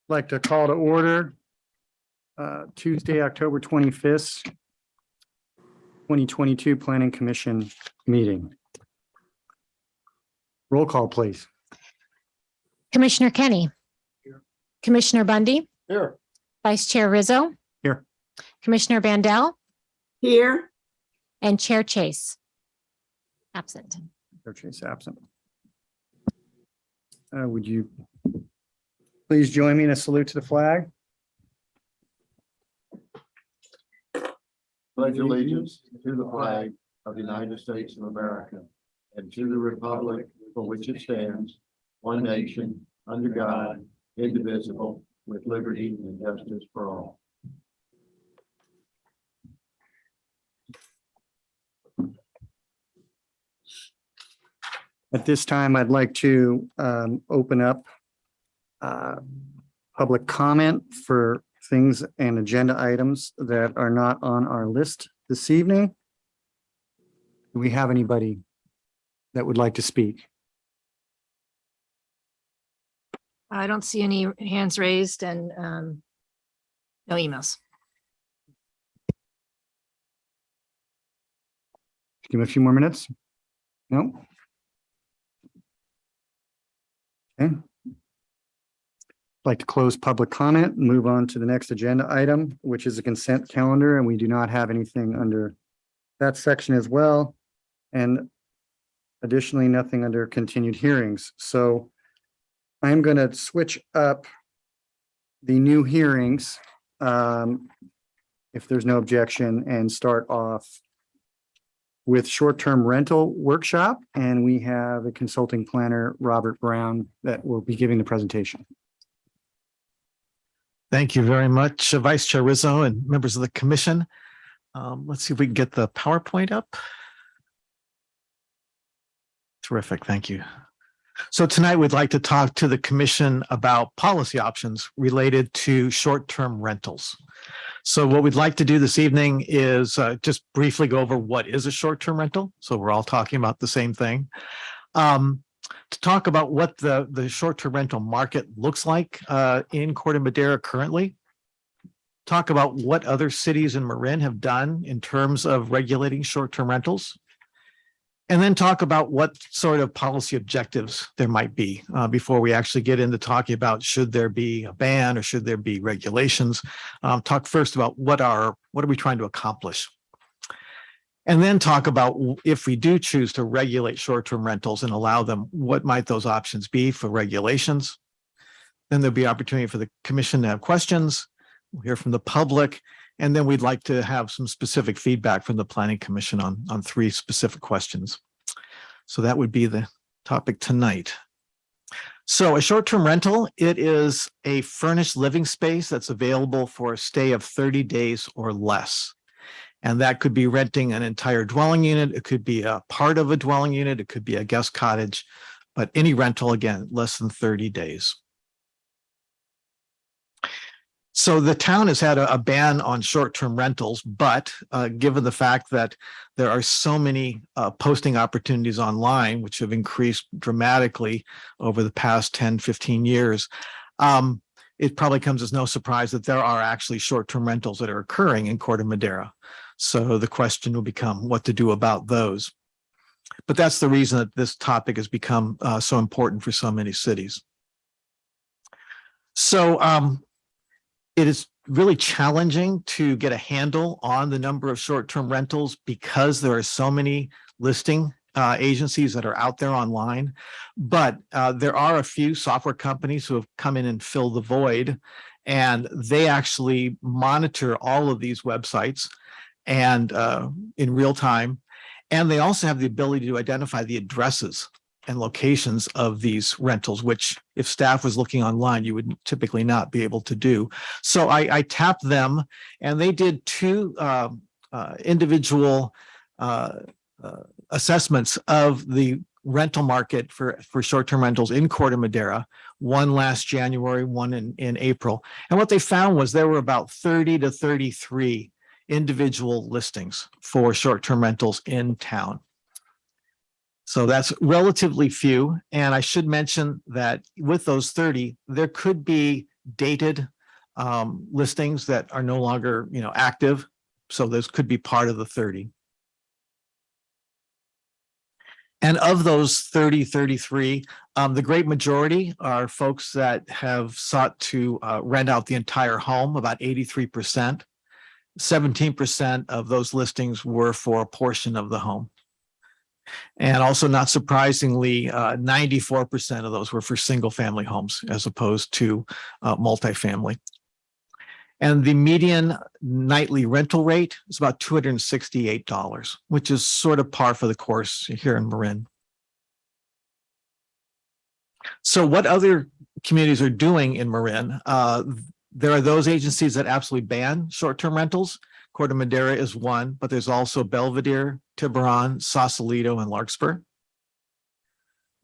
Like to call to order Tuesday, October 25th, 2022 Planning Commission meeting. Roll call, please. Commissioner Kenny. Here. Commissioner Bundy. Here. Vice Chair Rizzo. Here. Commissioner Bandel Here. and Chair Chase. Absent. Chair Chase absent. Would you please join me in a salute to the flag? Pledge allegiance to the flag of the United States of America and to the republic for which it stands, one nation, under God, indivisible, with liberty and justice for all. At this time, I'd like to open up public comment for things and agenda items that are not on our list this evening. Do we have anybody that would like to speak? I don't see any hands raised and no emails. Give me a few more minutes. No? Okay. Like to close public comment, and move on to the next agenda item, which is a consent calendar, and we do not have anything under that section as well. And additionally, nothing under continued hearings. So I'm going to switch up the new hearings, if there's no objection, and start off with short-term rental workshop. And we have a consulting planner, Robert Brown, that will be giving the presentation. Thank you very much, Vice Chair Rizzo and members of the commission. Let's see if we can get the PowerPoint up. Terrific, thank you. So tonight we'd like to talk to the commission about policy options related to short-term rentals. So what we'd like to do this evening is just briefly go over what is a short-term rental. So we're all talking about the same thing. To talk about what the short-term rental market looks like in Corte Madera currently. Talk about what other cities in Marin have done in terms of regulating short-term rentals. And then talk about what sort of policy objectives there might be before we actually get into talking about should there be a ban or should there be regulations. Talk first about what are we trying to accomplish. And then talk about if we do choose to regulate short-term rentals and allow them, what might those options be for regulations? Then there'll be opportunity for the commission to have questions. We'll hear from the public. And then we'd like to have some specific feedback from the Planning Commission on three specific questions. So that would be the topic tonight. So a short-term rental, it is a furnished living space that's available for a stay of 30 days or less. And that could be renting an entire dwelling unit. It could be a part of a dwelling unit. It could be a guest cottage, but any rental, again, less than 30 days. So the town has had a ban on short-term rentals, but given the fact that there are so many posting opportunities online, which have increased dramatically over the past 10, 15 years, it probably comes as no surprise that there are actually short-term rentals that are occurring in Corte Madera. So the question will become what to do about those. But that's the reason that this topic has become so important for so many cities. So it is really challenging to get a handle on the number of short-term rentals because there are so many listing agencies that are out there online. But there are a few software companies who have come in and filled the void, and they actually monitor all of these websites and in real time. And they also have the ability to identify the addresses and locations of these rentals, which if staff was looking online, you would typically not be able to do. So I tapped them, and they did two individual assessments of the rental market for short-term rentals in Corte Madera, one last January, one in April. And what they found was there were about 30 to 33 individual listings for short-term rentals in town. So that's relatively few. And I should mention that with those 30, there could be dated listings that are no longer, active. So those could be part of the 30. And of those 33, the great majority are folks that have sought to rent out the entire home, about 83%. 17% of those listings were for a portion of the home. And also, not surprisingly, 94% of those were for single family homes as opposed to multifamily. And the median nightly rental rate is about $268, which is sort of par for the course here in Marin. So what other communities are doing in Marin? There are those agencies that absolutely ban short-term rentals. Corte Madera is one, but there's also Belvedere, Tiburon, Sausalito, and Larkspur.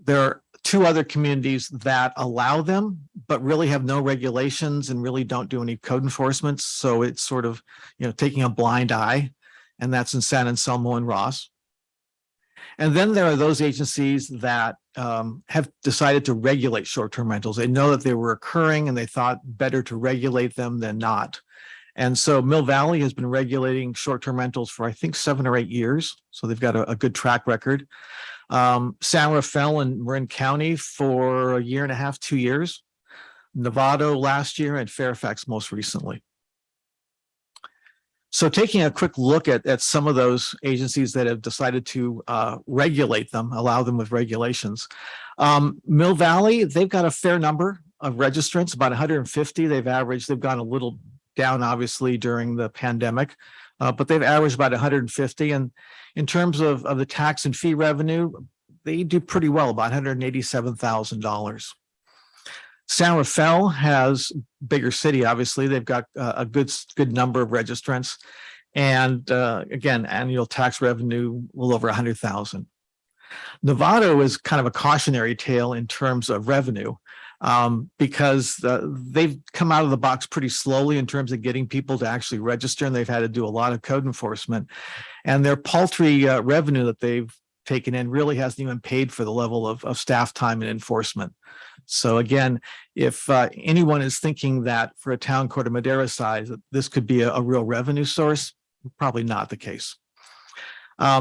There are 2 other communities that allow them, but really have no regulations and really don't do any code enforcement. So it's sort of, taking a blind eye, and that's in San Anselmo and Ross. And then there are those agencies that have decided to regulate short-term rentals. They know that they were occurring and they thought better to regulate them than not. And so Mill Valley has been regulating short-term rentals for, I think, 7 or 8 years. So they've got a good track record. San Rafael and Marin County for 1.5 years, 2 years. Novato last year, and Fairfax most recently. So taking a quick look at some of those agencies that have decided to regulate them, allow them with regulations. Mill Valley, they've got a fair number of registrants, about 150 they've gone a little down obviously during the pandemic, but they've averaged about 150. And in terms of the tax and fee revenue, they do pretty well, about $187,000. San Rafael has bigger city, obviously. They've got a good number of registrants. And again, annual tax revenue a little over 100,000. Novato is kind of a cautionary tale in terms of revenue because they've come out of the box pretty slowly in terms of getting people to actually register, and they've had to do a lot of code enforcement. And their paltry revenue that they've taken in really hasn't even paid for the level of staff time and enforcement. So again, if anyone is thinking that for a town Corte Madera size, that this could be a real revenue source, probably not the case.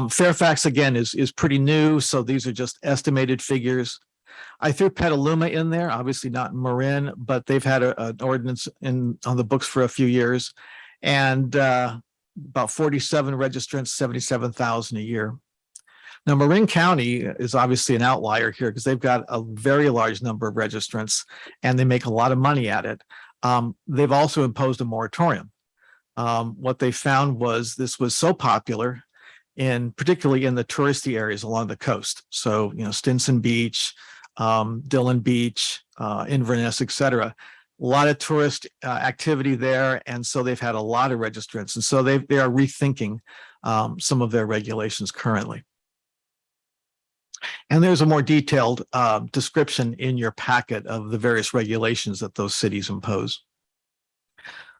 Fairfax, again, is pretty new. So these are just estimated figures. I threw Petaluma in there, obviously not in Marin, but they've had an ordinance on the books for a few years, and about 47 registrants, 77,000 a year. Now, Marin County is obviously an outlier here because they've got a very large number of registrants and they make a lot of money at it. They've also imposed a moratorium. What they found was this was so popular, particularly in the touristy areas along the coast. So, Stinson Beach, Dillon Beach, Inverness, et cetera. A lot of tourist activity there. And so they've had a lot of registrants. And so they are rethinking some of their regulations currently. And there's a more detailed description in your packet of the various regulations that those cities impose.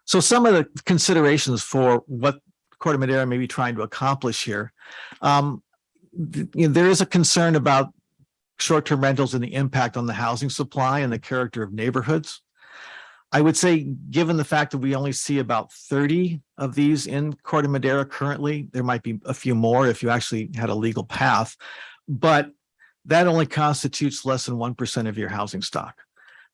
So some of the considerations for what Corte Madera may be trying to accomplish here. There is a concern about short-term rentals and the impact on the housing supply and the character of neighborhoods. I would say, given the fact that we only see about 30 of these in Corte Madera currently, there might be a few more if you actually had a legal path, but that only constitutes less than 1% of your housing stock.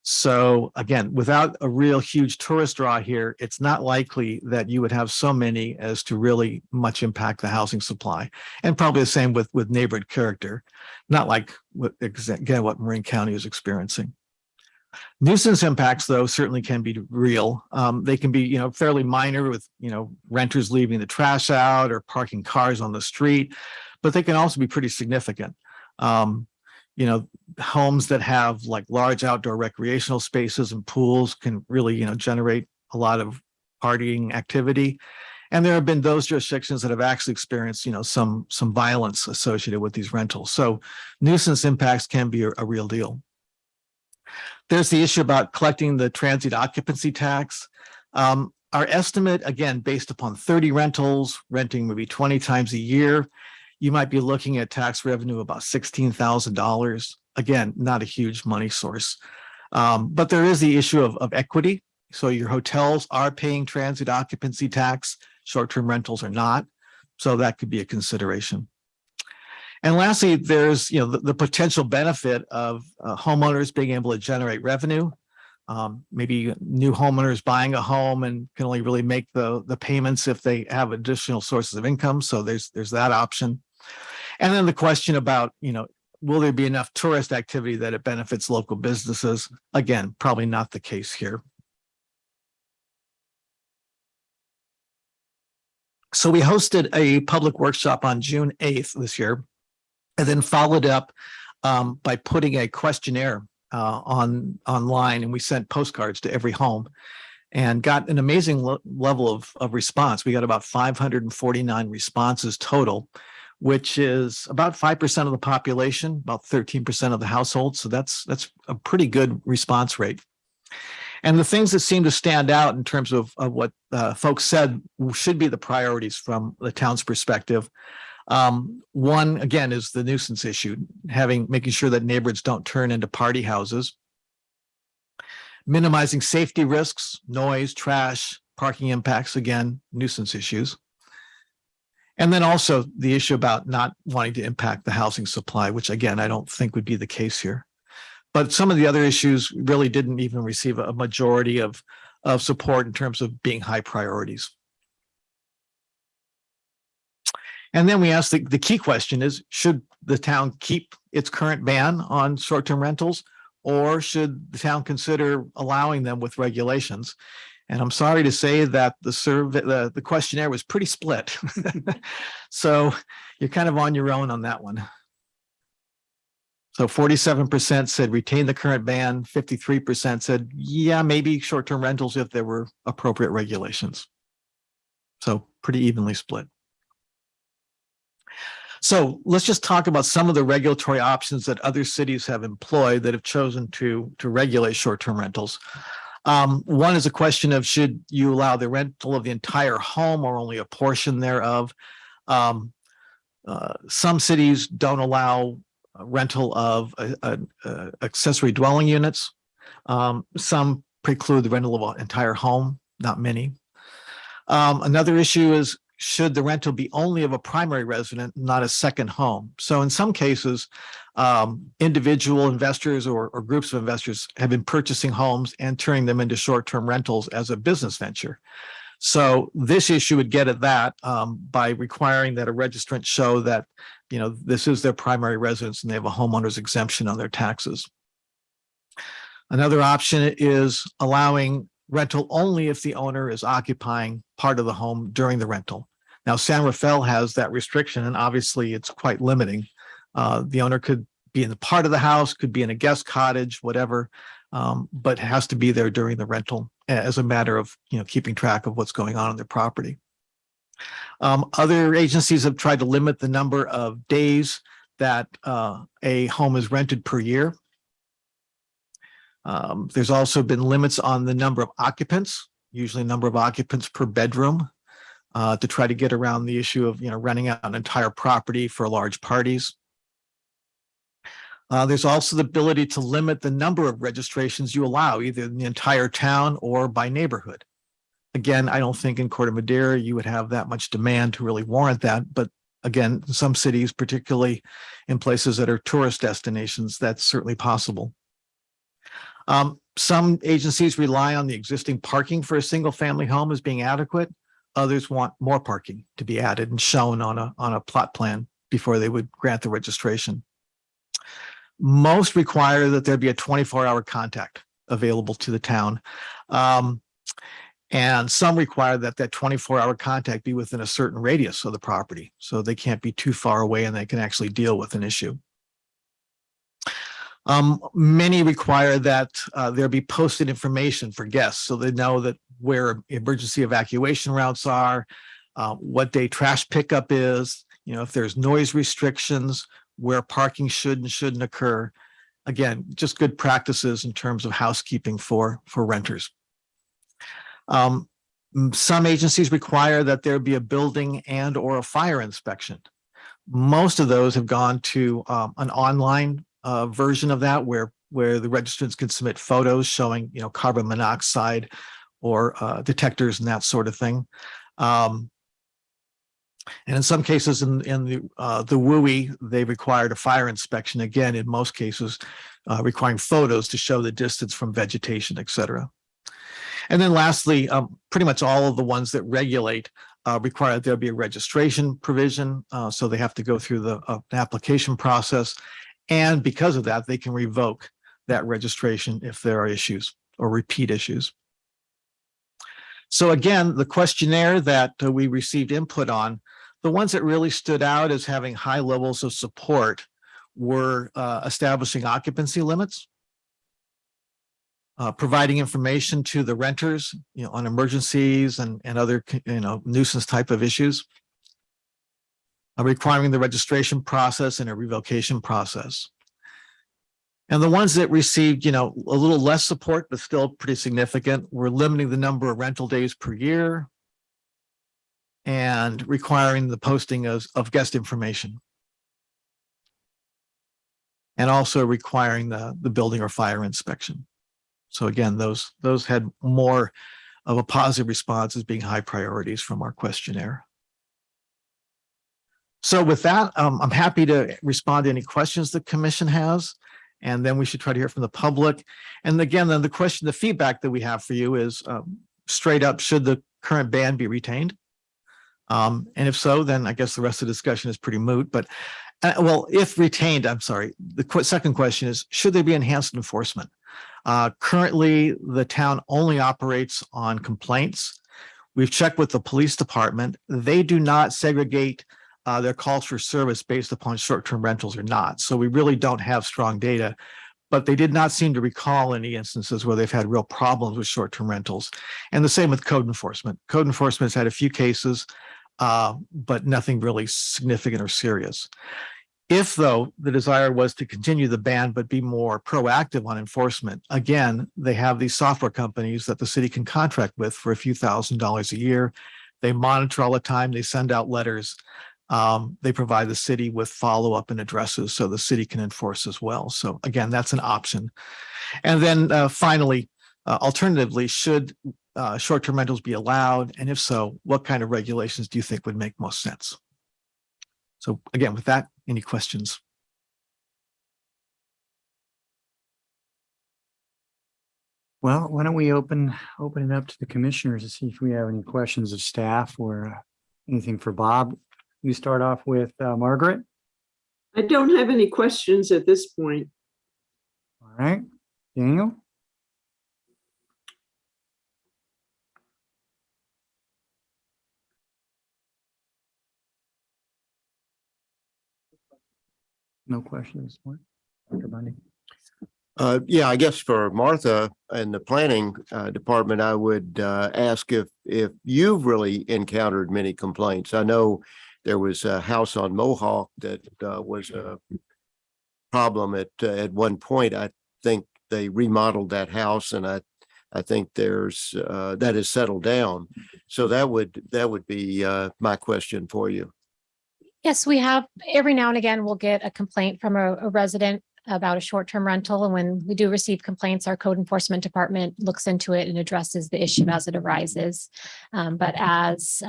So again, without a real huge tourist draw here, it's not likely that you would have so many as to really much impact the housing supply. And probably the same with neighborhood character, not like what Marin County is experiencing. Nuisance impacts, though, certainly can be real. They can be, fairly minor with, renters leaving the trash out or parking cars on the street, but they can also be pretty significant. Homes that have like large outdoor recreational spaces and pools can really, generate a lot of partying activity. And there have been those jurisdictions that have actually experienced, some violence associated with these rentals. So nuisance impacts can be a real deal. There's the issue about collecting the transient occupancy tax. Our estimate, again, based upon 30 rentals, renting maybe 20 times a year, you might be looking at tax revenue about $16,000. Again, not a huge money source. But there is the issue of equity. So your hotels are paying transit occupancy tax, short-term rentals are not. So that could be a consideration. And lastly, there's the potential benefit of homeowners being able to generate revenue. Maybe new homeowners buying a home and can only really make the payments if they have additional sources of income. So there's that option. And then the question about, will there be enough tourist activity that it benefits local businesses? Again, probably not the case here. So we hosted a public workshop on June 8th this year, and then followed up by putting a questionnaire online, and we sent postcards to every home and got an amazing level of response. We got about 549 responses total, which is about 5% of the population, about 13% of the household. So that's a pretty good response rate. And the things that seem to stand out in terms of what folks said should be the priorities from the town's perspective. One, again, is the nuisance issue, making sure that neighborhoods don't turn into party houses. Minimizing safety risks, noise, trash, parking impacts, again, nuisance issues. And then also the issue about not wanting to impact the housing supply, which again, I don't think would be the case here. But some of the other issues really didn't even receive a majority of support in terms of being high priorities. And then we asked the key question is, should the town keep its current ban on short-term rentals, or should the town consider allowing them with regulations? And I'm sorry to say that the questionnaire was pretty split. So you're kind of on your own on that one. So 47% said retain the current ban, 53% said, yeah, maybe short-term rentals if there were appropriate regulations. So pretty evenly split. So let's just talk about some of the regulatory options that other cities have employed that have chosen to regulate short-term rentals. One is a question of, should you allow the rental of the entire home or only a portion thereof? Some cities don't allow rental of accessory dwelling units. Some preclude the rental of an entire home, not many. Another issue is, should the rental be only of a primary resident, not a second home? So in some cases, individual investors or groups of investors have been purchasing homes and turning them into short-term rentals as a business venture. So this issue would get at that by requiring that a registrant show that, this is their primary residence and they have a homeowner's exemption on their taxes. Another option is allowing rental only if the owner is occupying part of the home during the rental. Now, San Rafael has that restriction, and obviously it's quite limiting. The owner could be in the part of the house, could be in a guest cottage, whatever, but has to be there during the rental as a matter of, keeping track of what's going on their property. Other agencies have tried to limit the number of days that a home is rented per year. There's also been limits on the number of occupants, usually number of occupants per bedroom, to try to get around the issue of, renting out an entire property for large parties. There's also the ability to limit the number of registrations you allow, either in the entire town or by neighborhood. Again, I don't think in Corte Madera you would have that much demand to really warrant that. But again, in some cities, particularly in places that are tourist destinations, that's certainly possible. Some agencies rely on the existing parking for a single family home as being adequate. Others want more parking to be added and shown on a plot plan before they would grant the registration. Most require that there be a 24-hour contact available to the town. And some require that 24-hour contact be within a certain radius of the property. So they can't be too far away and they can actually deal with an issue. Many require that there be posted information for guests so they know that where emergency evacuation routes are, what day trash pickup is, if there's noise restrictions, where parking should and shouldn't occur. Again, just good practices in terms of housekeeping for renters. Some agencies require that there be a building and or a fire inspection. Most of those have gone to an online version of that, where where the registrants can submit photos showing, carbon monoxide or detectors and that sort of thing. And in some cases in the WUI, they required a fire inspection, again, in most cases, requiring photos to show the distance from vegetation, et cetera. And then lastly, pretty much all of the ones that regulate require that there be a registration provision. So they have to go through the application process. And because of that, they can revoke that registration if there are issues or repeat issues. So again, the questionnaire that we received input on, the ones that really stood out as having high levels of support were establishing occupancy limits, providing information to the renters, on emergencies and other, nuisance type of issues, requiring the registration process and a revocation process. And the ones that received, a little less support, but still pretty significant, were limiting the number of rental days per year and requiring the posting of guest information. And also requiring the building or fire inspection. So again, those had more of a positive response as being high priorities from our questionnaire. So with that, I'm happy to respond to any questions the commission has. And then we should try to hear from the public. And again, then the feedback that we have for you is straight up, should the current ban be retained? And if so, then I guess the rest of the discussion is pretty moot. But well, if retained, I'm sorry. The second question is, should there be enhanced enforcement? Currently, the town only operates on complaints. We've checked with the police department. They do not segregate their calls for service based upon short-term rentals or not. So we really don't have strong data, but they did not seem to recall any instances where they've had real problems with short-term rentals. And the same with code enforcement. Code enforcement has had a few cases, but nothing really significant or serious. If, though, the desire was to continue the ban, but be more proactive on enforcement, again, they have these software companies that the city can contract with for a few $1,000s a year. They monitor all the time. They send out letters. They provide the city with follow-up and addresses so the city can enforce as well. So again, that's an option. And then finally, alternatively, should short-term rentals be allowed? And if so, what kind of regulations do you think would make most sense? So again, with that, any questions? Well, why don't we open it up to the commissioners to see if we have any questions of staff or anything for Bob. You start off with Margaret. I don't have any questions at this point. All right, Daniel. No questions. Dr. Bundy. Yeah, I guess for Martha and the planning department, I would ask if you've really encountered many complaints. I know there was a house on Mohawk that was a problem at one point. I think they remodeled that house, and I think there's that has settled down. So that would be my question for you. Yes, we have, every now and again, we'll get a complaint from a resident about a short-term rental. And when we do receive complaints, our code enforcement department looks into it and addresses the issue as it arises. But as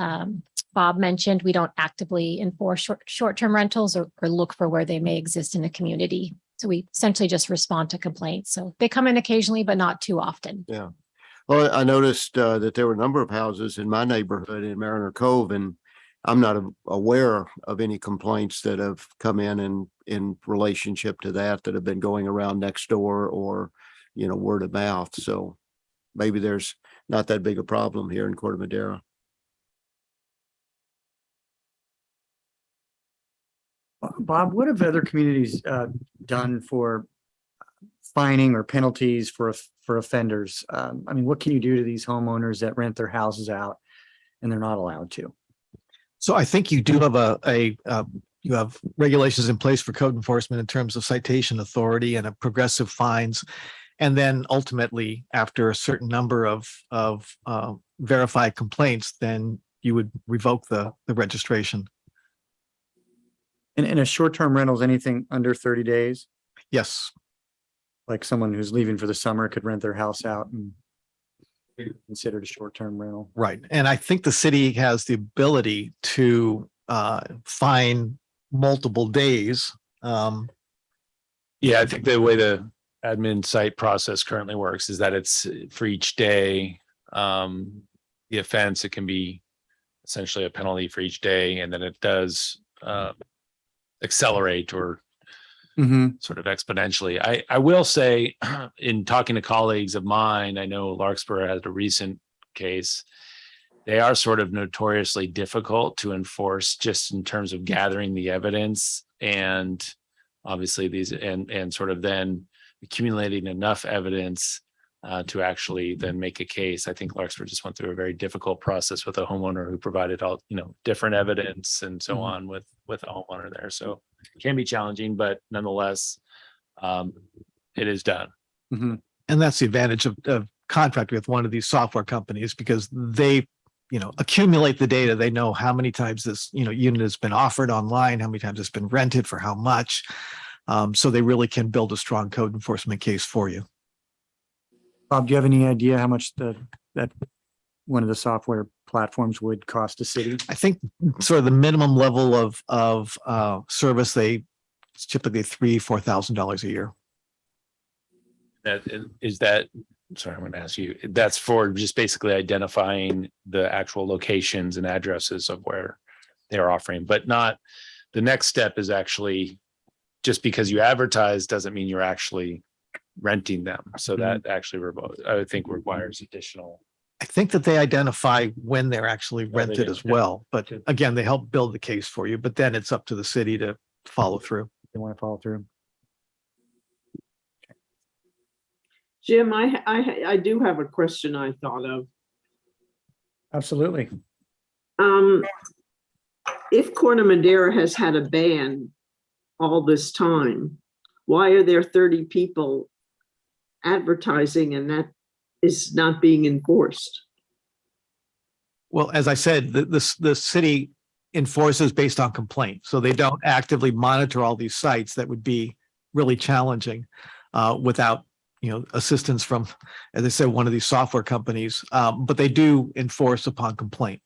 Bob mentioned, we don't actively enforce short-term rentals or look for where they may exist in the community. So we essentially just respond to complaints. So they come in occasionally, but not too often. Yeah. Well, I noticed that there were a number of houses in my neighborhood in Mariner Cove, and I'm not aware of any complaints that have come in relationship to that have been going around next door or, word of mouth. So maybe there's not that big a problem here in Corte Madera. Bob, what have other communities done for fining or penalties for offenders? I mean, what can you do to these homeowners that rent their houses out and they're not allowed to? So I think you do have you have regulations in place for code enforcement in terms of citation authority and a progressive fines. And then ultimately, after a certain number of verified complaints, then you would revoke the registration. And a short-term rental is anything under 30 days? Yes. like someone who's leaving for the summer could rent their house out and be considered a short-term rental. Right. And I think the city has the ability to fine multiple days. Yeah, I think the way the admin site process currently works is that it's for each day, the offense, it can be essentially a penalty for each day, and then it does accelerate or sort of exponentially. I will say, in talking to colleagues of mine, I know Larkspur had a recent case. They are sort of notoriously difficult to enforce just in terms of gathering the evidence, and obviously these and sort of then accumulating enough evidence to actually then make a case. I think Larkspur just went through a very difficult process with a homeowner who provided all, different evidence and so on with a homeowner there. So it can be challenging, but nonetheless, it is done. And that's the advantage of contracting with one of these software companies, because they, accumulate the data. They know how many times this, unit has been offered online, how many times it's been rented, for how much. So they really can build a strong code enforcement case for you. Bob, do you have any idea how much that one of the software platforms would cost the city? I think sort of the minimum level of service, it's typically $3,000-4,000 a year. Sorry, I'm going to ask you, that's for just basically identifying the actual locations and addresses of where they're offering, but not, the next step is actually, just because you advertise doesn't mean you're actually renting them. So that actually, I think, requires additional. I think that they identify when they're actually rented do. as well. But again, they help build the case for you, but then it's up to the city to follow through. They want to follow through. Jim, I do have a question I thought of. Absolutely. If Corte Madera has had a ban all this time, why are there 30 people advertising and that is not being enforced? Well, as I said, the city enforces based on complaint. So they don't actively monitor all these sites. That would be really challenging without, assistance from, as I said, one of these software companies. But they do enforce upon complaint.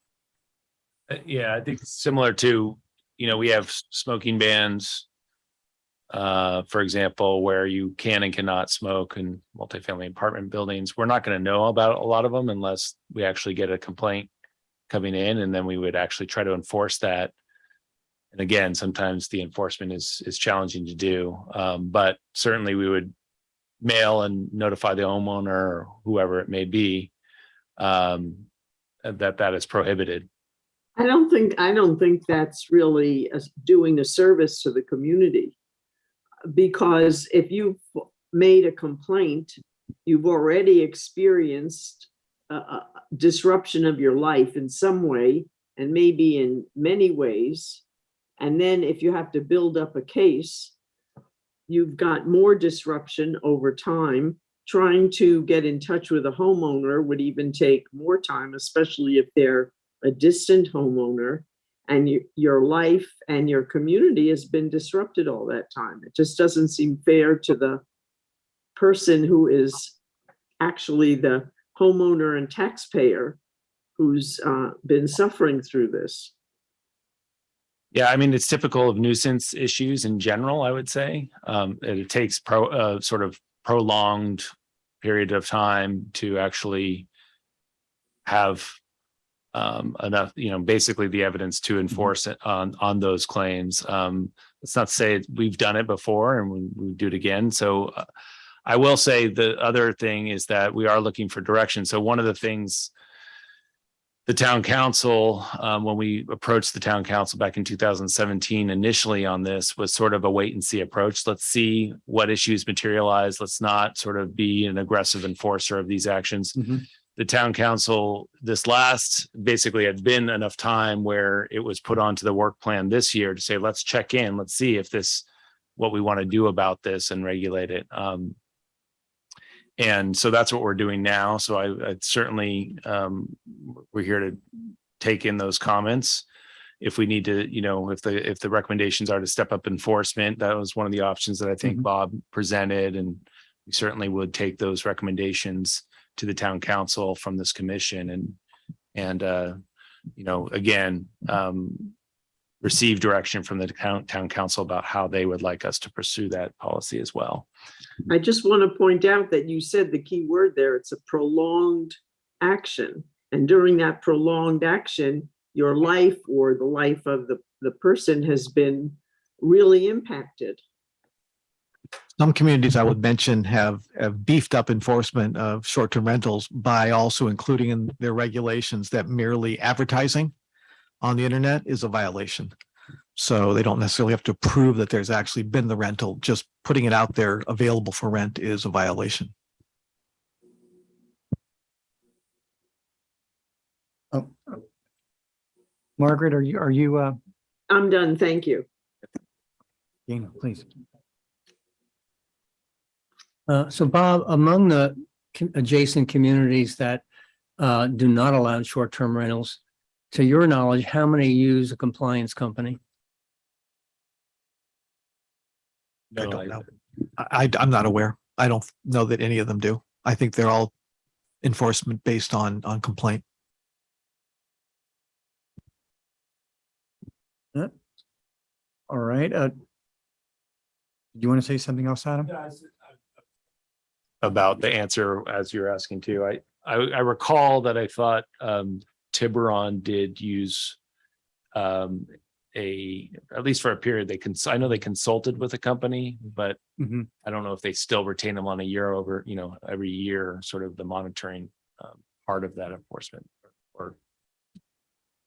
Yeah, I think it's similar to, we have smoking bans, for example, where you can and cannot smoke in multifamily apartment buildings. We're not going to know about a lot of them unless we actually get a complaint coming in, and then we would actually try to enforce that. And again, sometimes the enforcement is challenging to do, but certainly we would mail and notify the homeowner or whoever it may be that is prohibited. I don't think that's really doing a service to the community, because if you've made a complaint, you've already experienced a disruption of your life in some way, and maybe in many ways. And then if you have to build up a case, you've got more disruption over time. Trying to get in touch with a homeowner would even take more time, especially if they're a distant homeowner, and your life and your community has been disrupted all that time. It just doesn't seem fair to the person who is actually the homeowner and taxpayer who's been suffering through this. Yeah, I mean, it's typical of nuisance issues in general, I would say. It takes sort of prolonged period of time to actually have enough, basically the evidence to enforce it on those claims. It's not to say we've done it before and we do it again. So I will say the other thing is that we are looking for direction. So one of the things the town council, when we approached the town council back in 2017, initially on this was sort of a wait and see approach. Let's see what issues materialize. Let's not sort of be an aggressive enforcer of these actions. The town council, this last basically had been enough time where it was put onto the work plan this year to say, let's check in, let's see if what we want to do about this and regulate it. And so that's what we're doing now. So I certainly, we're here to take in those comments. If we need to, if the recommendations are to step up enforcement, that was one of the options that I think Bob presented, and we certainly would take those recommendations to the town council from this commission and again, receive direction from the town council about how they would like us to pursue that policy as well. I just want to point out that you said the key word there, it's a prolonged action. And during that prolonged action, your life or the life of the person has been really impacted. Some communities I would mention have beefed up enforcement of short-term rentals by also including in their regulations that merely advertising on the internet is a violation. So they don't necessarily have to prove that there's actually been the rental. Just putting it out there available for rent is a violation. Oh, Margaret, are you, I'm done, thank you. Dana, please. So Bob, among the adjacent communities that do not allow short-term rentals, to your knowledge, how many use a compliance company? I don't know. I'm not aware. I don't know that any of them do. I think they're all enforcement based on complaint. All right. You want to say something else, Adam? About the answer as you're asking too. I recall that I thought Tiburon did use at least for a period, I know they consulted with a company, but Mhm. I don't know if they still retain them on a year over, every year, sort of the monitoring part of that enforcement or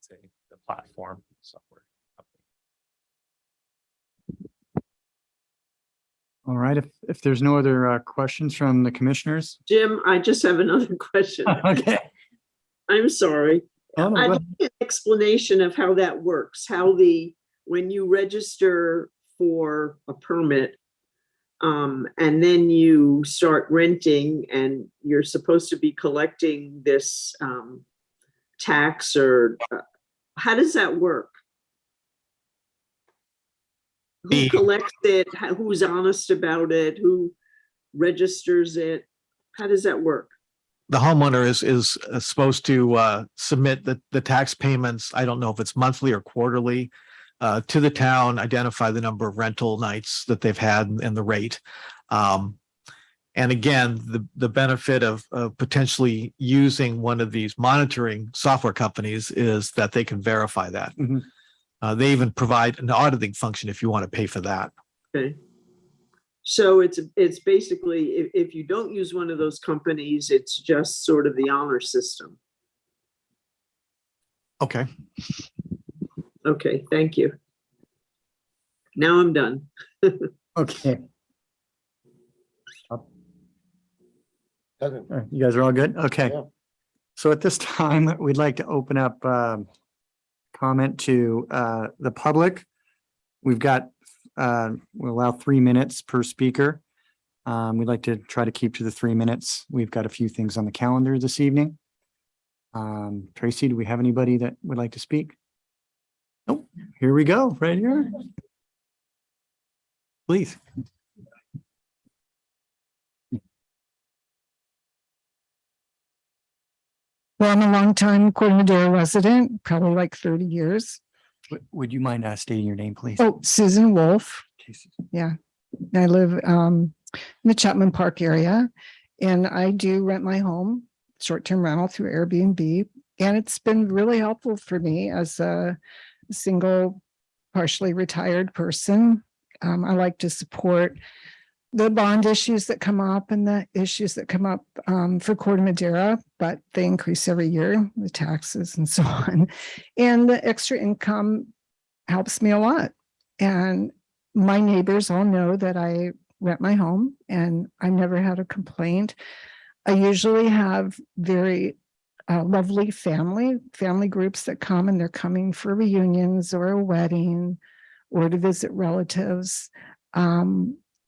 say the platform software. All right. If there's no other questions from the commissioners. Jim, I just have another question. Okay. I'm sorry. Oh, no, I'd go like an explanation of how that works, when you register for a permit, and then you start renting and you're supposed to be collecting this tax or how does that work? Who collects it? Who's honest about it? Who registers it? How does that work? The homeowner is supposed to submit the tax payments. I don't know if it's monthly or quarterly to the town, identify the number of rental nights that they've had and the rate. And again, the benefit of potentially using one of these monitoring software companies is that they can verify that. Mhm. They even provide an auditing function if you want to pay for that. Okay. So it's basically, if you don't use one of those companies, it's just sort of the honor system. Okay. Okay, thank you. Now I'm done. Okay. All right, you guys are all good? Okay. Yeah. So at this time, we'd like to open up comment to the public. We've got, we'll allow 3 minutes per speaker. We'd like to try to keep to the 3 minutes. We've got a few things on the calendar this evening. Tracy, do we have anybody that would like to speak? Nope. Here we go, right here. Please. Well, I'm a longtime Corte Madera resident, probably like 30 years. Would you mind stating your name, please? Oh, Susan Wolf. Jesus. Yeah. I live in the Chapman Park area, and I do rent my home, short-term rental through Airbnb. And it's been really helpful for me as a single, partially retired person. I like to support the bond issues that come up and the issues that come up for Corte Madera, but they increase every year, the taxes and so on. And the extra income helps me a lot. And my neighbors all know that I rent my home and I never had a complaint. I usually have very lovely family groups that come, and they're coming for reunions or a wedding or to visit relatives.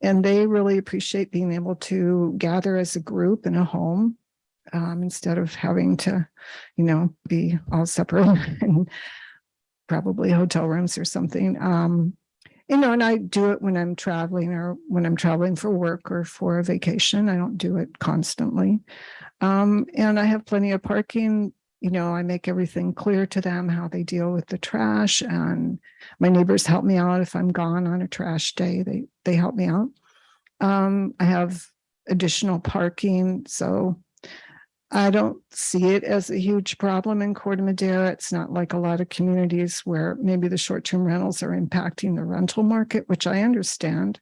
And they really appreciate being able to gather as a group in a home instead of having to, be all separate in probably hotel rooms or something. And I do it when I'm traveling or when I'm traveling for work or for a vacation. I don't do it constantly. And I have plenty of parking. I make everything clear to them how they deal with the trash, and my neighbors help me out if I'm gone on a trash day. They help me out. I have additional parking, so I don't see it as a huge problem in Corte Madera. It's not like a lot of communities where maybe the short-term rentals are impacting the rental market, which I understand.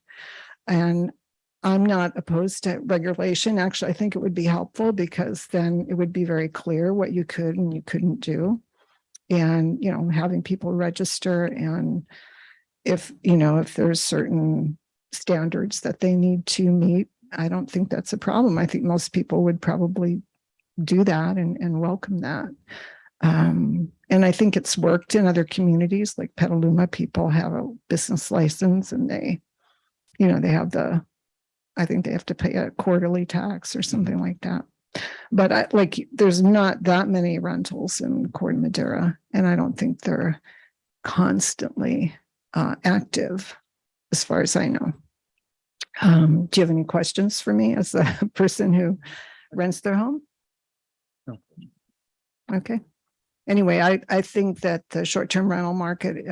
And I'm not opposed to regulation. Actually, I think it would be helpful because then it would be very clear what you could and you couldn't do. And, having people register, and if there's certain standards that they need to meet, I don't think that's a problem. I think most people would probably do that and welcome that. And I think it's worked in other communities like Petaluma. People have a business license and they have I think they have to pay a quarterly tax or something like that. But there's not that many rentals in Corte Madera, and I don't think they're constantly active as far as I know. Do you have any questions for me as a person who rents their home? No. Okay. Anyway, I think that the short-term rental market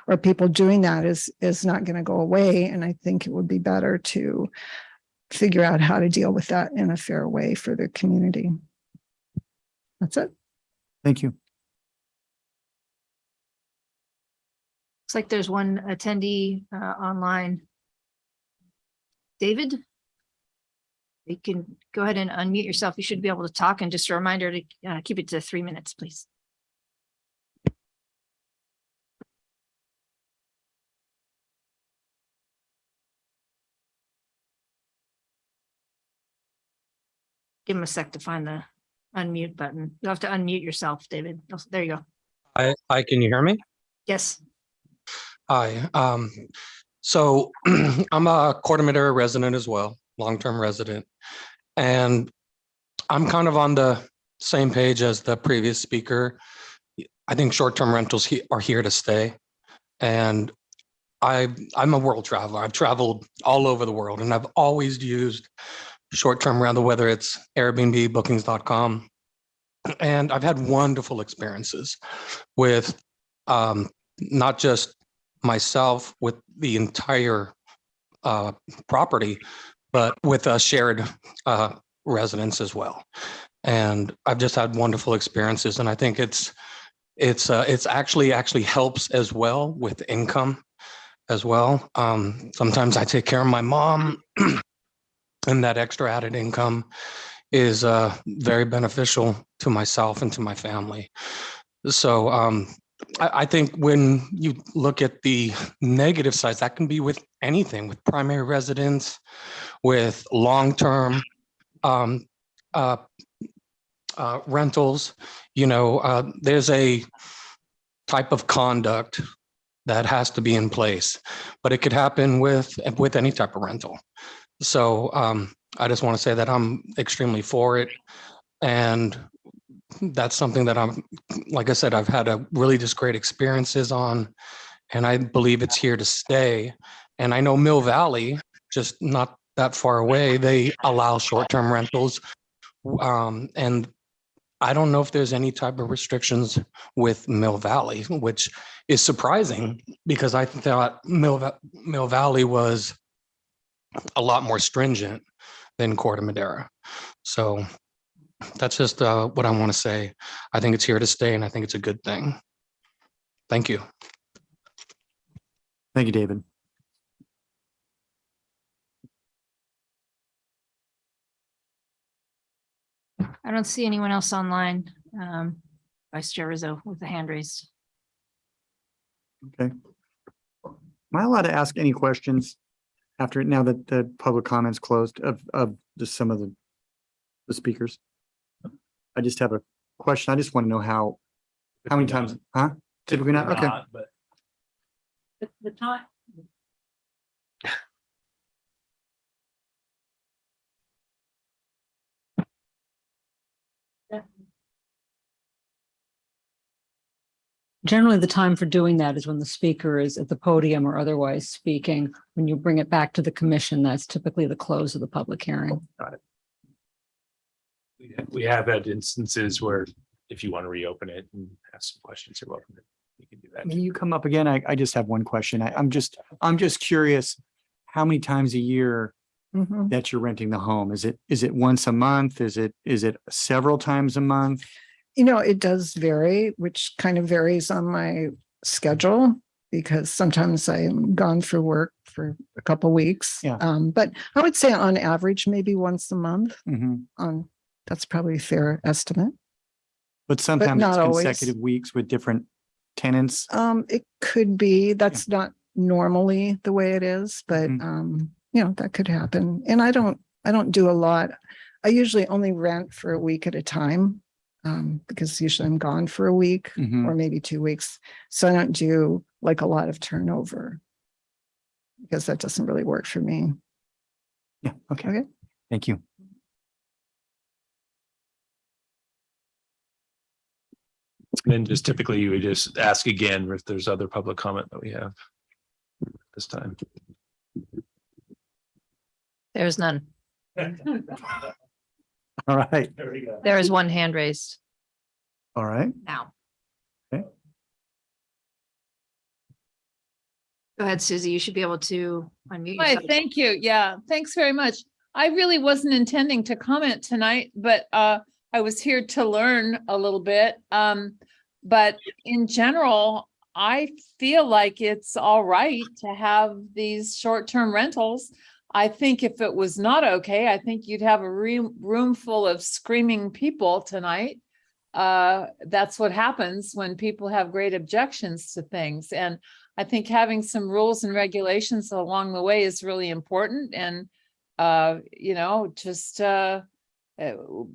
or people doing that is not going to go away. And I think it would be better to figure out how to deal with that in a fair way for the community. That's it. Thank you. Looks like there's one attendee online. David? You can go ahead and unmute yourself. You should be able to talk, and just a reminder to keep it to 3 minutes, please. Give him a sec to find the unmute button. You'll have to unmute yourself, David. Oh, there you go. Hi, can you hear me? Yes. Hi. So I'm a Corte Madera resident as well, long-term resident. And I'm kind of on the same page as the previous speaker. I think short-term rentals are here to stay. And I'm a world traveler. I've traveled all over the world, and I've always used short-term rental, whether it's Airbnb, bookings.com. And I've had wonderful experiences with not just myself, with the entire property, but with a shared residence as well. And I've just had wonderful experiences, and I think it's actually helps as well with income as well. Sometimes I take care of my mom, and that extra added income is very beneficial to myself and to my family. So I think when you look at the negative sides, that can be with anything, with primary residence, with long-term rentals. There's a type of conduct that has to be in place, but it could happen with any type of rental. So I just want to say that I'm extremely for it. And that's something that like I said, I've had a really just great experiences on, and I believe it's here to stay. And I know Mill Valley, just not that far away, they allow short-term rentals. And I don't know if there's any type of restrictions with Mill Valley, which is surprising because I thought Mill Valley was a lot more stringent than Corte Madera. So that's just what I want to say. I think it's here to stay, and I think it's a good thing. Thank you. Thank you, David. I don't see anyone else online. Vice Chair Rizzo with the hand raised. Okay. Am I allowed to ask any questions now that the public comments closed of just some of the speakers? I just have a question. I just want to know how many times, huh? Typically not, okay. But The time. generally the time for doing that is when the speaker is at the podium or otherwise speaking. When you bring it back to the commission, that's typically the close of the public hearing. We have had instances where if you want to reopen it and ask some questions, you're welcome to. You can do that. Can you come up again? I just have one question. I'm just curious, how many times a year Mhm. that you're renting the home? Is it once a month? Is it several times a month? You know, it does vary, which kind of varies on my schedule because sometimes I'm gone for work for a couple weeks. Yeah. But I would say on average, maybe once a month. Mhm. That's probably a fair estimate. But sometimes it's not always. consecutive weeks with different tenants. It could be, that's not normally the way it is, but Mhm. you know, that could happen. And I don't do a lot. I usually only rent for a week at a time. Because usually I'm gone for a week Mhm. or maybe 2 weeks. So I don't do like a lot of turnover because that doesn't really work for me. Yeah, okay. Okay. Thank you. Then just typically you would just ask again if there's other public comment that we have this time. There's none. All right, There we go. There is one hand raised all right. now. Okay. Go ahead, Susie. You should be able to unmute Hi, yourself. thank you. Yeah, thanks very much. I really wasn't intending to comment tonight, but I was here to learn a little bit. But in general, I feel like it's all right to have these short-term rentals. I think if it was not okay, I think you'd have a room full of screaming people tonight. That's what happens when people have great objections to things. And I think having some rules and regulations along the way is really important. And, you know, just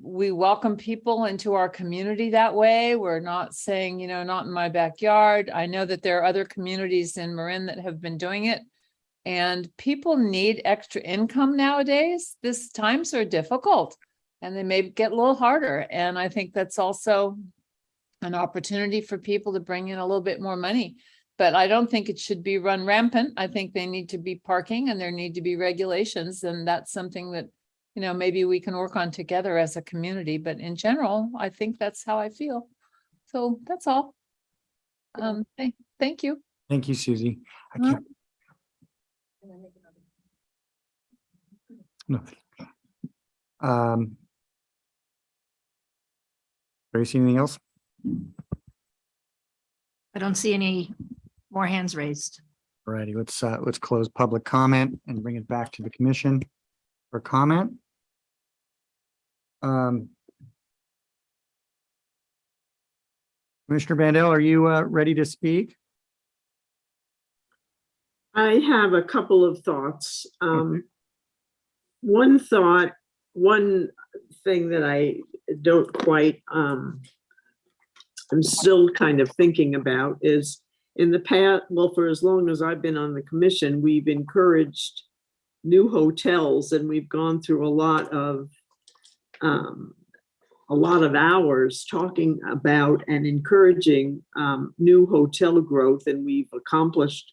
we welcome people into our community that way. We're not saying, you know, not in my backyard. I know that there are other communities in Marin that have been doing it. And people need extra income nowadays. These times are difficult and they may get a little harder. And I think that's also an opportunity for people to bring in a little bit more money. But I don't think it should be run rampant. I think they need to be parking and there need to be regulations. And that's something that, you know, maybe we can work on together as a community. But in general, I think that's how I feel. So that's all. Thank you. Thank you, Susie. I Huh? can't. No. Tracy, anything else? I don't see any more hands raised. Alrighty, let's close public comment and bring it back to the commission for comment. Commissioner Bandel, are you ready to speak? I have a couple of thoughts. One thing that I don't quite, I'm still kind of thinking about is in the past, well, for as long as I've been on the commission, we've encouraged new hotels and we've gone through a lot of hours talking about and encouraging new hotel growth, and we've accomplished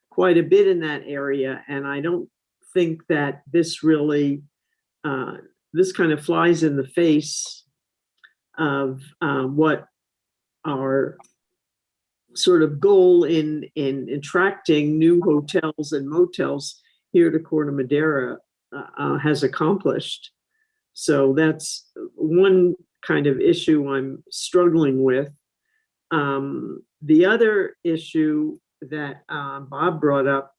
quite a bit in that area. And I don't think that this really, this kind of flies in the face of what our sort of goal in attracting new hotels and motels here to Corte Madera has accomplished. So that's one kind of issue I'm struggling with. The other issue that Bob brought up,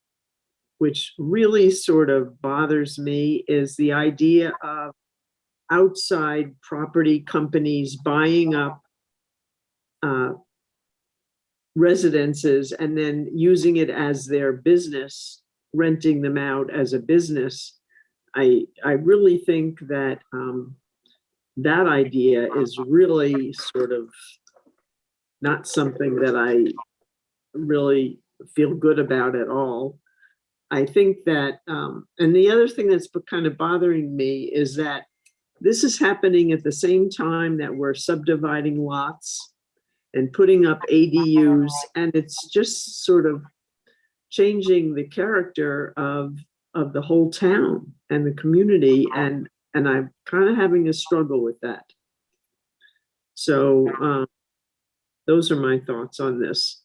which really sort of bothers me, is the idea of outside property companies buying up residences and then using it as their business, renting them out as a business. I really think that that idea is really sort of not something that I really feel good about at all. I think that, and the other thing that's kind of bothering me is that this is happening at the same time that we're subdividing lots. and putting up ADUs, and it's just sort of changing the character of the whole town and the community, and I'm kind of having a struggle with that. So those are my thoughts on this.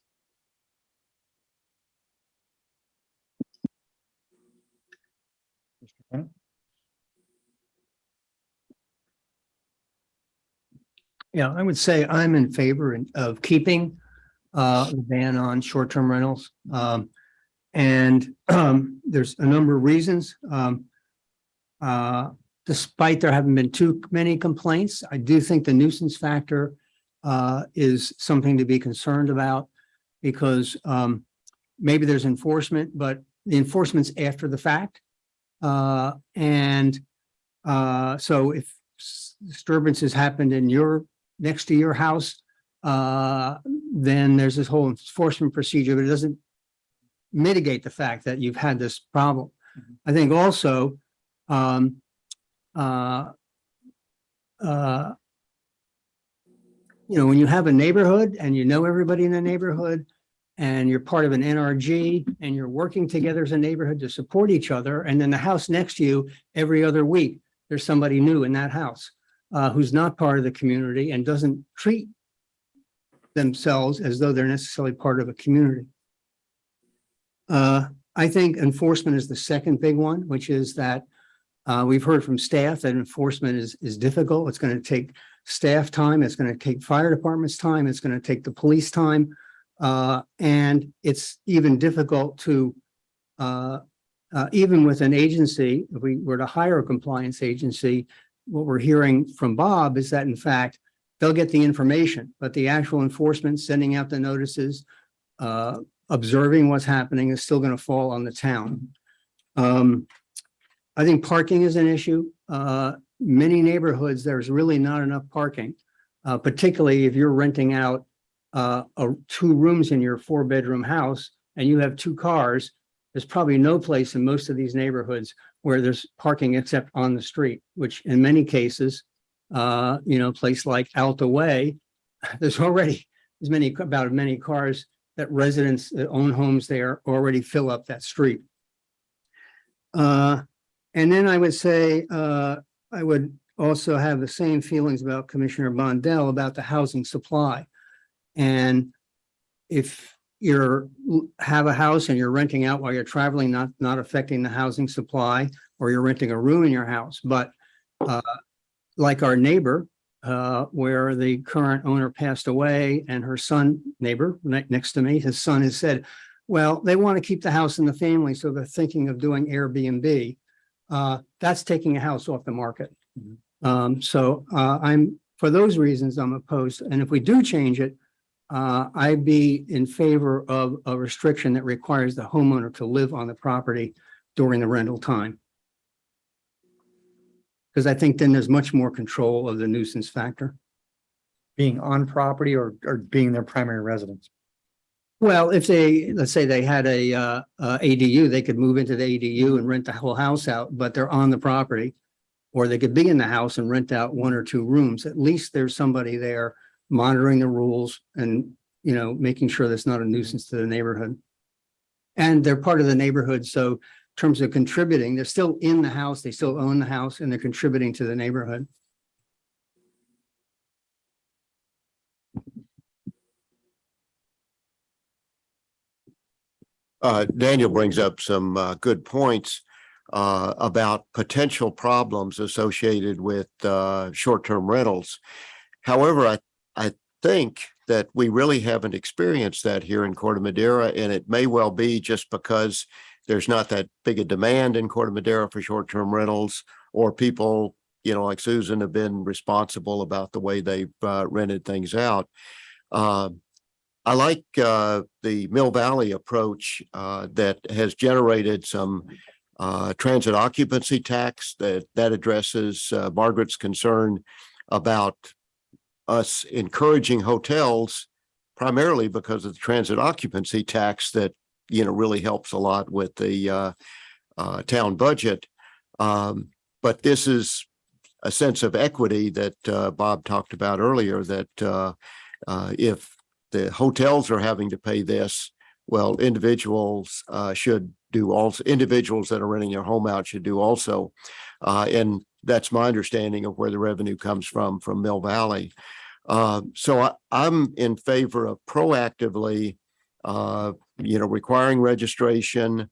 Yeah, I would say I'm in favor of keeping the ban on short-term rentals. And there's a number of reasons. Despite there having been too many complaints, I do think the nuisance factor is something to be concerned about, because maybe there's enforcement, but the enforcement's after the fact. So if disturbances happened in next to your house, then there's this whole enforcement procedure, but it doesn't mitigate the fact that you've had this problem. I think also, when you have a neighborhood and you know everybody in the neighborhood, and you're part of an NRG and you're working together as a neighborhood to support each other, and then the house next to you, every other week, there's somebody new in that house who's not part of the community and doesn't treat themselves as though they're necessarily part of a community. I think enforcement is the second big one, which is that we've heard from staff that enforcement is difficult. It's going to take staff time. It's going to take fire departments time. It's going to take the police time. And it's even difficult to, even with an agency, if we were to hire a compliance agency, what we're hearing from Bob is that, in fact, they'll get the information, but the actual enforcement, sending out the notices, observing what's happening is still going to fall on the town. I think parking is an issue. Many neighborhoods, there's really not enough parking, particularly if you're renting out 2 rooms in your 4-bedroom house and you have 2 cars. There's probably no place in most of these neighborhoods where there's parking except on the street, which in many cases, place like Alta Way, there's already about as many cars that residents that own homes there already fill up that street. And then I would say, I would also have the same feelings about Commissioner Bondell about the housing supply. And if have a house and you're renting out while you're traveling, not affecting the housing supply, or you're renting a room in your house, but like our neighbor, where the current owner passed away, and her son, neighbor next to me, his son has said, well, they want to keep the house in the family, so they're thinking of doing Airbnb. That's taking a house off the market. For those reasons, I'm opposed. And if we do change it, I'd be in favor of a restriction that requires the homeowner to live on the property during the rental time. Because I think then there's much more control of the nuisance factor. Being on property or being their primary residence. Well, if let's say they had a ADU, they could move into the ADU and rent the whole house out, but they're on the property. Or they could be in the house and rent out 1 or 2 rooms. At least there's somebody there monitoring the rules and, making sure that's not a nuisance to the neighborhood. And they're part of the neighborhood. So in terms of contributing, they're still in the house, they still own the house, and they're contributing to the neighborhood. Daniel brings up some good points about potential problems associated with short-term rentals. However, I think that we really haven't experienced that here in Corte Madera, and it may well be just because there's not that big a demand in Corte Madera for short-term rentals, or people, like Susan, have been responsible about the way they've rented things out. I like the Mill Valley approach that has generated some transit occupancy tax that addresses Margaret's concern about us encouraging hotels, primarily because of the transit occupancy tax that really helps a lot with the town budget. But this is a sense of equity that Bob talked about earlier, that if the hotels are having to pay this. Well, individuals should do also, individuals that are renting their home out should do also. And that's my understanding of where the revenue comes from Mill Valley. So I'm in favor of proactively, requiring registration,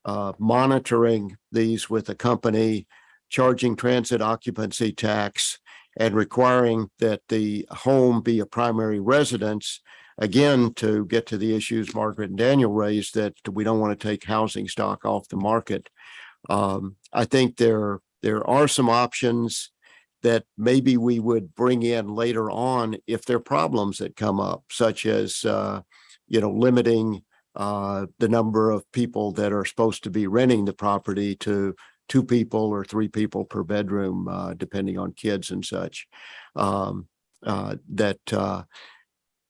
monitoring these with a company, charging transit occupancy tax, and requiring that the home be a primary residence. Again, to get to the issues Margaret and Daniel raised, that we don't want to take housing stock off the market. I think there are some options that maybe we would bring in later on if there are problems that come up, such as limiting the number of people that are supposed to be renting the property to 2 people or 3 people per bedroom, depending on kids and such.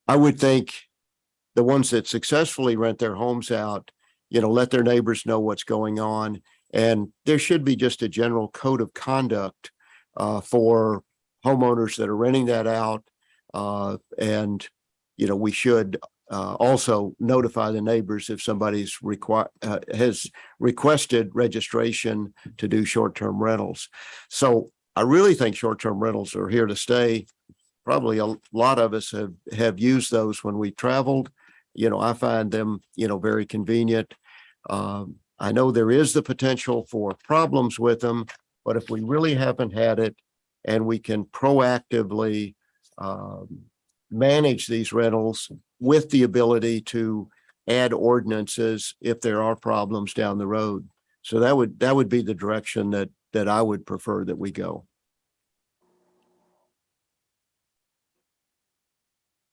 I would think the ones that successfully rent their homes out, let their neighbors know what's going on. And there should be just a general code of conduct for homeowners that are renting that out. And we should also notify the neighbors if somebody's has requested registration to do short-term rentals. So I really think short-term rentals are here to stay. Probably a lot of us have used those when we traveled. I find them, very convenient. I know there is the potential for problems with them, but if we really haven't had it and we can proactively manage these rentals with the ability to add ordinances if there are problems down the road. So that would be the direction that I would prefer that we go.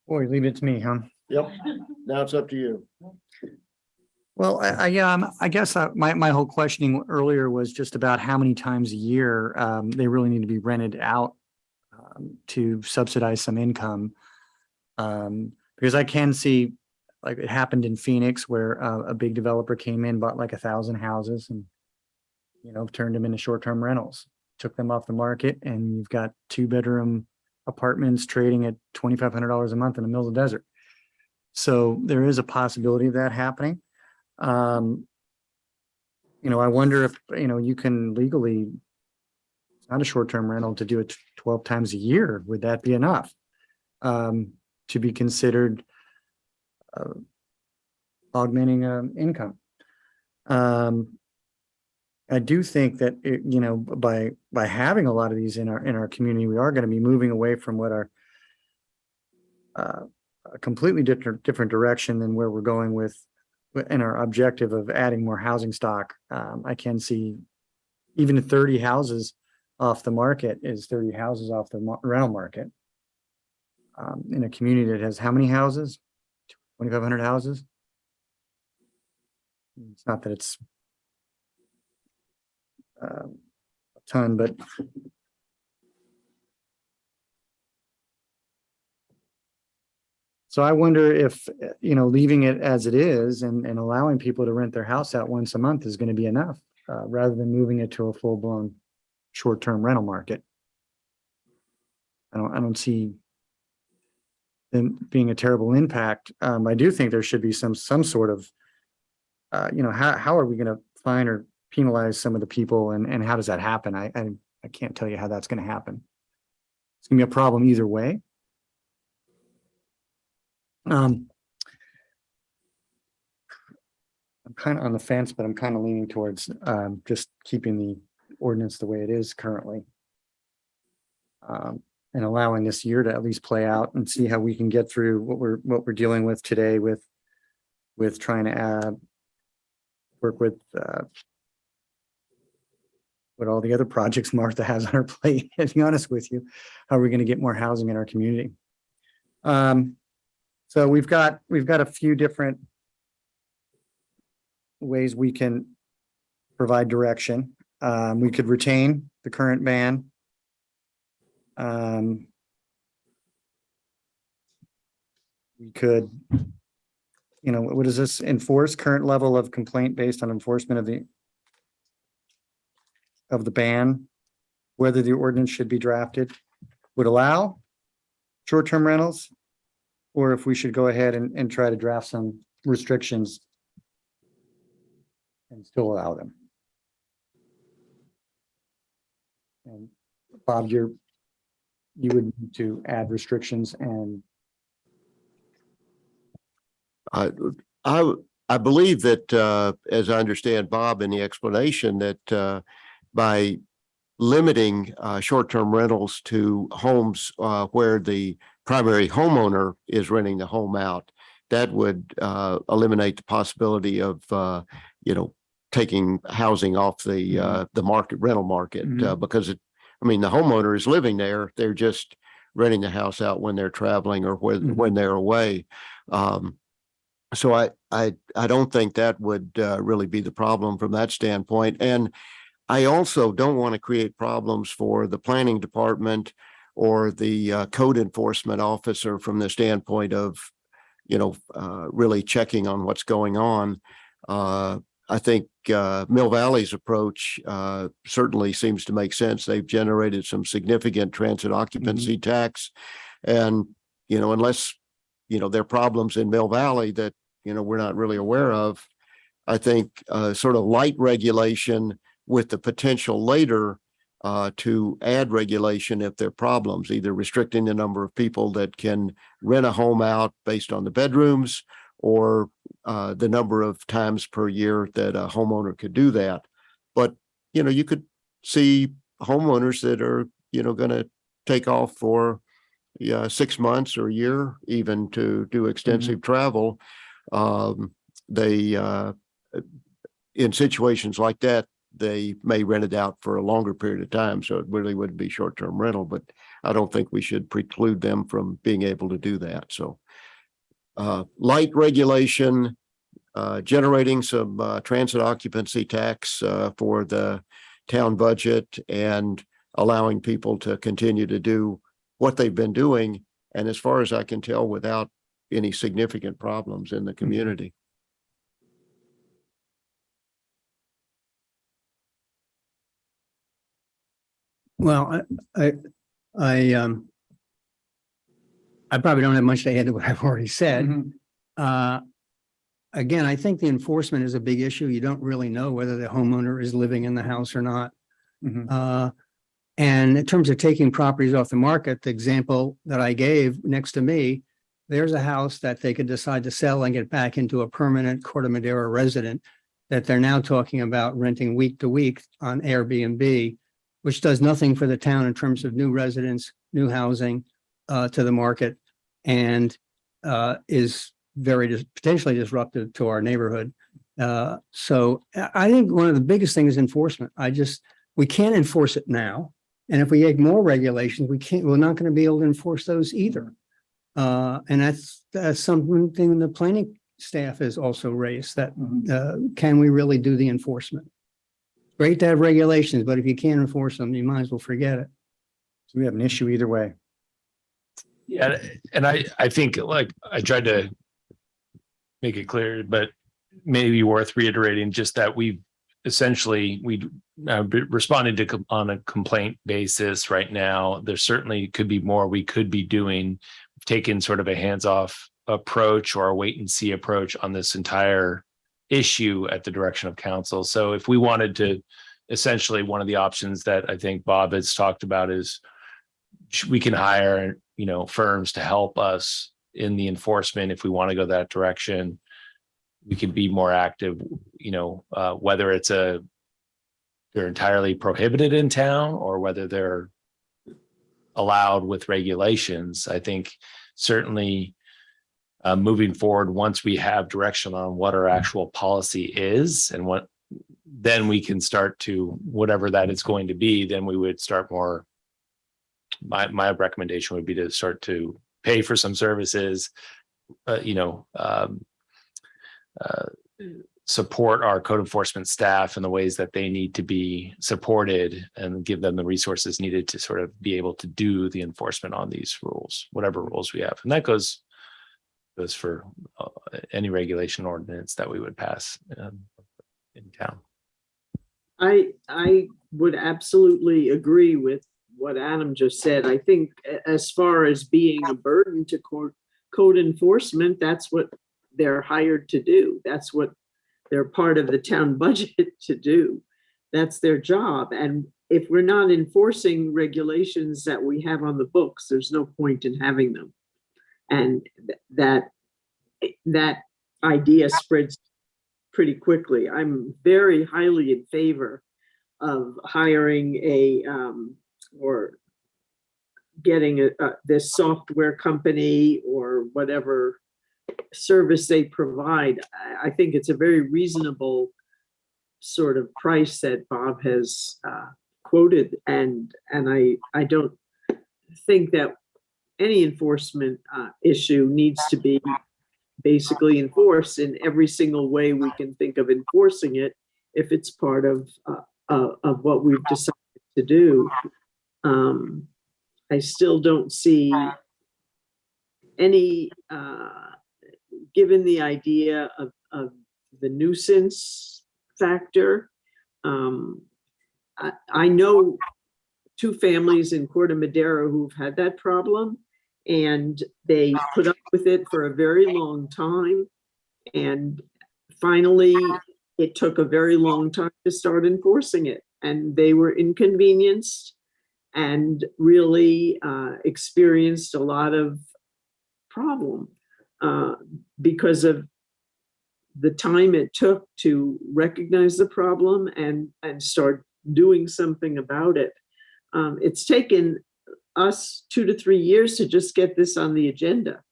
Boy, leave it to me, huh? Yep. Now it's up to you. Well, I guess my whole questioning earlier was just about how many times a year they really need to be rented out to subsidize some income. Because I can see, like it happened in Phoenix, where a big developer came in, bought like 1,000 houses, and turned them into short-term rentals, took them off the market, and you've got 2-bedroom apartments trading at $2,500 a month in the middle of the desert. So there is a possibility of that happening. I wonder if, you can legally, it's not a short-term rental to do it 12 times a year. Would that be enough to be considered augmenting income? I do think that, by having a lot of these in our community, we are going to be moving away from what are a completely different direction than where we're going with in our objective of adding more housing stock. I can see even 30 houses off the market is 30 houses off the rental market. In a community that has how many houses? 2,500 houses. It's not that it's a ton, but so I wonder if, leaving it as it is and allowing people to rent their house out once a month is going to be enough, rather than moving it to a full-blown short-term rental market. I don't see them being a terrible impact. I do think there should be some sort of, how are we going to fine or penalize some of the people, and how does that happen? I can't tell you how that's going to happen. It's going to be a problem either way. I'm kind of on the fence, but I'm kind of leaning towards just keeping the ordinance the way it is currently, and allowing this year to at least play out and see how we can get through what we're dealing with today with trying to work with what all the other projects Martha has on her plate. To be honest with you, how are we going to get more housing in our community? So we've got a few different ways we can provide direction. We could retain the current ban. We could, what is this? Enforce current level of complaint based on enforcement of the ban, whether the ordinance should be drafted, would allow short-term rentals or if we should go ahead and try to draft some restrictions and still allow them. And Bob, you would need to add restrictions and I believe that, as I understand Bob in the explanation, that by limiting short-term rentals to homes where the primary homeowner is renting the home out, that would eliminate the possibility of, taking housing off the market, rental market, because I mean, the homeowner is living there. They're just renting the house out when they're traveling or when they're away. So I don't think that would really be the problem from that standpoint. And I also don't want to create problems for the planning department or the code enforcement officer from the standpoint of, really checking on what's going on. I think Mill Valley's approach certainly seems to make sense. They've generated some significant transit occupancy tax. And, unless, there are problems in Mill Valley that, we're not really aware of, I think sort of light regulation with the potential later to add regulation if there are problems, either restricting the number of people that can rent a home out based on the bedrooms or the number of times per year that a homeowner could do that. But, you could see homeowners that are, going to take off for 6 months or a year even to do extensive travel. In situations like that, they may rent it out for a longer period of time. So it really wouldn't be short-term rental, but I don't think we should preclude them from being able to do that. So light regulation, generating some transit occupancy tax for the town budget and allowing people to continue to do what they've been doing. And as far as I can tell, without any significant problems in the community. Well, I probably don't have much to add to what I've already said. Again, I think the enforcement is a big issue. You don't really know whether the homeowner is living in the house or not. And in terms of taking properties off the market, the example that I gave next to me, there's a house that they could decide to sell and get back into a permanent Corte Madera resident that they're now talking about renting week to week on Airbnb, which does nothing for the town in terms of new residents, new housing to the market, and is very potentially disruptive to our neighborhood. So I think one of the biggest things is enforcement. We can't enforce it now. And if we make more regulations, we're not going to be able to enforce those either. And that's something the planning staff has also raised, that can we really do the enforcement? Great to have regulations, but if you can't enforce them, you might as well forget it. So we have an issue either way. Yeah, and I think, like, I tried to make it clear, but maybe worth reiterating just that we responded to on a complaint basis right now. There certainly could be more we could be doing, taking sort of a hands-off approach or a wait and see approach on this entire issue at the direction of council. So if we wanted to, essentially one of the options that I think Bob has talked about is we can hire, firms to help us in the enforcement. If we want to go that direction, we can be more active, whether they're entirely prohibited in town or whether they're allowed with regulations. I think certainly moving forward, once we have direction on what our actual policy is and then we can start to, whatever that is going to be, then we would start more. My recommendation would be to start to pay for some services, support our code enforcement staff in the ways that they need to be supported and give them the resources needed to sort of be able to do the enforcement on these rules, whatever rules we have. And that goes for any regulation ordinance that we would pass in town. I would absolutely agree with what Adam just said. I think as far as being a burden to code code enforcement, that's what they're hired to do. That's what they're part of the town budget to do. That's their job. And if we're not enforcing regulations that we have on the books, there's no point in having them. And that idea spreads pretty quickly. I'm very highly in favor of hiring or getting this software company or whatever service they provide. I think it's a very reasonable sort of price that Bob has quoted, and I don't think that any enforcement issue needs to be basically enforced in every single way we can think of enforcing it if it's part of what we've decided to do. I still don't see any, given the idea of the nuisance factor. I know two families in Corte Madera who've had that problem, and they put up with it for a very long time. And finally, it took a very long time to start enforcing it. And they were inconvenienced and really experienced a lot of problem because of the time it took to recognize the problem and start doing something about it. It's taken us 2 to 3 years to just get this on the agenda.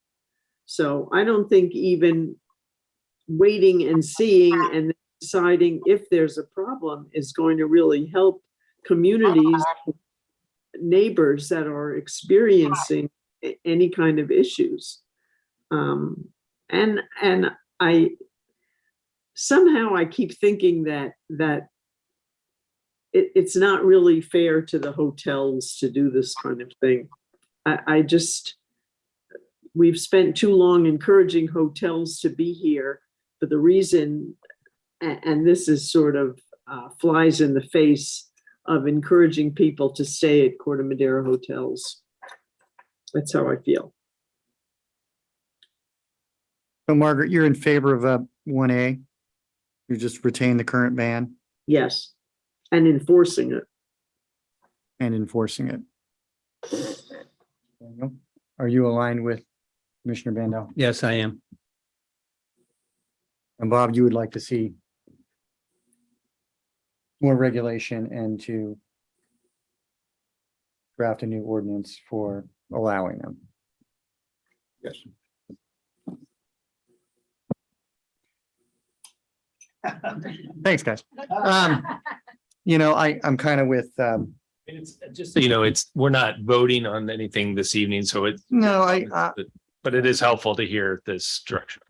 So I don't think even waiting and seeing and deciding if there's a problem is going to really help communities, neighbors that are experiencing any kind of issues. And I somehow I keep thinking that it's not really fair to the hotels to do this kind of thing. We've spent too long encouraging hotels to be here for the reason, and this is sort of flies in the face of encouraging people to stay at Corte Madera hotels. That's how I feel. So Margaret, you're in favor of 1A? You just retain the current ban Yes, and enforcing it. and enforcing it. Daniel, are you aligned with Commissioner Bandel? Yes, I am. And Bob, you would like to see more regulation and to draft a new ordinance for allowing them? Yes. Thanks, guys. I'm kind of with, It's just, so you know, we're not voting on anything this evening, so it's. no, But it is helpful to hear this direction.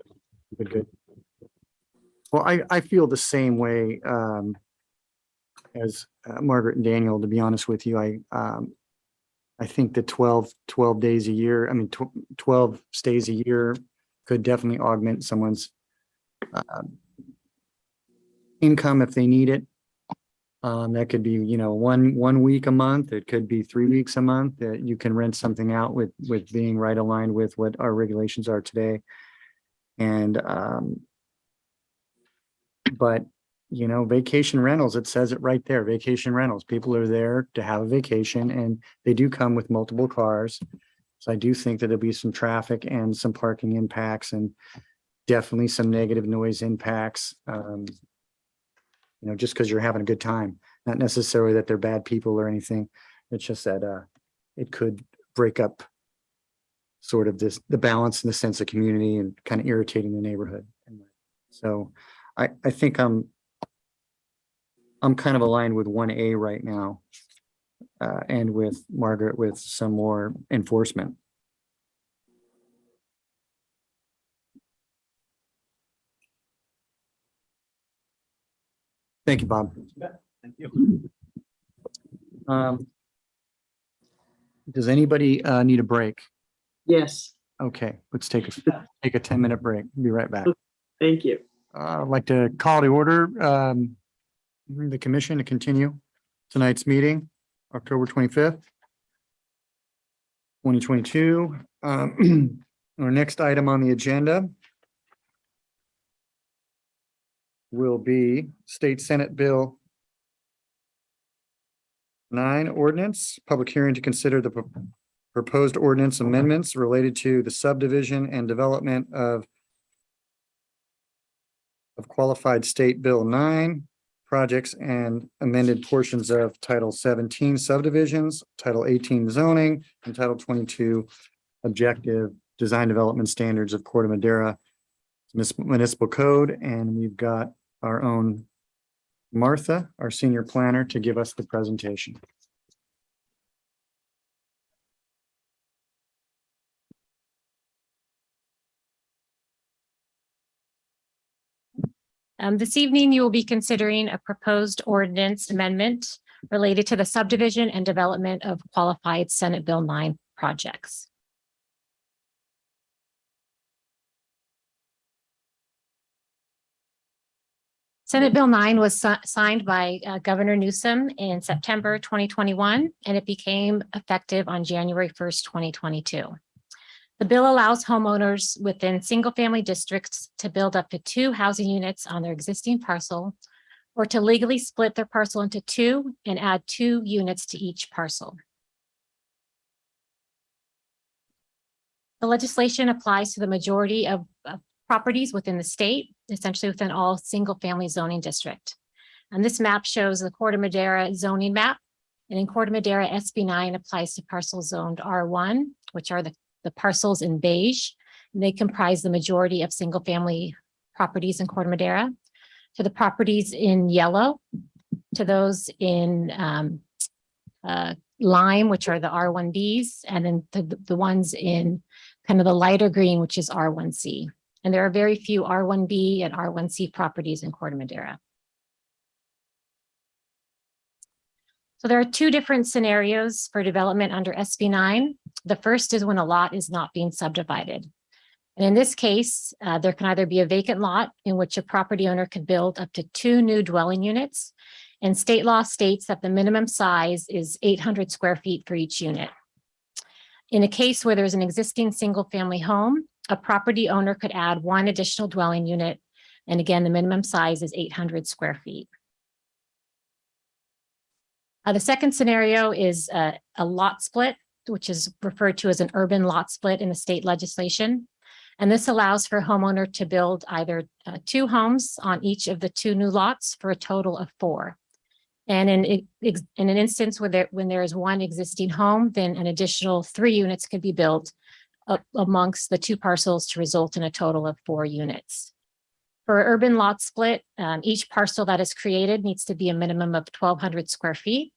good. Well, I feel the same way as Margaret and Daniel, to be honest with you. I think that 12 days a year, 12 stays a year could definitely augment someone's income if they need it. That could be, 1 week a month. It could be 3 weeks a month that you can rent something out with being right aligned with what our regulations are today. And, but, vacation rentals, it says it right there, vacation rentals, people are there to have a vacation and they do come with multiple cars. So I do think that there'll be some traffic and some parking impacts and definitely some negative noise impacts. Just because you're having a good time, not necessarily that they're bad people or anything. It's just that it could break up sort of the balance and the sense of community and kind of irritating the neighborhood. So I think I'm kind of aligned with 1A right now, and with Margaret with some more enforcement. Thank you, Bob. Thank you. Does anybody need a break? Yes, Okay, let's take a 10-minute break. Be right back. thank you. I'd like to call to order the commission to continue tonight's meeting, October 25th, 2022. Our next item on the agenda will be State Senate Bill 9 ordinance, public hearing to consider the proposed ordinance amendments related to the subdivision and development of qualified State Bill 9 projects and amended portions of Title 17 subdivisions, Title 18 zoning, and Title 22 objective design development standards of Corte Madera municipal code. And we've got our own Martha, our senior planner, to give us the presentation. This evening, you will be considering a proposed ordinance amendment related to the subdivision and development of qualified Senate Bill 9 projects. Senate Bill 9 was signed by Governor Newsom in September 2021, and it became effective on January 1st, 2022. The bill allows homeowners within single-family districts to build up to 2 housing units on their existing parcel, or to legally split their parcel into 2 and add 2 units to each parcel. The legislation applies to the majority of properties within the state, essentially within all single-family zoning district. And this map shows the Corte Madera zoning map. And in Corte Madera, SB 9 applies to parcels zoned R1, which are the parcels in beige. And they comprise the majority of single-family properties in Corte Madera. To the properties in yellow, to those in lime, which are the R1Bs, and then the ones in kind of the lighter green, which is R1C. And there are very few R1B and R1C properties in Corte Madera. So there are 2 different scenarios for development under SB 9. The first is when a lot is not being subdivided. And in this case, there can either be a vacant lot in which a property owner could build up to 2 new dwelling units. And state law states that the minimum size is 800 square feet for each unit. In a case where there's an existing single-family home, a property owner could add 1 additional dwelling unit. And again, the minimum size is 800 square feet. The second scenario is a lot split, which is referred to as an urban lot split in the state legislation. And this allows for a homeowner to build either 2 homes on each of the 2 new lots for a total of 4. And in an instance where when there is 1 existing home, then an additional 3 units could be built amongst the 2 parcels to result in a total of 4 units. For urban lot split, each parcel that is created needs to be a minimum of 1,200 square feet.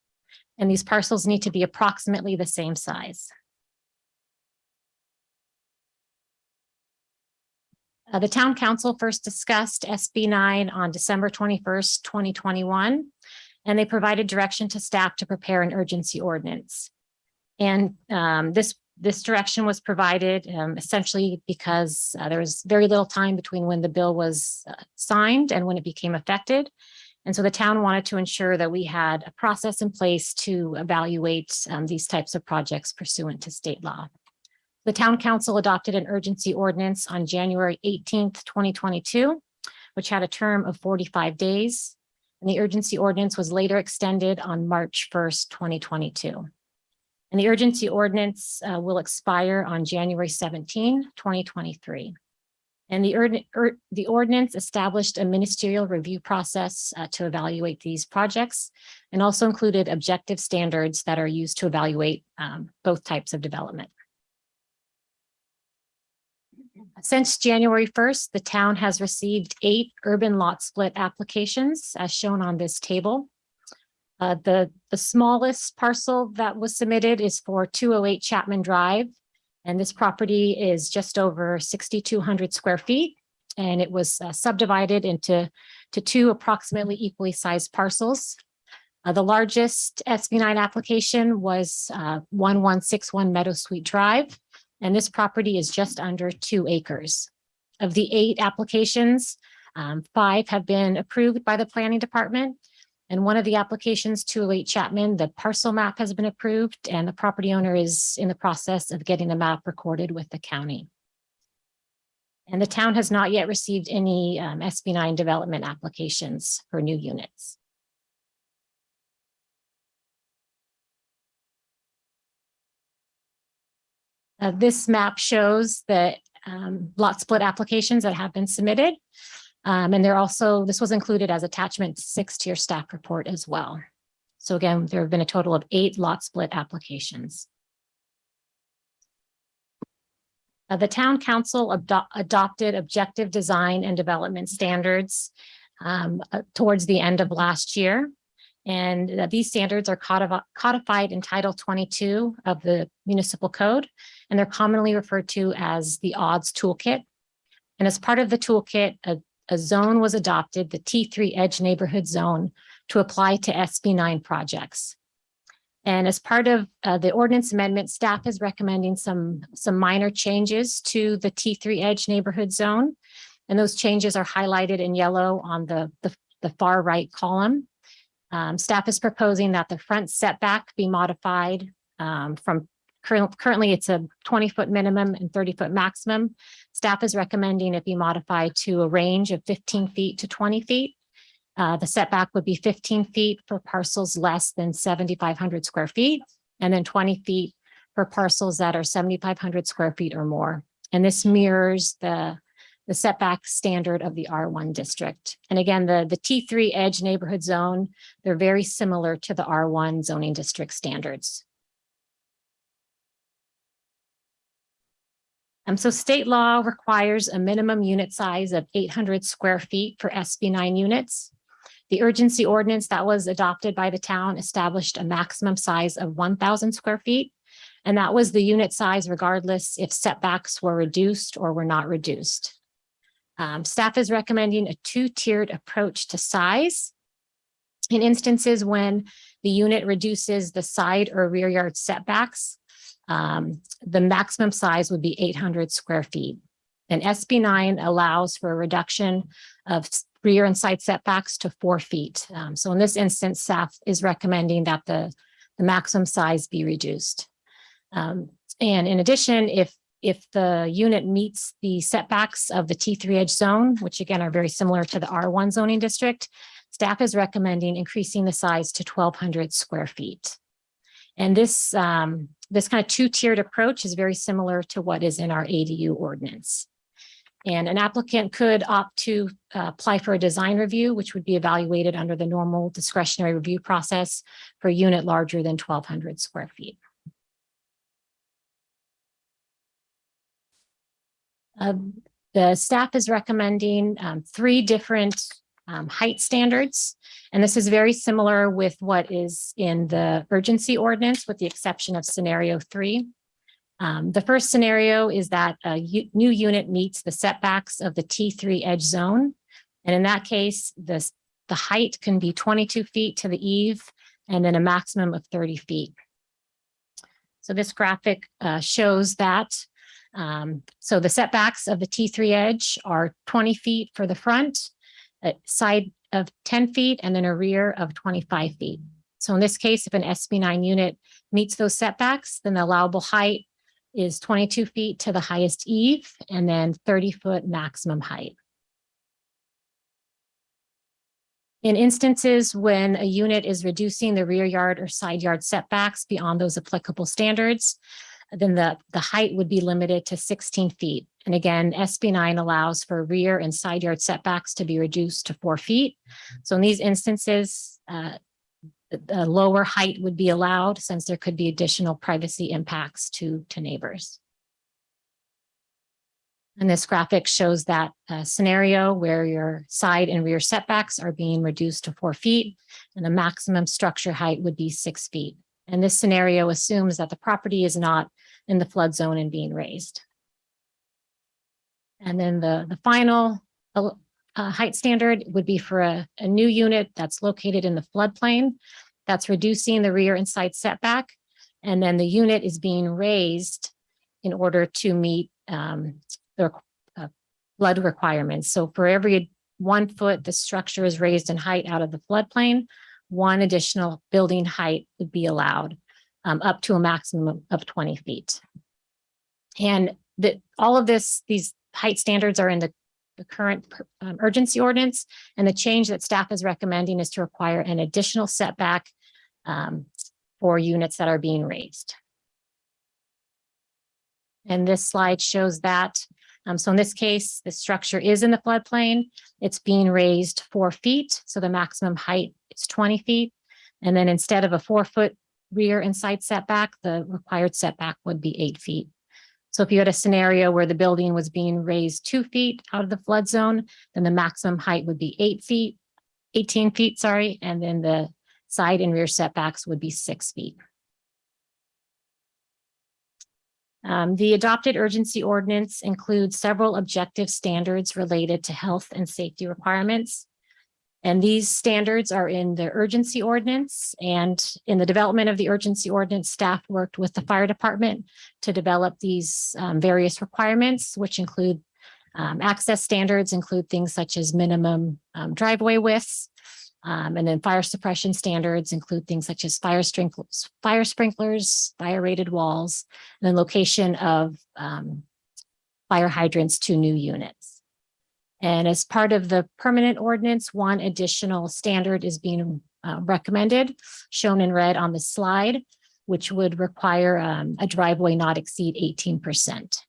And these parcels need to be approximately the same size. The town council first discussed SB 9 on December 21st, 2021, and they provided direction to staff to prepare an urgency ordinance. And this direction was provided essentially because there was very little time between when the bill was signed and when it became effective. And so the town wanted to ensure that we had a process in place to evaluate these types of projects pursuant to state law. The town council adopted an urgency ordinance on January 18th, 2022, which had a term of 45 days. And the urgency ordinance was later extended on March 1st, 2022. And the urgency ordinance will expire on January 17, 2023. And the ordinance established a ministerial review process to evaluate these projects, and also included objective standards that are used to evaluate both types of development. Since January 1st, the town has received 8 urban lot split applications, as shown on this table. The smallest parcel that was submitted is for 208 Chapman Drive. And this property is just over 6,200 square feet. And it was subdivided into 2 approximately equally sized parcels. The largest SB 9 application was 1161 Meadow Sweet Drive. And this property is just under 2 acres. Of the 8 applications, 5 have been approved by the planning department. And one of the applications, 208 Chapman, the parcel map has been approved and the property owner is in the process of getting the map recorded with the county. And the town has not yet received any SB9 development applications for new units. This map shows the lot split applications that have been submitted. And this was included as attachment 6 to your staff report as well. So again, there have been a total of 8 lot split applications. The town council adopted objective design and development standards towards the end of last year. And these standards are codified in Title 22 of the municipal code, and they're commonly referred to as the odds toolkit. And as part of the toolkit, a zone was adopted, the T3 Edge Neighborhood Zone, to apply to SB9 projects. And as part of the ordinance amendment, staff is recommending some minor changes to the T3 Edge Neighborhood Zone. And those changes are highlighted in yellow on the far right column. Staff is proposing that the front setback be modified from currently it's a 20-foot minimum and 30-foot maximum. Staff is recommending it be modified to a range of 15 feet to 20 feet. The setback would be 15 feet for parcels less than 7,500 square feet, and then 20 feet for parcels that are 7,500 square feet or more. And this mirrors the setback standard of the R1 district. And again, the T3 Edge Neighborhood Zone, they're very similar to the R1 zoning district standards. So state law requires a minimum unit size of 800 square feet for SB9 units. The urgency ordinance that was adopted by the town established a maximum size of 1,000 square feet. And that was the unit size regardless if setbacks were reduced or were not reduced. Staff is recommending a 2-tiered approach to size. In instances when the unit reduces the side or rear yard setbacks, the maximum size would be 800 square feet. And SB9 allows for a reduction of rear and side setbacks to 4 feet. So in this instance, staff is recommending that the maximum size be reduced. And in addition, if the unit meets the setbacks of the T3 Edge Zone, which again are very similar to the R1 zoning district, staff is recommending increasing the size to 1,200 square feet. And this kind of 2-tiered approach is very similar to what is in our ADU ordinance. And an applicant could opt to apply for a design review, which would be evaluated under the normal discretionary review process for a unit larger than 1,200 square feet. The staff is recommending 3 different height standards. And this is very similar with what is in the urgency ordinance, with the exception of scenario 3. The first scenario is that a new unit meets the setbacks of the T3 Edge Zone. And in that case, the height can be 22 feet to the eave and then a maximum of 30 feet. So this graphic shows that. So the setbacks of the T3 Edge are 20 feet for the front, a side of 10 feet, and then a rear of 25 feet. So in this case, if an SB9 unit meets those setbacks, then the allowable height is 22 feet to the highest eave and then 30-foot maximum height. In instances when a unit is reducing the rear yard or side yard setbacks beyond those applicable standards, then the height would be limited to 16 feet. And again, SB9 allows for rear and side yard setbacks to be reduced to 4 feet. So in these instances, a lower height would be allowed since there could be additional privacy impacts to neighbors. And this graphic shows that scenario where your side and rear setbacks are being reduced to 4 feet and the maximum structure height would be 6 feet. And this scenario assumes that the property is not in the flood zone and being raised. And then the final height standard would be for a new unit that's located in the floodplain that's reducing the rear and side setback. And then the unit is being raised in order to meet the flood requirements. So for every 1 foot, the structure is raised in height out of the floodplain, 1 additional building height would be allowed up to a maximum of 20 feet. And all of these height standards are in the current urgency ordinance. And the change that staff is recommending is to require an additional setback for units that are being raised. And this slide shows that. So in this case, the structure is in the floodplain. It's being raised 4 feet. So the maximum height is 20 feet. And then instead of a 4-foot rear and side setback, the required setback would be 8 feet. So if you had a scenario where the building was being raised 2 feet out of the flood zone, then the maximum height would be 18 feet, sorry. And then the side and rear setbacks would be 6 feet. The adopted urgency ordinance includes several objective standards related to health and safety requirements. And these standards are in the urgency ordinance, and in the development of the urgency ordinance, staff worked with the fire department to develop these various requirements, which include access standards, include things such as minimum driveway widths. And then fire suppression standards include things such as fire sprinklers, fire rated walls, and then location of fire hydrants to new units. And as part of the permanent ordinance, one additional standard is being recommended, shown in red on the slide, which would require a driveway not exceed 18%.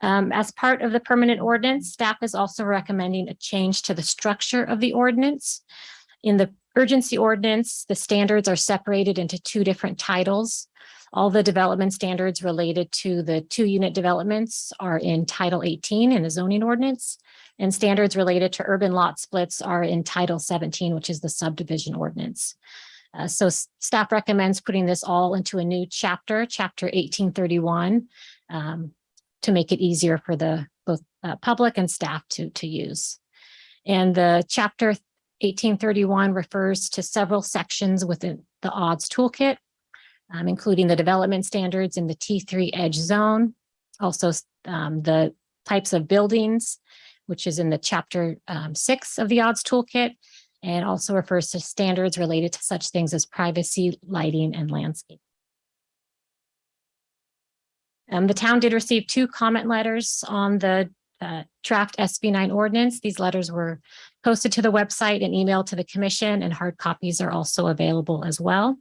As part of the permanent ordinance, staff is also recommending a change to the structure of the ordinance. In the urgency ordinance, the standards are separated into 2 different titles. All the development standards related to the 2-unit developments are in Title 18 in the zoning ordinance, and standards related to urban lot splits are in Title 17, which is the subdivision ordinance. So staff recommends putting this all into a new chapter 1831, to make it easier for the both public and staff to use. And the chapter 1831 refers to several sections within the odds toolkit, including the development standards in the T3 edge zone, also the types of buildings, which is in the chapter 6 of the odds toolkit, and also refers to standards related to such things as privacy, lighting, and landscape. The town did receive 2 comment letters on the draft SB 9 ordinance. These letters were posted to the website and emailed to the commission, and hard copies are also available as well.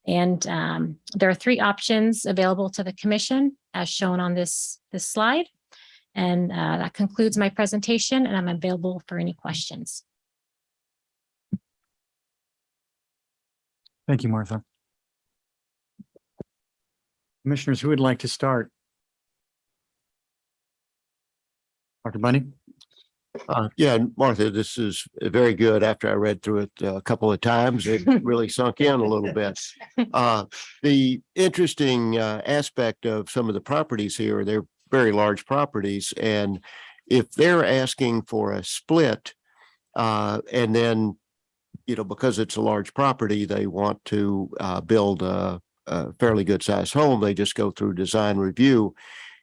And there are 3 options available to the commission as shown on this slide. And that concludes my presentation, and I'm available for any questions. Thank you, Martha. Commissioners, who would like to start? Dr. Bundy? Yeah, Martha, this is very good. After I read through it a couple of times, it really sunk in a little bit. The interesting aspect of some of the properties here, they're very large properties. And if they're asking for a split, and then, because it's a large property, they want to build a fairly good sized home, they just go through design review.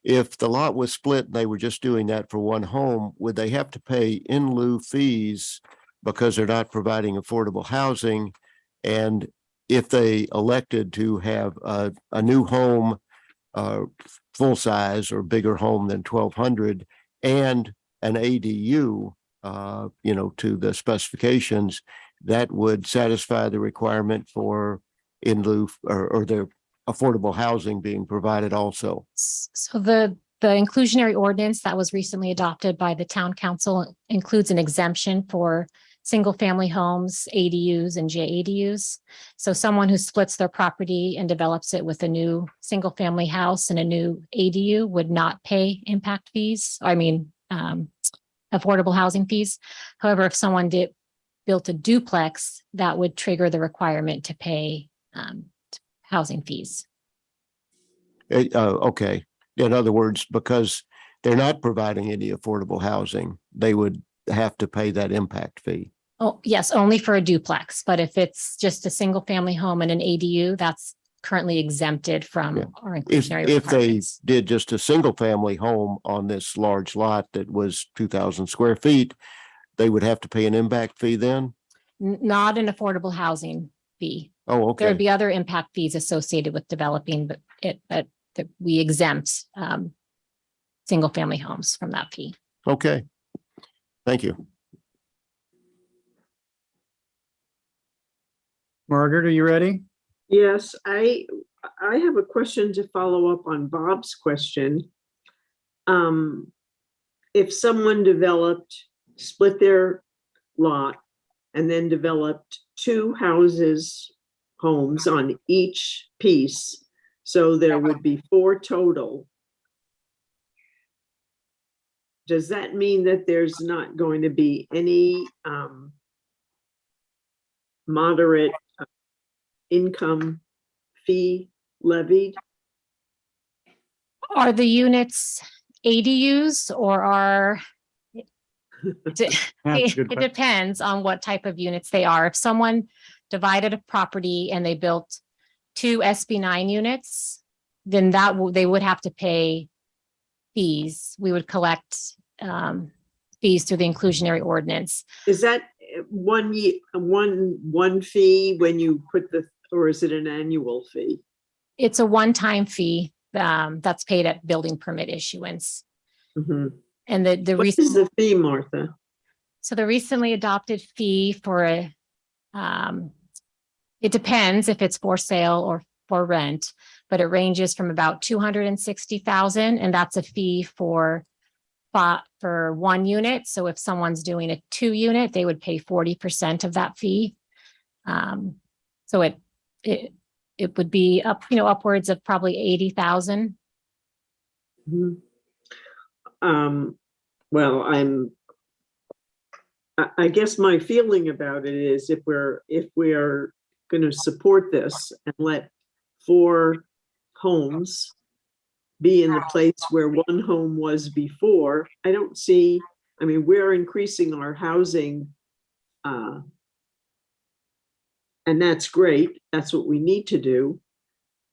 If the lot was split and they were just doing that for one home, would they have to pay in lieu fees because they're not providing affordable housing? And if they elected to have a new home, full size or bigger home than 1,200 and an ADU, to the specifications, that would satisfy the requirement for in lieu or the affordable housing being provided also. So the inclusionary ordinance that was recently adopted by the town council includes an exemption for single-family homes, ADUs, and JADUs. So someone who splits their property and develops it with a new single-family house and a new ADU would not pay impact fees. Affordable housing fees. However, if someone built a duplex, that would trigger the requirement to pay housing fees. Okay. In other words, because they're not providing any affordable housing, they would have to pay that impact fee. Oh, yes, only for a duplex. But if it's just a single family home and an ADU, that's currently exempted from our inclusionary If they requirements. did just a single family home on this large lot that was 2,000 square feet, they would have to pay an impact fee then? Not in affordable housing. fee. Oh, There would okay. be other impact fees associated with developing, but that we exempt single family homes from that fee. Okay. Thank you. Margaret, are you ready? Yes, I have a question to follow up on Bob's question. If someone split their lot and then developed two homes on each piece, so there would be 4 total. Does that mean that there's not going to be any moderate income fee levied? Are the units ADUs or are? That's a good It question. depends on what type of units they are. If someone divided a property and they built 2 SB9 units, then they would have to pay fees. We would collect fees through the inclusionary ordinance. Is that one fee when you put or is it an annual fee? It's a one-time fee that's paid at building permit issuance. Mhm. And the What is recent, the fee, Martha? so the recently adopted fee for it depends if it's for sale or for rent, but it ranges from about 260,000, and that's a fee for 1 unit. So if someone's doing a 2 unit, they would pay 40% of that fee. So it would be upwards of probably 80,000. Mhm. Well, I guess my feeling about it is if we're going to support this and let 4 homes be in the place where 1 home was before, we're increasing our housing, and that's great. That's what we need to do.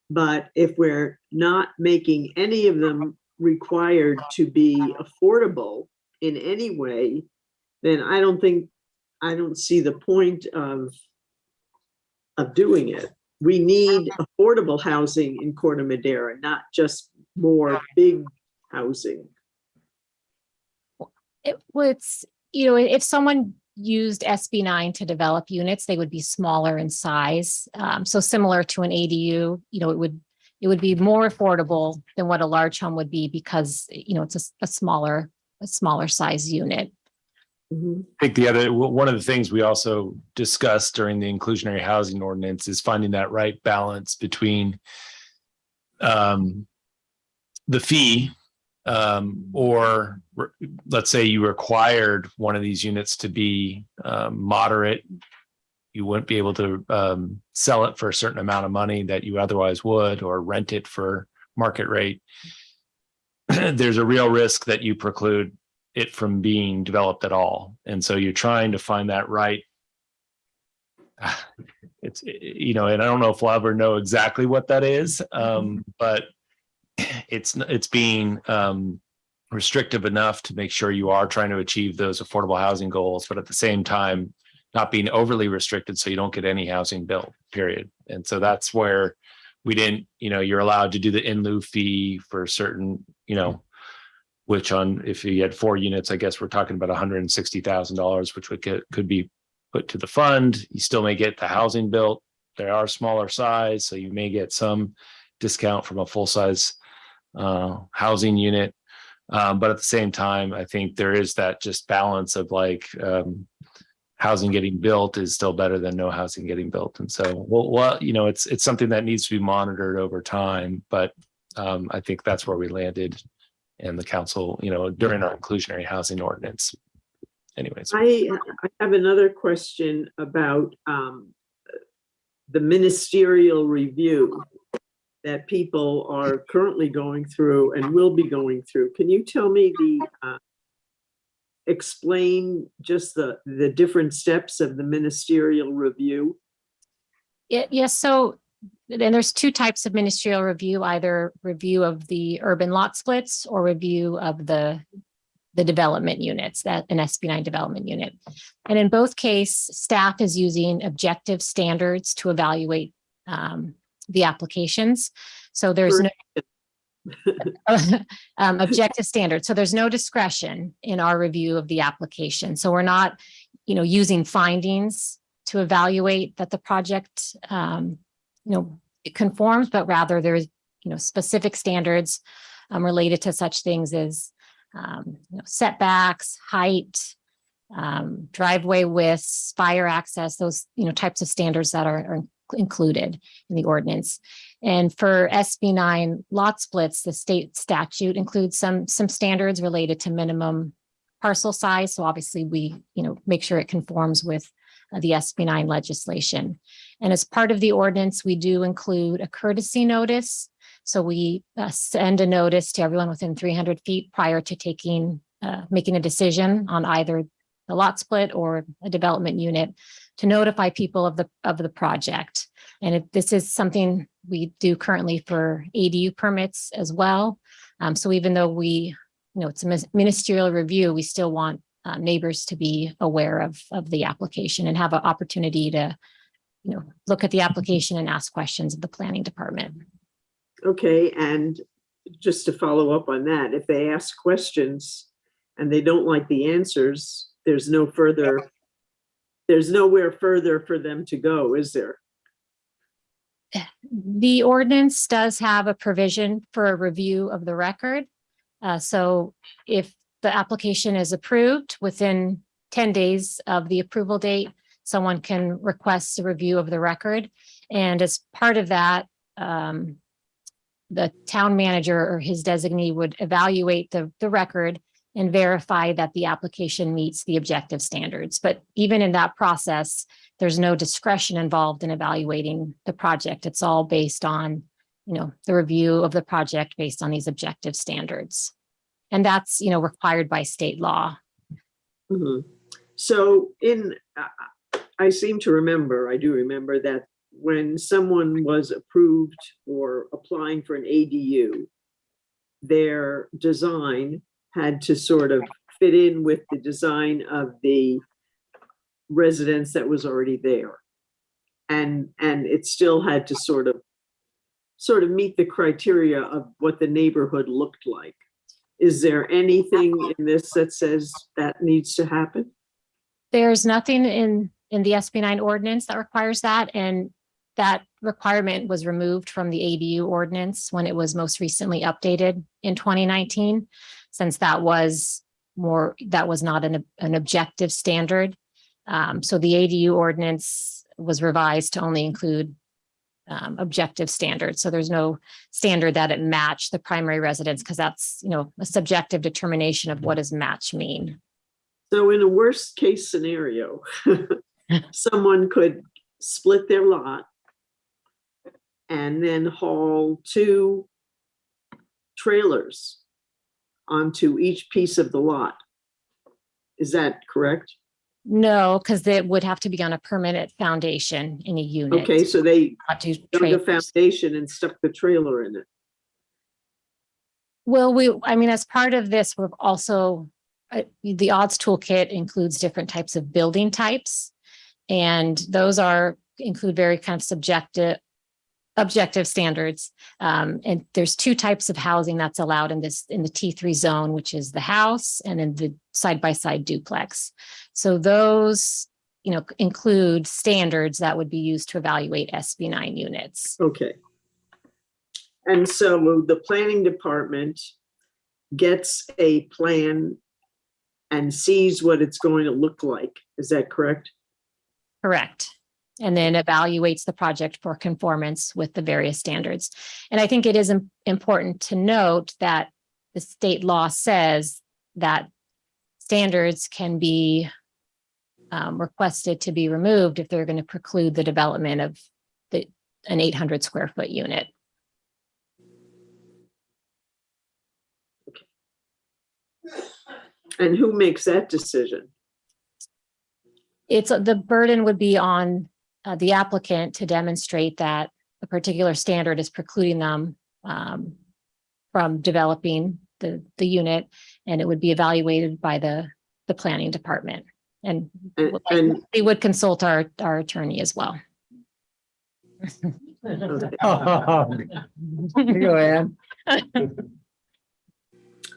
But if we're not making any of them required to be affordable in any way, then I don't see the point of doing it. We need affordable housing in Corte Madera, not just more big housing. If someone used SB9 to develop units, they would be smaller in size. So similar to an ADU, it would be more affordable than what a large home would be because, it's a smaller size unit. Mhm. I think one of the things we also discussed during the inclusionary housing ordinance is finding that right balance between the fee, or let's say you required one of these units to be moderate. You wouldn't be able to sell it for a certain amount of money that you otherwise would, or rent it for market rate. There's a real risk that you preclude it from being developed at all. And so you're trying to find that right. And I don't know if we'll ever know exactly what that is, but it's being restrictive enough to make sure you are trying to achieve those affordable housing goals, but at the same time, not being overly restricted so you don't get any housing built, period. And so that's where we didn't, you're allowed to do the in lieu fee for certain, which if you had 4 units, I guess we're talking about $160,000, which could be put to the fund. You still may get the housing built. They are smaller size, so you may get some discount from a full size housing unit. But at the same time, I think there is that just balance of housing getting built is still better than no housing getting built. And so, it's something that needs to be monitored over time. But I think that's where we landed in the council, during our inclusionary housing ordinance. Anyways. I have another question about the ministerial review that people are currently going through and will be going through. Can you tell me explain just the different steps of the ministerial review? Yes. So then there's 2 types of ministerial review, either review of the urban lot splits or review of the the development units, that an SB9 development unit. And in both cases, staff is using objective standards to evaluate the applications. So there's no objective standards. So there's no discretion in our review of the application. So we're not, using findings to evaluate that the project, it conforms, but rather there's, specific standards related to such things as setbacks, height, driveway widths, fire access, those, types of standards that are included in the ordinance. And for SB9 lot splits, the state statute includes some standards related to minimum parcel size. So obviously we, make sure it conforms with the SB9 legislation. And as part of the ordinance, we do include a courtesy notice. So we send a notice to everyone within 300 feet prior to making a decision on either the lot split or a development unit to notify people of the project. And this is something we do currently for ADU permits as well. So even though it's a ministerial review, we still want neighbors to be aware of the application and have an opportunity to, look at the application and ask questions of the planning department. Okay, and just to follow up on that, if they ask questions and they don't like the answers, there's nowhere further for them to go, is there? The ordinance does have a provision for a review of the record. So if the application is approved within 10 days of the approval date, someone can request a review of the record. And as part of that, the town manager or his designee would evaluate the record and verify that the application meets the objective standards. But even in that process, there's no discretion involved in evaluating the project. It's all based on, the review of the project based on these objective standards. And that's, required by state law. Mhm. So I do remember that when someone was approved or applying for an ADU, their design had to sort of fit in with the design of the residence that was already there. And it still had to sort of meet the criteria of what the neighborhood looked like. Is there anything in this that says that needs to happen? There's nothing in the SB9 ordinance that requires that. And that requirement was removed from the ADU ordinance when it was most recently updated in 2019, since that was not an objective standard. So the ADU ordinance was revised to only include objective standards. So there's no standard that it matched the primary residence, because that's, a subjective determination of what does match mean. So in a worst case scenario, someone could split their lot and then haul 2 trailers onto each piece of the lot. Is that correct? No, because it would have to be on a permanent foundation in a unit. Okay, so they Not do dug a trailers. foundation and stuck the trailer in it. Well, as part of this, we've also, the odds toolkit includes different types of building types. And those include very kind of objective standards. And there's 2 types of housing that's allowed in the T3 zone, which is the house and then the side-by-side duplex. So those, include standards that would be used to evaluate SB9 units. Okay. And so the planning department gets a plan and sees what it's going to look like. Is that correct? Correct. And then evaluates the project for conformance with the various standards. And I think it is important to note that the state law says that standards can be requested to be removed if they're going to preclude the development of an 800 square foot unit. And who makes that decision? The burden would be on the applicant to demonstrate that a particular standard is precluding them from developing the unit, and it would be evaluated by the planning department. And And they would consult our attorney as well. Go ahead.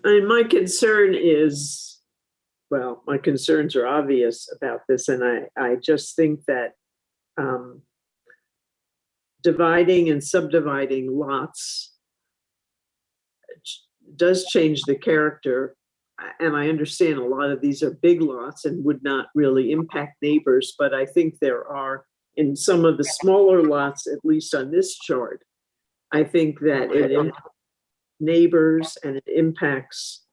And my concern is, well, my concerns are obvious about this, and I just think that dividing and subdividing lots does change the character. And I understand a lot of these are big lots and would not really impact neighbors, but I think there are in some of the smaller lots, at least on this chart, I think that it neighbors and it impacts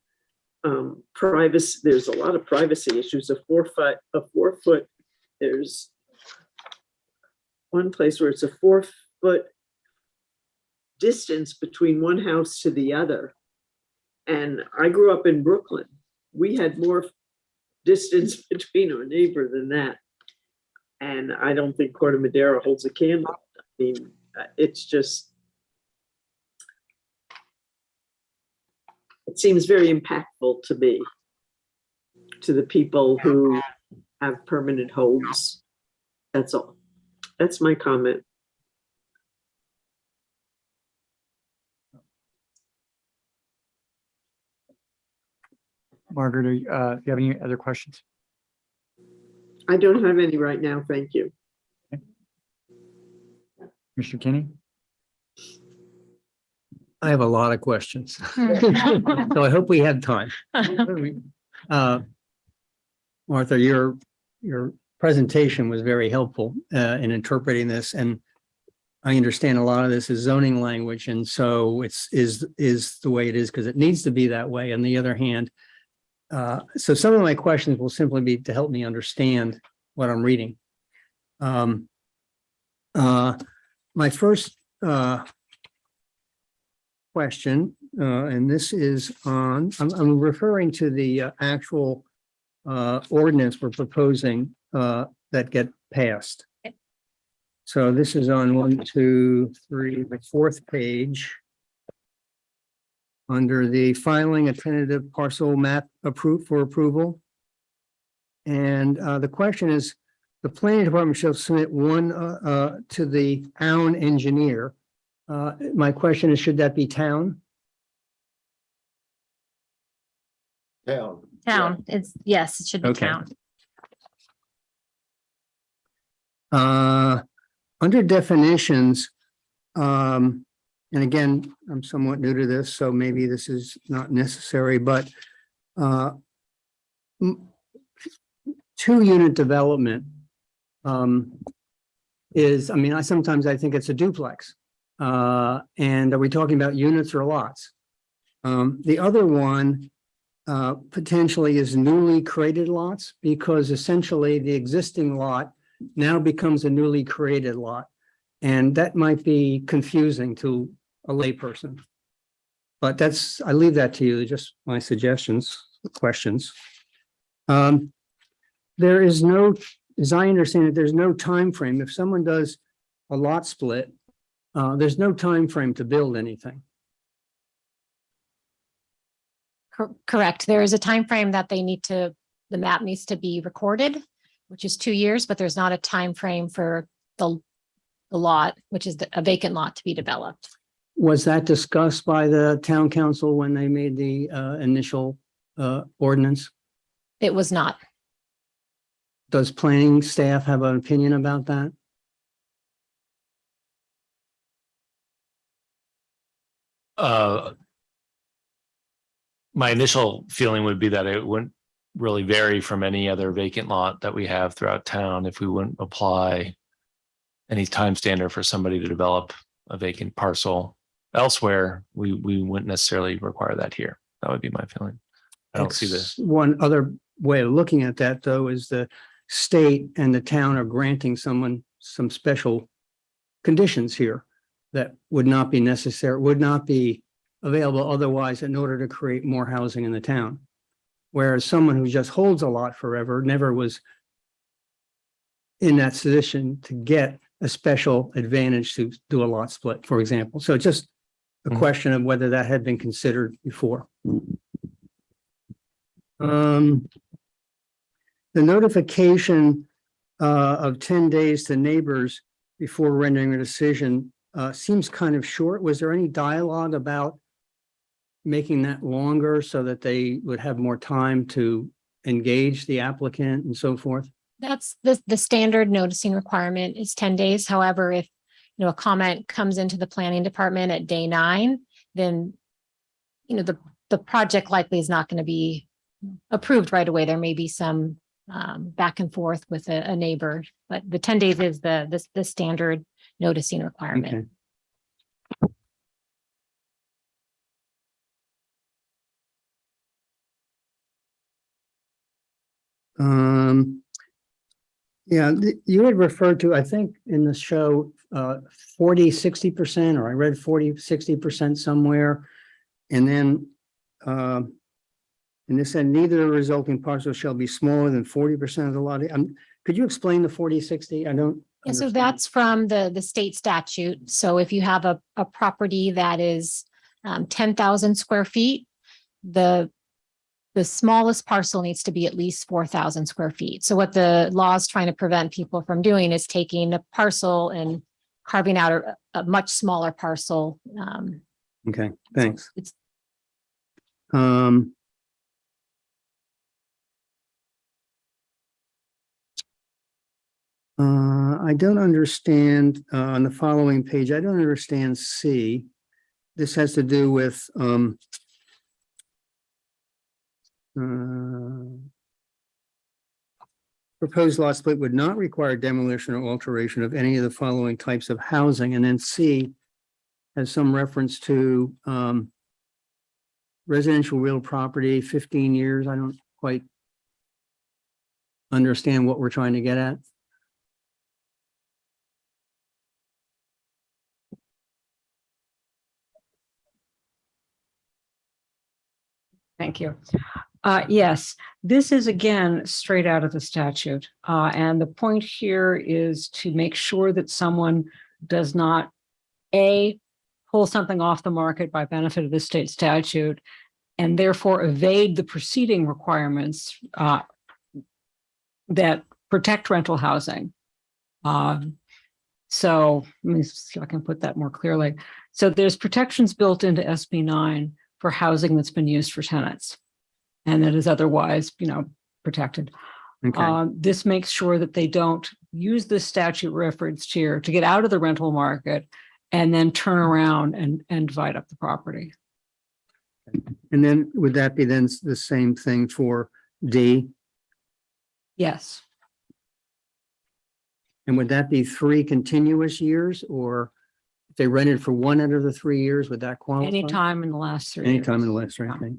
privacy. There's a lot of privacy issues. A 4 foot, there's one place where it's a 4 foot distance between one house to the other. And I grew up in Brooklyn. We had more distance between our neighbor than that. And I don't think Corte Madera holds a candle. I mean, it's just, it seems very impactful to me, to the people who have permanent homes. That's all. That's my comment. Margaret, do you have any other questions? I don't have any right now, thank you. Mr. Kinney? I have a lot of questions. So I hope we have time. Martha, your presentation was very helpful in interpreting this, and I understand a lot of this is zoning language, and so is the way it is because it needs to be that way. On the other hand, so some of my questions will simply be to help me understand what I'm reading. My first question, and this is on, I'm referring to the actual ordinance we're proposing that get passed. So this is on 1, 2, 3, the 4th page. Under the filing a tentative parcel map approved for approval. And the question is, the planning department shall submit one to the town engineer. My question is, should that be town? Town. Town, yes, it should be Okay. town. Under definitions, and again, I'm somewhat new to this, so maybe this is not necessary, but 2-unit development is, I mean, I think it's a duplex. And are we talking about units or lots? The other one potentially is newly created lots, because essentially the existing lot now becomes a newly created lot. And that might be confusing to a layperson. But I leave that to you, just my suggestions, questions. There is no, as I understand it, there's no time frame. If someone does a lot split, there's no time frame to build anything. Correct. There is a time frame that the map needs to be recorded, which is 2 years, but there's not a time frame for the lot, which is a vacant lot, to be developed. Was that discussed by the town council when they made the initial ordinance? It was not. Does planning staff have an opinion about that? My initial feeling would be that it wouldn't really vary from any other vacant lot that we have throughout town if we wouldn't apply any time standard for somebody to develop a vacant parcel elsewhere. We wouldn't necessarily require that here. That would be my feeling. I don't see this. One other way of looking at that, though, is the state and the town are granting someone some special conditions here that would not be necessary, would not be available otherwise in order to create more housing in the town. Whereas someone who just holds a lot forever never was in that position to get a special advantage to do a lot split, for example. So just a question of whether that had been considered before. The notification of 10 days to neighbors before rendering a decision seems kind of short. Was there any dialogue about making that longer so that they would have more time to engage the applicant and so forth? That's the standard noticing requirement is 10 days. However, if, a comment comes into the planning department at day 9, then, the project likely is not going to be approved right away. There may be some back and forth with a neighbor, but the 10 days is the standard noticing requirement. Okay. Yeah, you had referred to, I think in the show, 40, 60%, or I read 40, 60% somewhere. And then, and this said neither resulting parcel shall be smaller than 40% of the lot. Could you explain the 40, 60? I don't. Yeah, so understand. that's from the state statute. So if you have a property that is 10,000 square feet, the smallest parcel needs to be at least 4,000 square feet. So what the law is trying to prevent people from doing is taking a parcel and carving out a much smaller parcel. Okay, thanks. It's I don't understand on the following page. I don't understand C. This has to do with proposed lot split would not require demolition or alteration of any of the following types of housing. And then C has some reference to residential real property, 15 years. I don't quite understand what we're trying to get at. Thank you. Yes, this is again straight out of the statute. And the point here is to make sure that someone does not pull something off the market by benefit of the state statute and therefore evade the preceding requirements that protect rental housing. So let me see if I can put that more clearly. So there's protections built into SB 9 for housing that's been used for tenants and that is otherwise, protected. Okay. This makes sure that they don't use this statute referenced here to get out of the rental market and then turn around and divide up the property. And then would that be then the same thing for D? Yes. And would that be 3 continuous years, or if they rented for 1 out of the 3 years, would that qualify? Anytime in the last 3 years. Anytime in the last 3, okay.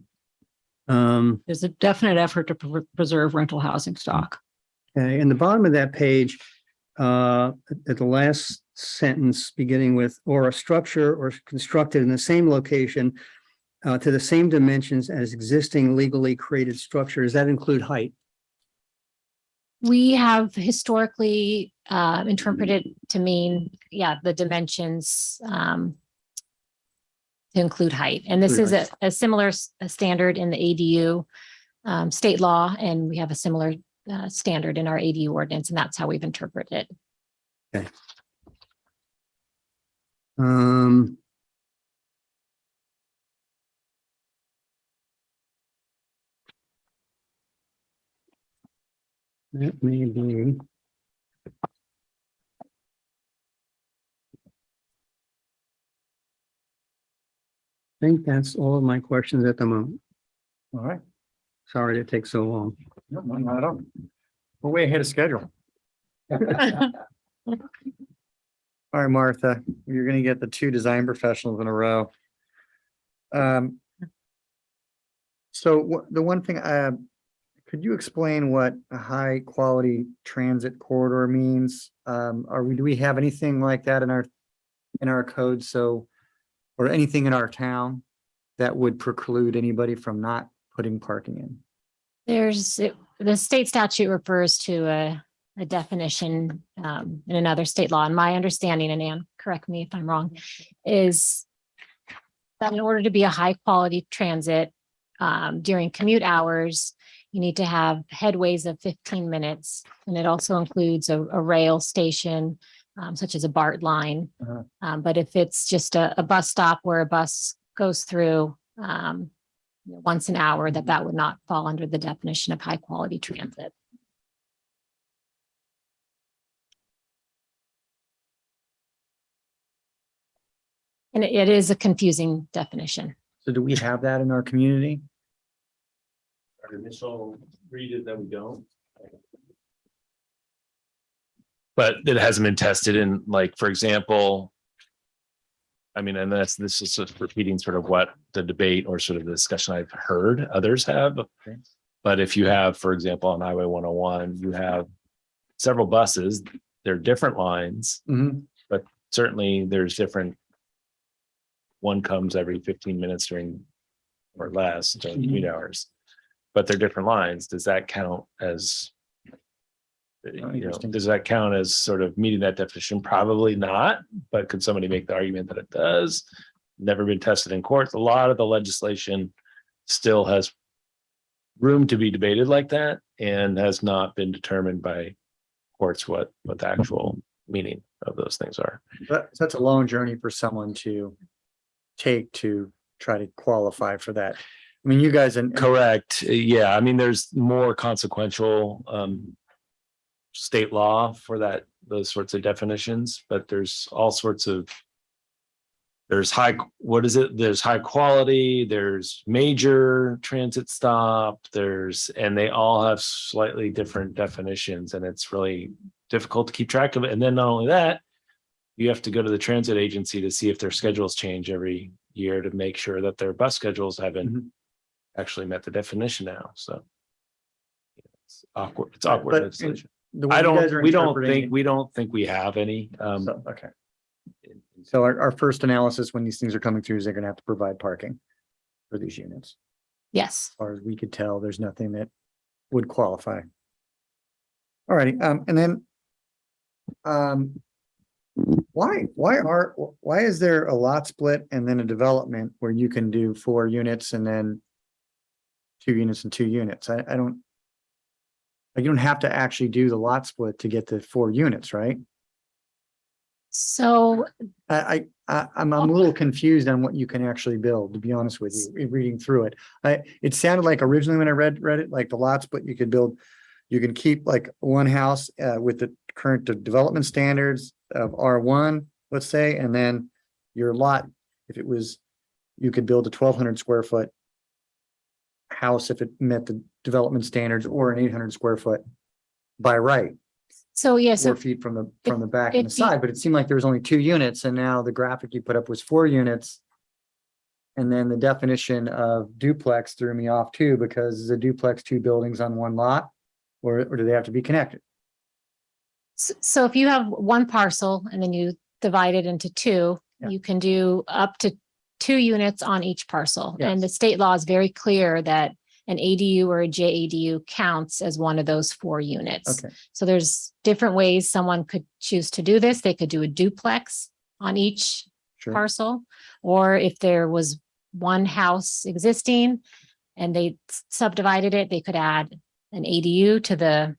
There's a definite effort to preserve rental housing stock. Okay, and the bottom of that page, at the last sentence, beginning with, or a structure or constructed in the same location to the same dimensions as existing legally created structure, does that include height? We have historically interpreted to mean, the dimensions to include height. And this is a similar standard in the ADU state law, and we have a similar standard in our ADU ordinance, and that's how we've interpreted it. Okay. That may be. I think that's all of my questions at the moment. All right. Sorry to take so long. No, not at all. We're way ahead of schedule. All right, Martha, you're going to get the 2 design professionals in a row. So the one thing, could you explain what a high quality transit corridor means? Do we have anything like that in our code? So, or anything in our town that would preclude anybody from not putting parking in? The state statute refers to a definition in another state law. And my understanding, and Ann, correct me if I'm wrong, is that in order to be a high quality transit, during commute hours, you need to have headways of 15 minutes. And it also includes a rail station, such as a BART line. But if it's just a bus stop where a bus goes through once an hour, that would not fall under the definition of high quality transit. And it is a confusing definition. So do we have that in our community? Our initial read is that we don't. But it hasn't been tested in, like, for example, I mean, and this is just repeating sort of what the debate or sort of the discussion I've heard others have. Okay. But if you have, for example, on Highway 101, you have several buses, they're different lines, but certainly there's different. One comes every 15 minutes during or less during commute hours, but they're different lines. Does that count as, Interesting. does that count as sort of meeting that definition? Probably not, but could somebody make the argument that it does? Never been tested in courts. A lot of the legislation still has room to be debated like that and has not been determined by courts what the actual meaning of those things are. That's a long journey for someone to take to try to qualify for that. I mean, you guys and Correct. Yeah. I mean, there's more consequential state law for those sorts of definitions, but there's all sorts of, there's high quality, there's major transit stop, and they all have slightly different definitions, and it's really difficult to keep track of it. And then not only that, you have to go to the transit agency to see if their schedules change every year to make sure that their bus schedules haven't actually met the definition now. So it's awkward. It's awkward. But legislation. the way you guys are We interpreting don't think we have any. okay. So our first analysis when these things are coming through is they're gonna have to provide parking for these units. Yes. As far as we could tell, there's nothing that would qualify. All righty, and then why is there a lot split and then a development where you can do 4 units and then 2 units and 2 units? I don't, like, you don't have to actually do the lot split to get to 4 units, right? So I'm a little confused on what you can actually build, to be honest with you, reading through it. It sounded like originally when I read it, like the lot split, you can keep like one house with the current development standards of R1, let's say, and then your lot, if it was, you could build a 1,200 square foot house if it met the development standards, or an 800 square foot by right. So yes, 4 feet from the back and the if you- side, but it seemed like there was only 2 units, and now the graphic you put up was 4 units. And then the definition of duplex threw me off too, because is a duplex 2 buildings on 1 lot, or do they have to be connected? So if you have one parcel and then you divide it into 2, Yeah. you can do up to 2 units on each parcel. And Yes. the state law is very clear that an ADU or a JADU counts as one of those 4 units. Okay, So there's different ways someone could choose to do this. They could do a duplex on each sure. parcel, or if there was one house existing and they subdivided it, they could add an ADU to their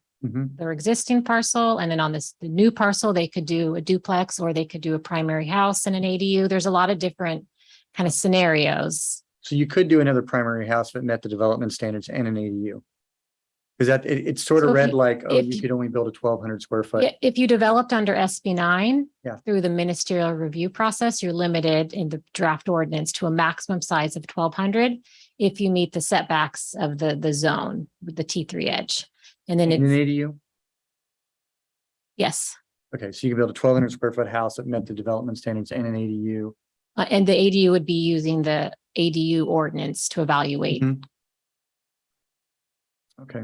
existing parcel. And then on the new parcel, they could do a duplex, or they could do a primary house and an ADU. There's a lot of different kind of scenarios. So you could do another primary house that met the development standards and an ADU. Because it's sort of So if read you- like, oh, if you you- could only build a 1,200 square foot. If you developed under SB 9 Yeah. through the ministerial review process, you're limited in the draft ordinance to a maximum size of 1,200 if you meet the setbacks of the zone with the T3 edge. And then In an it's, ADU? yes, Okay, so you can build a 1,200 square foot house that met the development standards and an ADU. and the ADU would be using the ADU ordinance to evaluate. Mhm. Okay.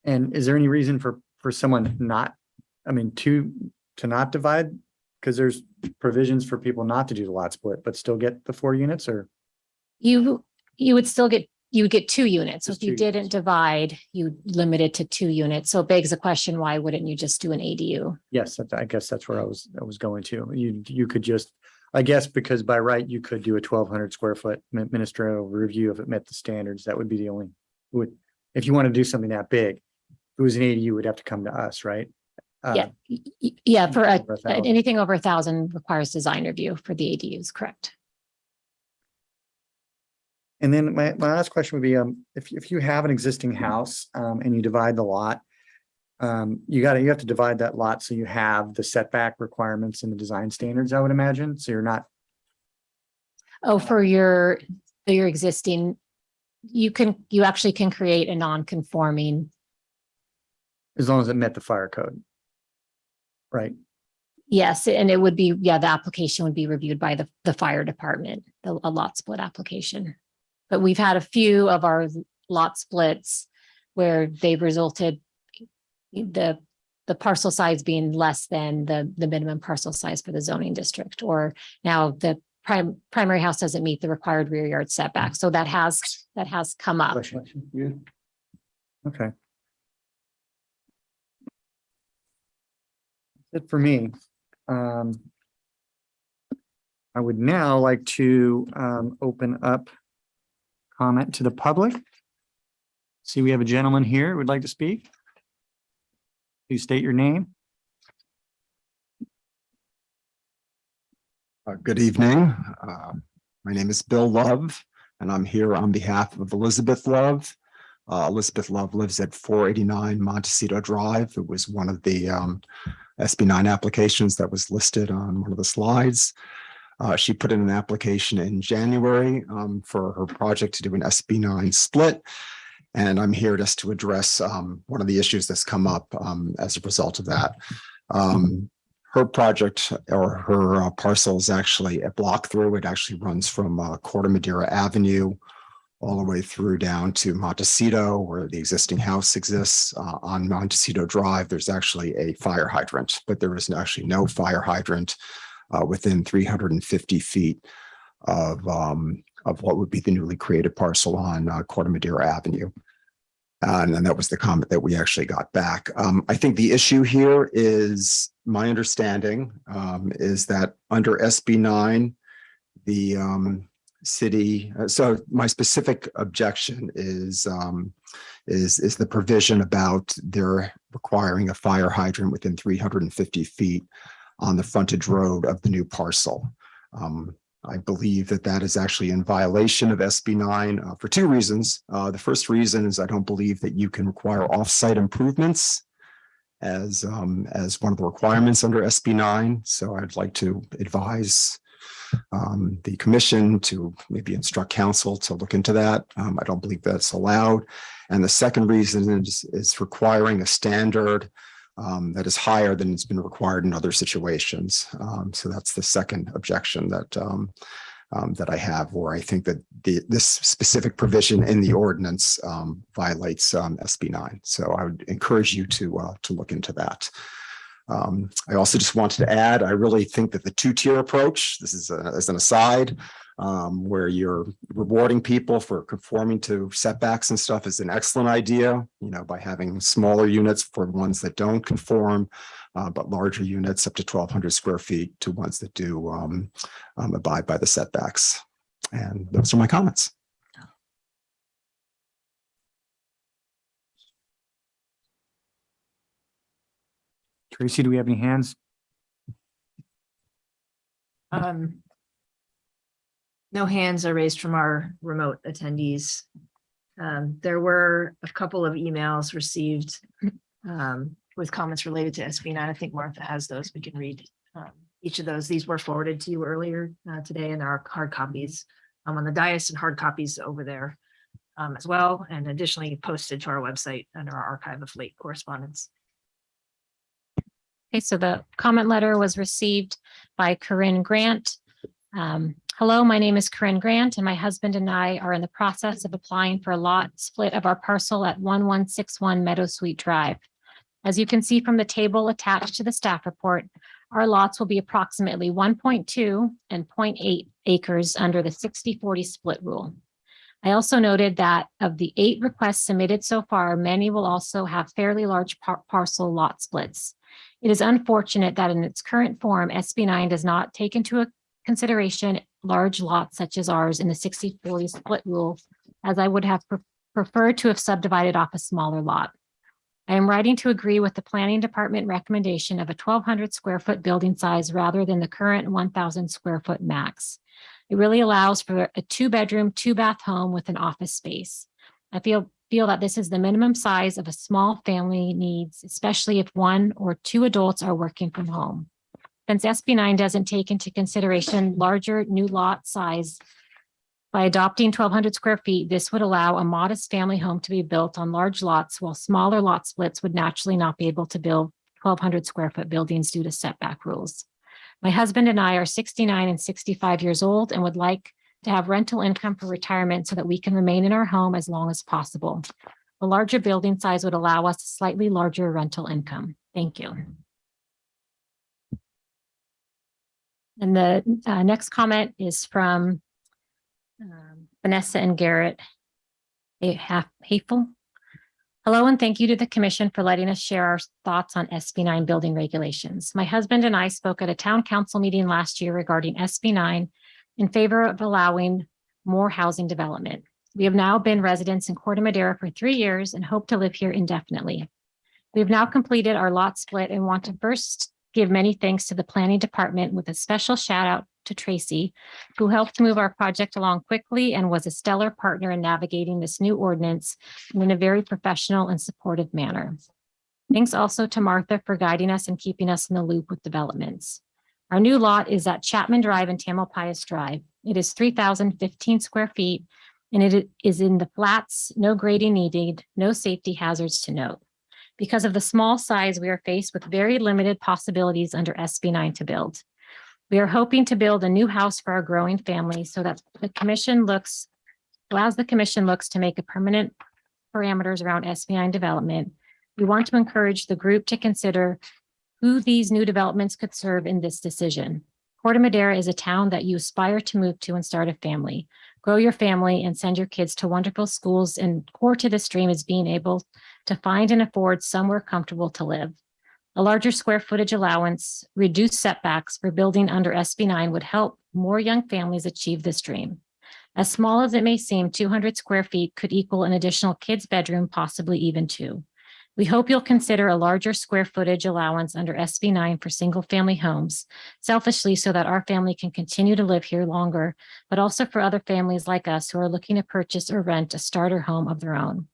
And is there any reason for someone not, I mean, to not divide? Because there's provisions for people not to do the lot split, but still get the 4 units, or? You would still get, you would get 2 units. So Just if you 2 didn't units. divide, you limit it to 2 units. So it begs the question, why wouldn't you just do an ADU? Yes, I guess that's where I was going to. You could just I guess because by right, you could do a 1,200 square foot ministerial review if it met the standards. That would be the only, if you want to do something that big, if it was an ADU, it would have to come to us, right? Yeah, yeah, for over 1,000. anything over 1,000 requires design review for the ADUs, correct? And then my last question would be, if you have an existing house, and you divide the lot, you have to divide that lot so you have the setback requirements and the design standards, I would imagine. So you're not, Oh, for your existing, you actually can create a non-conforming. as long as it met the fire code. Right. Yes, and it would be, the application would be reviewed by the fire department, a lot split application. But we've had a few of our lot splits where they've resulted the parcel size being less than the minimum parcel size for the zoning district, or now the primary house doesn't meet the required rear yard setback. So that has come up. Yeah. Okay. That's it for me. I would now like to open up comment to the public. See, we have a gentleman here who would like to speak. Please state your name. Good evening. My name is Bill Love, and I'm here on behalf of Elizabeth Love. Elizabeth Love lives at 489 Montecito Drive. It was one of the SB9 applications that was listed on one of the slides. She put in an application in January for her project to do an SB9 split. And I'm here just to address one of the issues that's come up as a result of that. Her project or her parcel is actually a block through. It actually runs from Corte Madera Avenue all the way through down to Montecito, where the existing house exists. On Montecito Drive, there's actually a fire hydrant, but there is actually no fire hydrant within 350 feet of what would be the newly created parcel on Corte Madera Avenue. And then that was the comment that we actually got back. I think the issue here is, my understanding is that under SB9, the city, so my specific objection is the provision about their requiring a fire hydrant within 350 feet on the frontage road of the new parcel. I believe that that is actually in violation of SB9 for two reasons. The first reason is I don't believe that you can require off-site improvements as one of the requirements under SB9. So I'd like to advise the commission to maybe instruct council to look into that. I don't believe that's allowed. And the second reason is requiring a standard that is higher than it's been required in other situations. So that's the second objection that I have, where I think that this specific provision in the ordinance violates SB9. So I would encourage you to look into that. I also just wanted to add, I really think that the two-tier approach, this is as an aside, where you're rewarding people for conforming to setbacks and stuff, is an excellent idea, by having smaller units for ones that don't conform, but larger units up to 1,200 square feet to ones that do abide by the setbacks. And those are my comments. Tracy, do we have any hands? No hands are raised from our remote attendees. There were a couple of emails received with comments related to SB9. I think Martha has those. We can read each of those. These were forwarded to you earlier today, and there are hard copies on the dais and hard copies over there as well, and additionally posted to our website under our archive of late correspondence. Okay, so the comment letter was received by Corinne Grant. Hello, my name is Corinne Grant, and my husband and I are in the process of applying for a lot split of our parcel at 1161 Meadow Sweet Drive. As you can see from the table attached to the staff report, our lots will be approximately 1.2 and 0.8 acres under the 60-40 split rule. I also noted that of the 8 requests submitted so far, many will also have fairly large parcel lot splits. It is unfortunate that in its current form, SB9 does not take into consideration large lots such as ours in the 60/40 split rule, as I would have preferred to have subdivided off a smaller lot. I am writing to agree with the planning department recommendation of a 1,200 square foot building size rather than the current 1,000 square foot max. It really allows for a 2-bedroom, 2-bath home with an office space. I feel that this is the minimum size of a small family needs, especially if 1 or 2 adults are working from home. Since SB 9 doesn't take into consideration larger new lot size, by adopting 1,200 square feet, this would allow a modest family home to be built on large lots, while smaller lot splits would naturally not be able to build 1,200 square foot buildings due to setback rules. My husband and I are 69 and 65 years old and would like to have rental income for retirement so that we can remain in our home as long as possible. The larger building size would allow us a slightly larger rental income. Thank you. And the next comment is from Vanessa and Garrett Hateful. Hello, and thank you to the commission for letting us share our thoughts on SB 9 building regulations. My husband and I spoke at a town council meeting last year regarding SB 9 in favor of allowing more housing development. We have now been residents in Corte Madera for 3 years and hope to live here indefinitely. We have now completed our lot split and want to first give many thanks to the planning department with a special shout out to Tracy, who helped move our project along quickly and was a stellar partner in navigating this new ordinance in a very professional and supportive manner. Thanks also to Martha for guiding us and keeping us in the loop with developments. Our new lot is at Chapman Drive and Tamalpais Drive. It is 3,015 square feet and it is in the flats, no grading needed, no safety hazards to note. Because of the small size, we are faced with very limited possibilities under SB 9 to build. We are hoping to build a new house for our growing family so that the commission allows the commission looks to make a permanent parameters around SB 9 development. We want to encourage the group to consider who these new developments could serve in this decision. Corte Madera is a town that you aspire to move to and start a family, grow your family and send your kids to wonderful schools, and core to this dream is being able to find and afford somewhere comfortable to live. A larger square footage allowance, reduced setbacks for building under SB 9 would help more young families achieve this dream. As small as it may seem, 200 square feet could equal an additional kid's bedroom, possibly even 2. We hope you'll consider a larger square footage allowance under SB 9 for single family homes, selfishly so that our family can continue to live here longer, but also for other families like us who are looking to purchase or rent a starter home of their own.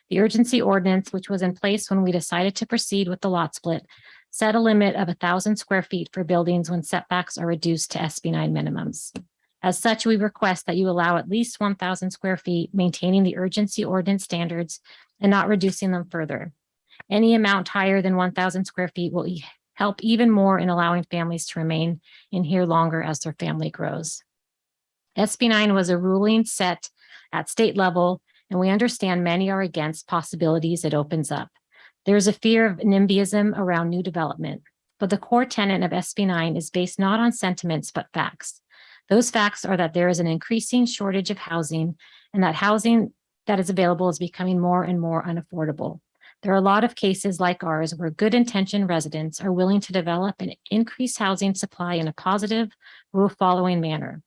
The urgency ordinance, which was in place when we decided to proceed with the lot split, set a limit of 1,000 square feet for buildings when setbacks are reduced to SB 9 minimums. As such, we request that you allow at least 1,000 square feet, maintaining the urgency ordinance standards and not reducing them further. Any amount higher than 1,000 square feet will help even more in allowing families to remain in here longer as their family grows. SB 9 was a ruling set at state level, and we understand many are against possibilities it opens up. There is a fear of NIMBYism around new development, but the core tenet of SB 9 is based not on sentiments, but facts. Those facts are that there is an increasing shortage of housing and that housing that is available is becoming more and more unaffordable. There are a lot of cases like ours where good intentioned residents are willing to develop and increase housing supply in a positive, rule-following manner.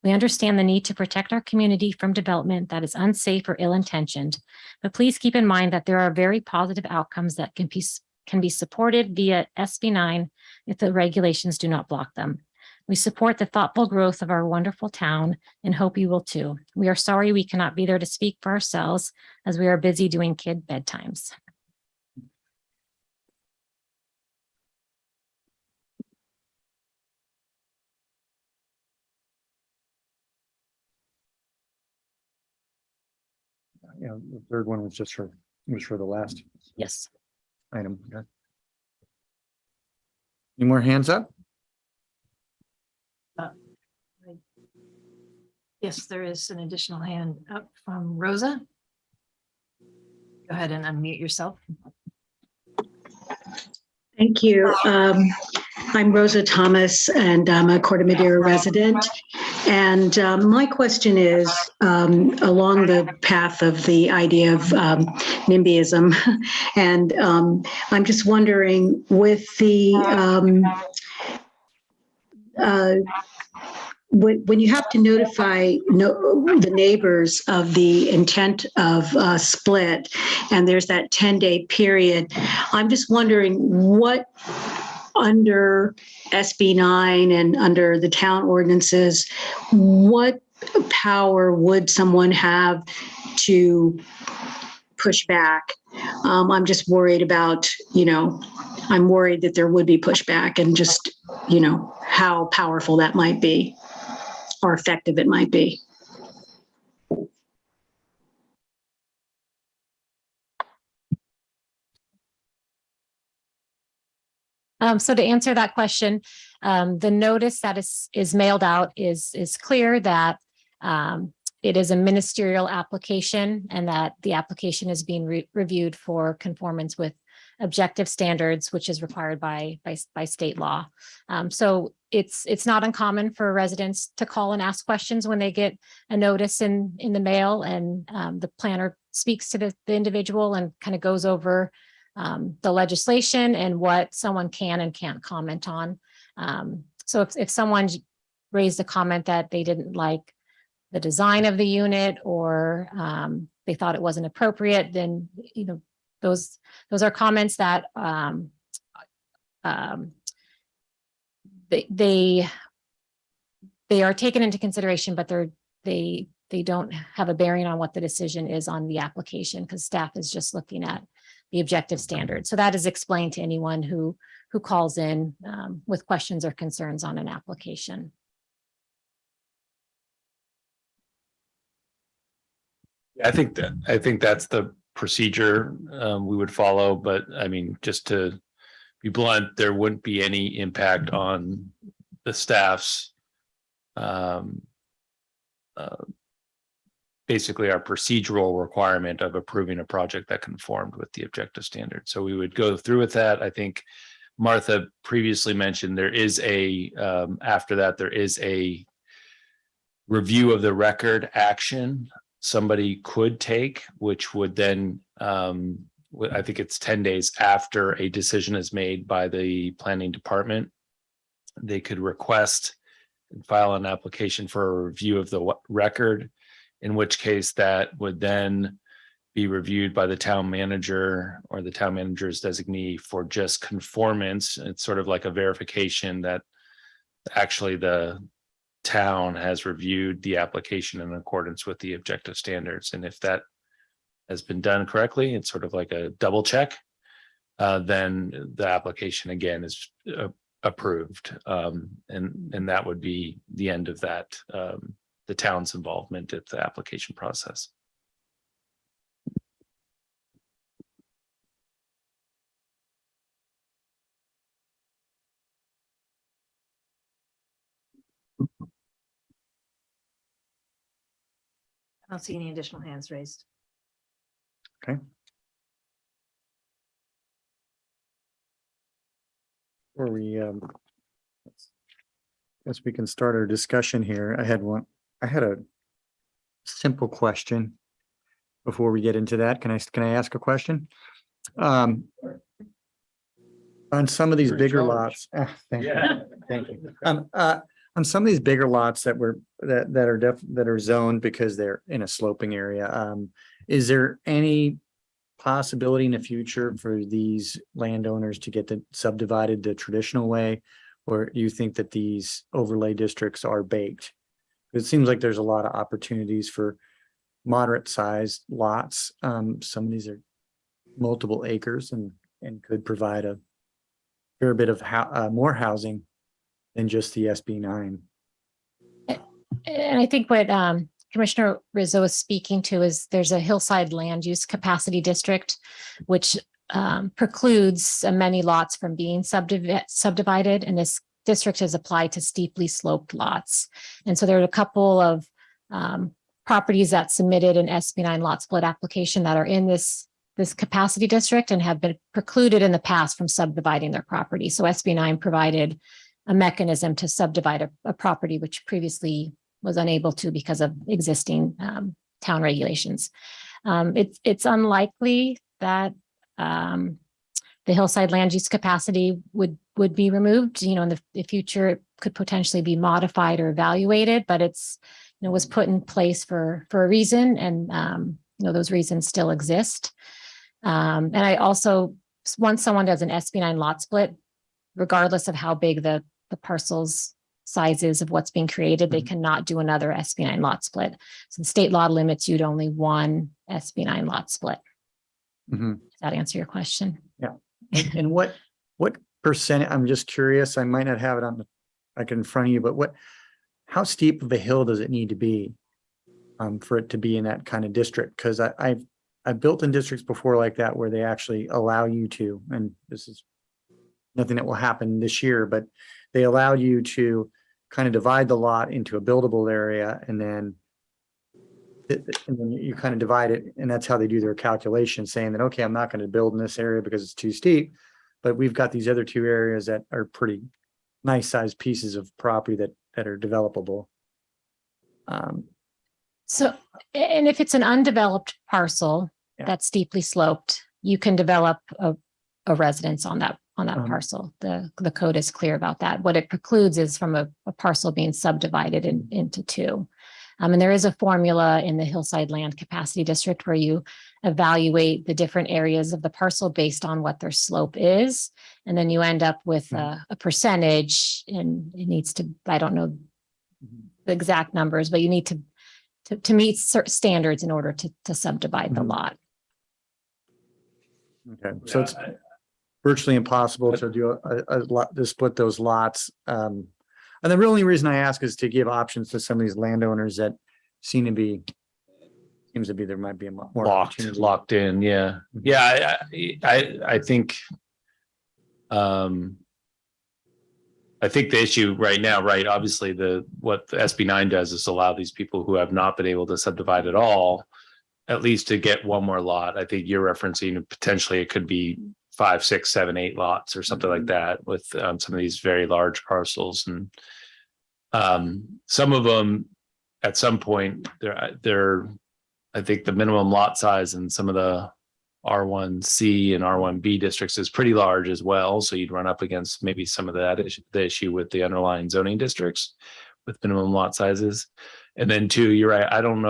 We understand the need to protect our community from development that is unsafe or ill-intentioned, but please keep in mind that there are very positive outcomes that can be supported via SB 9 if the regulations do not block them. We support the thoughtful growth of our wonderful town and hope you will too. We are sorry we cannot be there to speak for ourselves as we are busy doing kid bedtimes. Yeah, the third one was just for the last Yes. item. Okay. Any more hands up? Yes, there is an additional hand up from Rosa. Go ahead and unmute yourself. Thank you. I'm Rosa Thomas, and I'm a Corte Madera resident. And my question is along the path of the idea of NIMBYism. And I'm just wondering, with the when you have to notify the neighbors of the intent of split, and there's that 10-day period, I'm just wondering what under SB 9 and under the town ordinances, what power would someone have to push back? I'm just worried about, I'm worried that there would be pushback and just, how powerful that might be or effective it might be. So to answer that question, the notice that is mailed out is clear that it is a ministerial application and that the application is being reviewed for conformance with objective standards, which is required by state law. So it's not uncommon for residents to call and ask questions when they get a notice in the mail, and the planner speaks to the individual and kind of goes over the legislation and what someone can and can't comment on. So if someone raised a comment that they didn't like the design of the unit, or they thought it wasn't appropriate, then those are comments that they are taken into consideration, but they don't have a bearing on what the decision is on the application, because staff is just looking at the objective standard. So that is explained to anyone who calls in with questions or concerns on an application. I think that's the procedure we would follow, but I mean, just to be blunt, there wouldn't be any impact on the staff's basically our procedural requirement of approving a project that conformed with the objective standard. So we would go through with that. I think Martha previously mentioned there is after that, there is a review of the record action somebody could take, which would then, I think it's 10 days after a decision is made by the planning department, they could request and file an application for a review of the record, in which case that would then be reviewed by the town manager or the town manager's designee for just conformance. It's sort of like a verification that actually the town has reviewed the application in accordance with the objective standards. And if that has been done correctly, it's sort of like a double check, then the application again is approved. And that would be the end of that, the town's involvement at the application process. I don't see any additional hands raised. Okay. Or we, guess we can start our discussion here. I had a simple question before we get into that. Can I ask a question? On some of these bigger lots, thank you. On some of these bigger lots that are zoned because they're in a sloping area, is there any possibility in the future for these landowners to get subdivided the traditional way, or do you think that these overlay districts are baked? It seems like there's a lot of opportunities for moderate sized lots. Some of these are multiple acres and could provide a fair bit of more housing than just the SB 9. And I think what Commissioner Rizzo is speaking to is there's a hillside land use capacity district, which precludes many lots from being subdivided. And this district is applied to steeply sloped lots. And so there are a couple of properties that submitted an SB 9 lot split application that are in this capacity district and have been precluded in the past from subdividing their property. So SB 9 provided a mechanism to subdivide a property which previously was unable to because of existing town regulations. It's unlikely that the hillside land use capacity would be removed. In the future, could potentially be modified or evaluated, but it's, was put in place for a reason, and those reasons still exist. And I also, once someone does an SB9 lot split, regardless of how big the parcel's size is of what's being created, they cannot do another SB9 lot split. So the state law limits you to only one SB9 lot split. Mhm. Does that answer your question? And what percent, I'm just curious, I might not have it like in front of you, but how steep of a hill does it need to be for it to be in that kind of district? Because I've built in districts before like that where they actually allow you to, and this is nothing that will happen this year, but they allow you to kind of divide the lot into a buildable area, and then you kind of divide it, and that's how they do their calculation, saying that, okay, I'm not going to build in this area because it's too steep, but we've got these other two areas that are pretty nice sized pieces of property that are developable. So, and if it's an undeveloped parcel Yeah. that's steeply sloped, you can develop a residence on that parcel. The code is clear about that. What it precludes is from a parcel being subdivided into two. And there is a formula in the Hillside Land Capacity District where you evaluate the different areas of the parcel based on what their slope is. And then you end up with a percentage, and it needs to, I don't know the exact numbers, but you need to meet certain standards in order to subdivide the lot. Okay, so it's virtually impossible to do a lot, to split those lots. And the only reason I ask is to give options to some of these landowners that seems to be there might be a more opportunity. Locked in. Yeah. Yeah. I think, I think the issue right now, right, obviously what the SB9 does is allow these people who have not been able to subdivide at all, at least to get one more lot. I think you're referencing potentially it could be 5, 6, 7, 8 lots or something like that with some of these very large parcels. And some of them at some point they're I think the minimum lot size in some of the R1C and R1B districts is pretty large as well. So you'd run up against maybe some of the issue with the underlying zoning districts with minimum lot sizes. And then two, you're right. I don't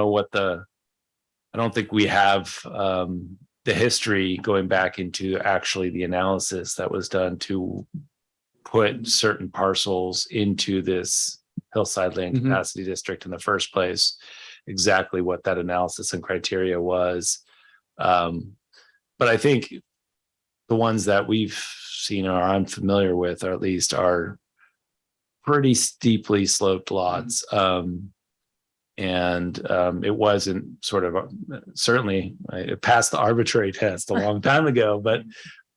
think we have the history going back into actually the analysis that was done to put certain parcels into this Hillside Land Capacity District in the first place, exactly what that analysis and criteria was. But I think the ones that we've seen or I'm familiar with, or at least are pretty steeply sloped lots. And it wasn't sort of certainly it passed the arbitrary test a long time ago, but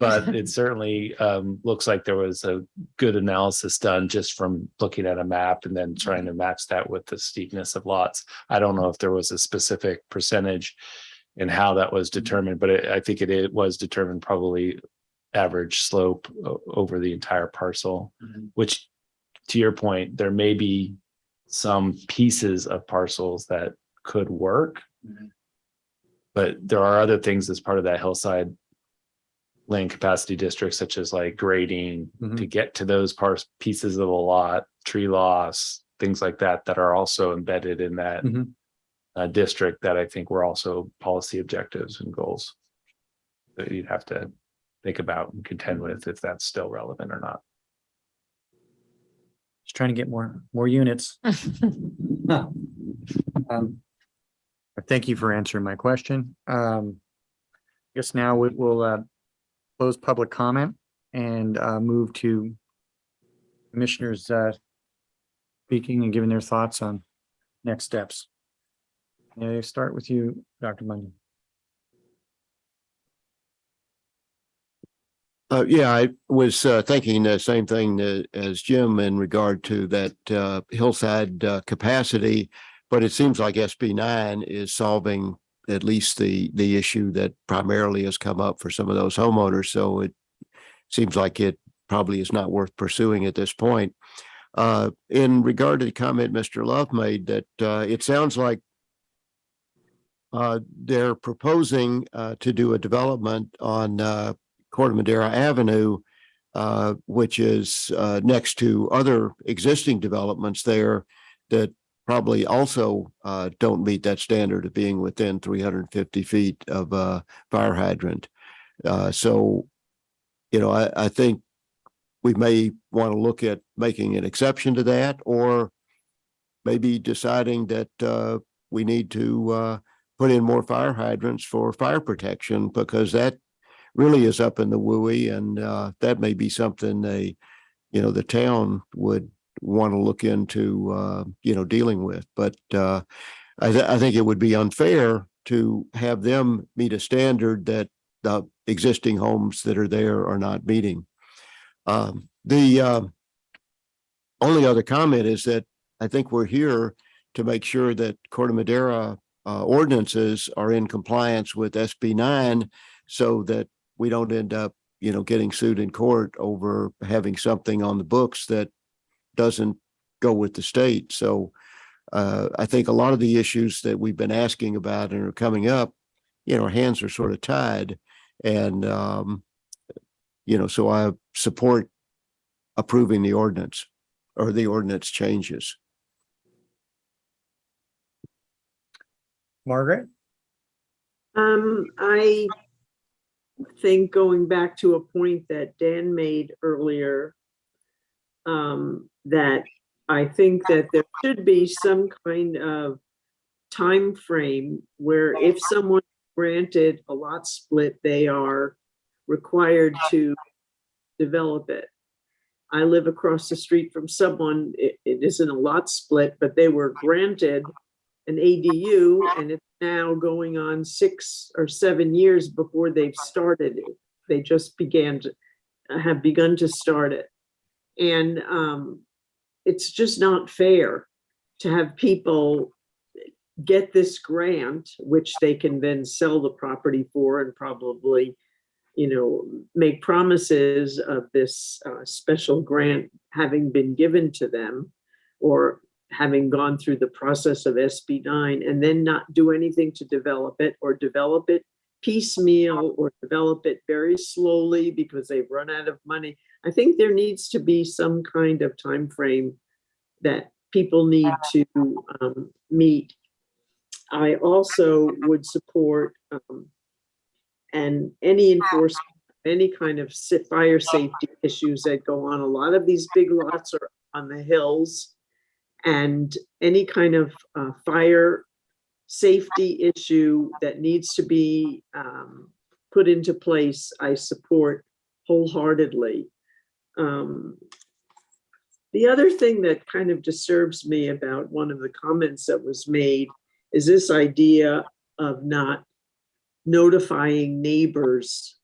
it certainly looks like there was a good analysis done just from looking at a map and then trying to match that with the steepness of lots. I don't know if there was a specific percentage and how that was determined, but I think it was determined probably average slope over the entire parcel, which to your point, there may be some pieces of parcels that could work, but there are other things as part of that Hillside Land Capacity District, such as like grading to get to those pieces of a lot, tree loss, things like that, that are also embedded in that district that I think were also policy objectives and goals that you'd have to think about and contend with if that's still relevant or not. Just trying to get more units. Thank you for answering my question. I guess now we'll close public comment and move to commissioners speaking and giving their thoughts on next steps. May I start with you, Dr. Mundy? Yeah, I was thinking the same thing as Jim in regard to that hillside capacity, but it seems like SB9 is solving at least the issue that primarily has come up for some of those homeowners. So it seems like it probably is not worth pursuing at this point. In regard to the comment Mr. Love made, that it sounds like they're proposing to do a development on Corte Madera Avenue which is next to other existing developments there that probably also don't meet that standard of being within 350 feet of a fire hydrant. So, I think we may want to look at making an exception to that, or maybe deciding that we need to put in more fire hydrants for fire protection, because that really is up in the wooey, and that may be something the town would want to look into, dealing with. But I think it would be unfair to have them meet a standard that the existing homes that are there are not meeting. The only other comment is that I think we're here to make sure that Corte Madera ordinances are in compliance with SB 9, so that we don't end up, getting sued in court over having something on the books that doesn't go with the state. So I think a lot of the issues that we've been asking about and are coming up, our hands are sort of tied. And, so I support approving the ordinance or the ordinance changes. Margaret? I think, going back to a point that Dan made earlier, that I think that there should be some kind of time frame where if someone granted a lot split, they are required to develop it. I live across the street from someone, it isn't a lot split, but they were granted an ADU, and it's now going on 6 or 7 years before they've started it. They just have begun to start it. And it's just not fair to have people get this grant, which they can then sell the property for and probably, make promises of this special grant having been given to them, or having gone through the process of SB 9, and then not do anything to develop it, or develop it piecemeal, or develop it very slowly because they've run out of money. I think there needs to be some kind of time frame that people need to meet. I also would support and any enforcement, any kind of fire safety issues that go on. A lot of these big lots are on the hills, and any kind of fire safety issue that needs to be put into place, I support wholeheartedly. The other thing that kind of disturbs me about one of the comments that was made is this idea of not notifying neighbors,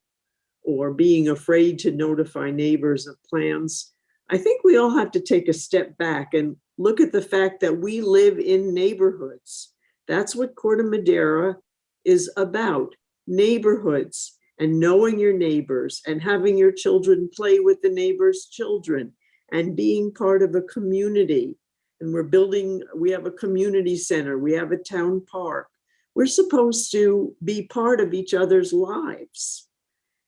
or being afraid to notify neighbors of plans. I think we all have to take a step back and look at the fact that we live in neighborhoods. That's what Corte Madera is about, neighborhoods, and knowing your neighbors, and having your children play with the neighbors' children, and being part of a community. And we have a community center, we have a town park. We're supposed to be part of each other's lives.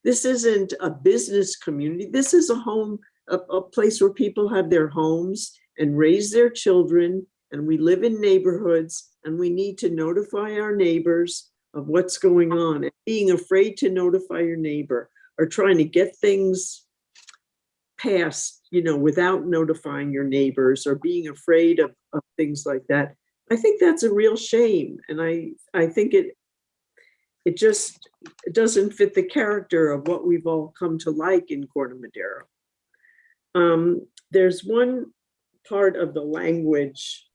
This isn't a business community. This is a home, a place where people have their homes and raise their children, and we live in neighborhoods, and we need to notify our neighbors of what's going on. And being afraid to notify your neighbor, or trying to get things passed, without notifying your neighbors, or being afraid of things like that, I think that's a real shame. And I think it doesn't fit the character of what we've all come to like in Corte Madera. There's one part of the language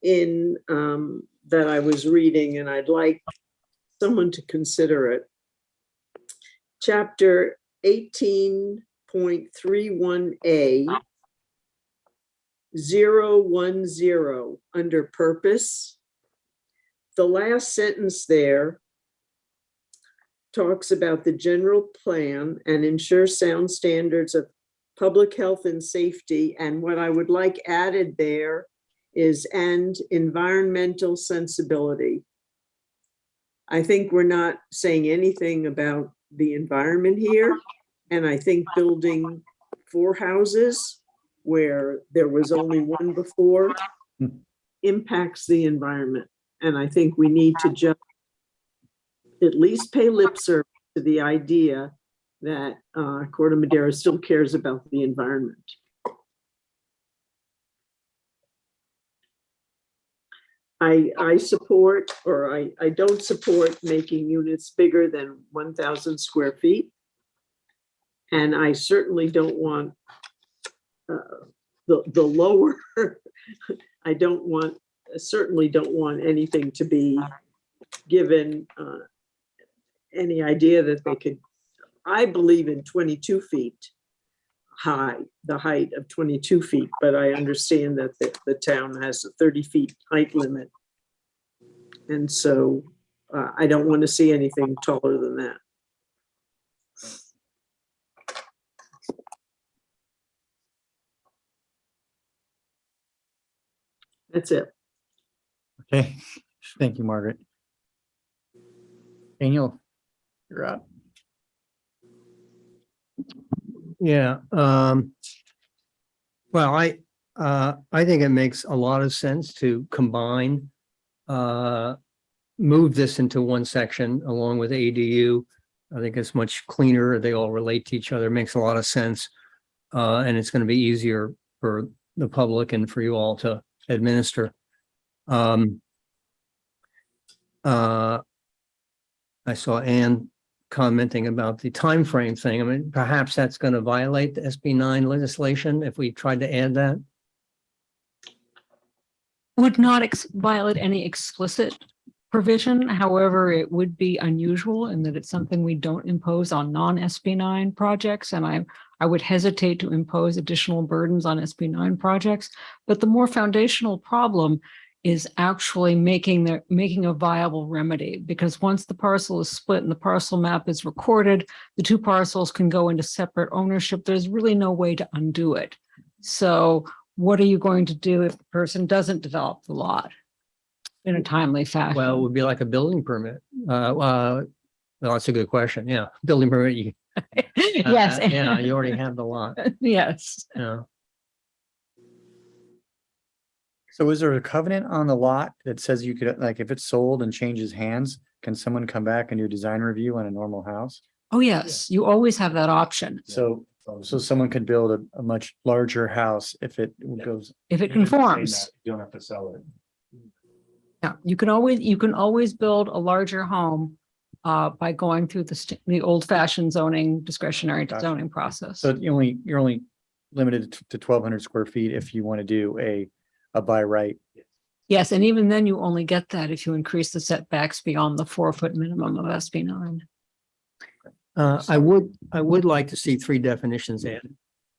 in that I was reading, and I'd like someone to consider it. Chapter 18.31A, 010, under purpose. The last sentence there talks about the general plan and ensure sound standards of public health and safety. And what I would like added there is and environmental sensibility. I think we're not saying anything about the environment here. And I think building 4 houses where there was only one before impacts the environment. And I think we need to just at least pay lip service to the idea that Corte Madera still cares about the environment. I support, or I don't support making units bigger than 1,000 square feet. And I certainly don't want the lower, certainly don't want anything to be given any idea that they could. I believe in 22 feet high, the height of 22 feet, but I understand that the town has a 30 feet height limit. And so I don't want to see anything taller than that. That's it. Okay, thank you, Margaret. Daniel, you're up. Yeah, well, I think it makes a lot of sense to combine, move this into one section along with ADU. I think it's much cleaner. They all relate to each other. Makes a lot of sense. And it's going to be easier for the public and for you all to administer. I saw Ann commenting about the time frame thing. I mean, perhaps that's going to violate the SB 9 legislation if we tried to add that. Would not violate any explicit provision. However, it would be unusual in that it's something we don't impose on non-SB 9 projects. And I would hesitate to impose additional burdens on SB 9 projects. But the more foundational problem is actually making a viable remedy, because once the parcel is split and the parcel map is recorded, the 2 parcels can go into separate ownership. There's really no way to undo it. So what are you going to do if the person doesn't develop the lot in a timely fashion? Well, it would be like a building permit. Well, that's a good question. Yeah, building permit. Yes. Yeah, you already have the lot. Yes. Yeah. So is there a covenant on the lot that says you could, like, if it's sold and changes hands, can someone come back and do a design review on a normal house? Oh, yes. You always have that option. So someone could build a much larger house if it goes. If it conforms. You don't have to sell it. Yeah, you can always build a larger home by going through the old-fashioned zoning, discretionary Gotcha. zoning process. So you're only limited to 1,200 square feet if you want to do a by right. Yes, and even then you only get that if you increase the setbacks beyond the 4-foot minimum of SB 9. I would like to see 3 definitions added.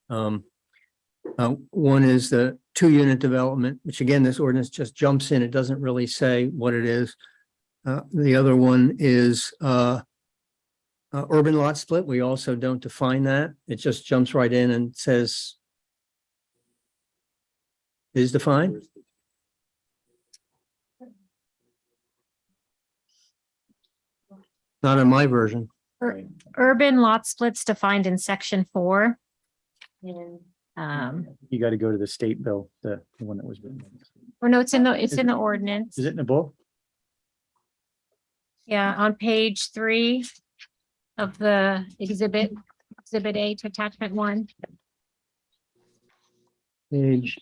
One is the 2-unit development, which again, this ordinance just jumps in. It doesn't really say what it is. The other one is urban lot split. We also don't define that. It just jumps right in and says is defined. Not in my version. Urban lot splits defined in section 4. And, You got to go to the state bill, the one that was written. or no, it's in the ordinance. Is it in the book? Yeah, on page 3 of the exhibit A to attachment 1. Page.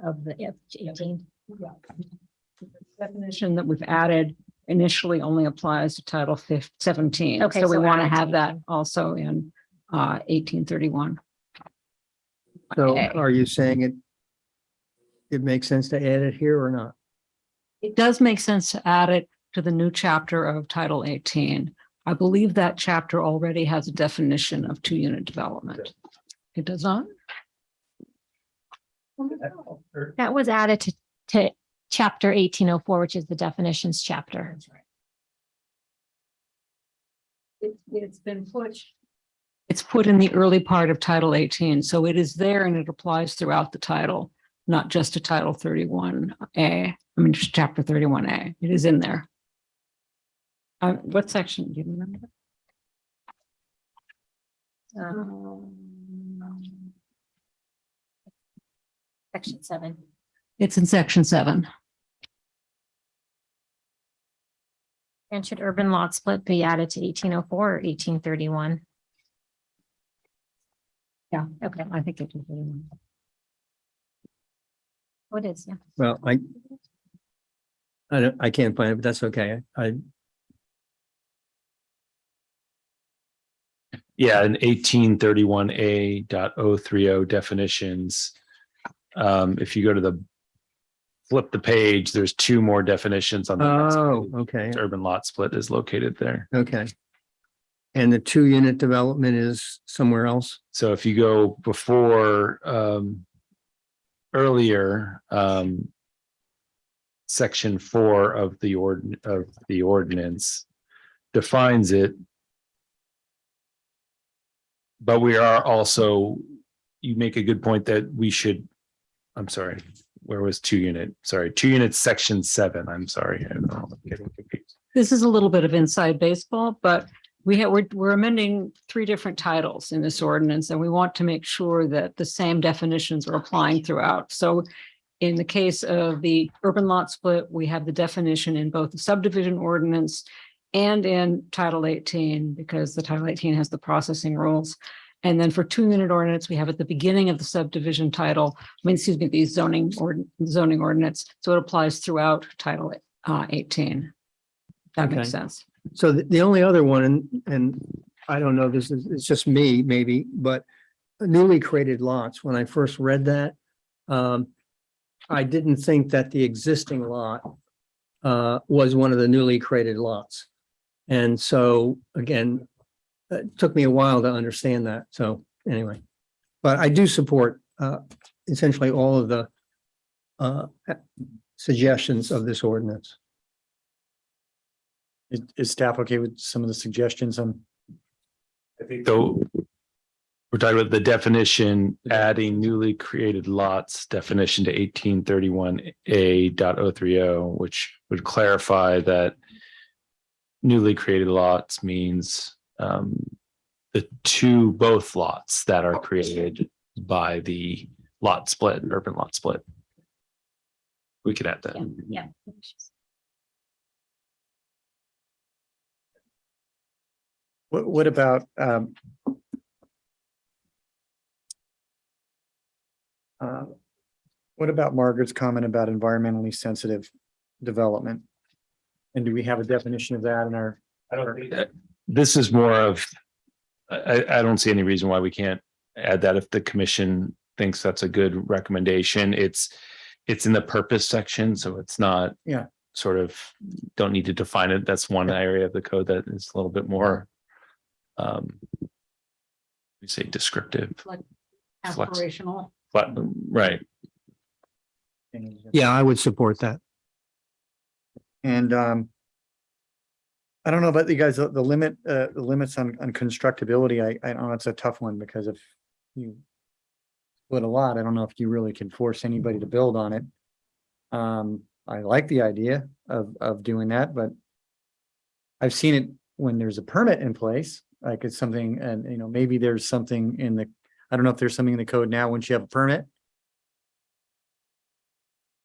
Of the 18. Definition that we've added initially only applies to Title 17. Okay, So we so want to add have to that also in 1831. So Okay. are you saying it makes sense to add it here or not? It does make sense to add it to the new chapter of Title 18. I believe that chapter already has a definition of 2-unit development. It does not? That was added to chapter 1804, which is the definitions chapter. It's been put. It's put in the early part of Title 18, so it is there and it applies throughout the title, not just to Title 31A. I mean, just Chapter 31A. It is in there. What section? Do you remember? Section 7. It's in section 7. And should urban lot split be added to 1804 or 1831? Yeah. Okay. I think it is. What is, yeah. Well, I can't find it, but that's okay. Yeah, in 1831A.030 definitions. If you go to flip the page, there's 2 more definitions on the next Oh, page. okay, Urban lot split is located there. okay. And the 2-unit development is somewhere else? So if you go before, earlier, section 4 of the ordinance defines it. But we are also, you make a good point that we should, I'm sorry, where was 2-unit? Sorry, 2-unit section 7. I'm sorry. I'm getting confused. This is a little bit of inside baseball, but we're amending 3 different titles in this ordinance, and we want to make sure that the same definitions are applying throughout. So in the case of the urban lot split, we have the definition in both the subdivision ordinance and in Title 18, because the Title 18 has the processing rules. And then for 2-unit ordinance, we have at the beginning of the subdivision title, the zoning ordinance. So it applies throughout Title 18. That makes Okay. sense. So the only other one, and I don't know, it's just me maybe, but newly created lots, when I first read that, I didn't think that the existing lot was one of the newly created lots. And so again, it took me a while to understand that. So anyway, but I do support essentially all of the suggestions of this ordinance. Is staff okay with some of the suggestions on? I think though, we're talking about the definition, adding newly created lots definition to 1831A.030, which would clarify that newly created lots means both lots that are created by the lot split, urban lot split. We could add that. Yeah. What about Margaret's comment about environmentally sensitive development? And do we have a definition of that in our? I don't think that this is more of, I don't see any reason why we can't add that if the commission thinks that's a good recommendation. It's in the purpose section, so it's not. Yeah. Sort of don't need to define it. That's one area of the code that is a little bit more. We say descriptive. Like Flex- aspirational. But right. Yeah, I would support that. And I don't know about you guys, the limits on constructability, I know it's a tough one, because if you split a lot, I don't know if you really can force anybody to build on it. I like the idea of doing that, but I've seen it when there's a permit in place, like it's something, and maybe there's something in the, I don't know if there's something in the code now once you have a permit.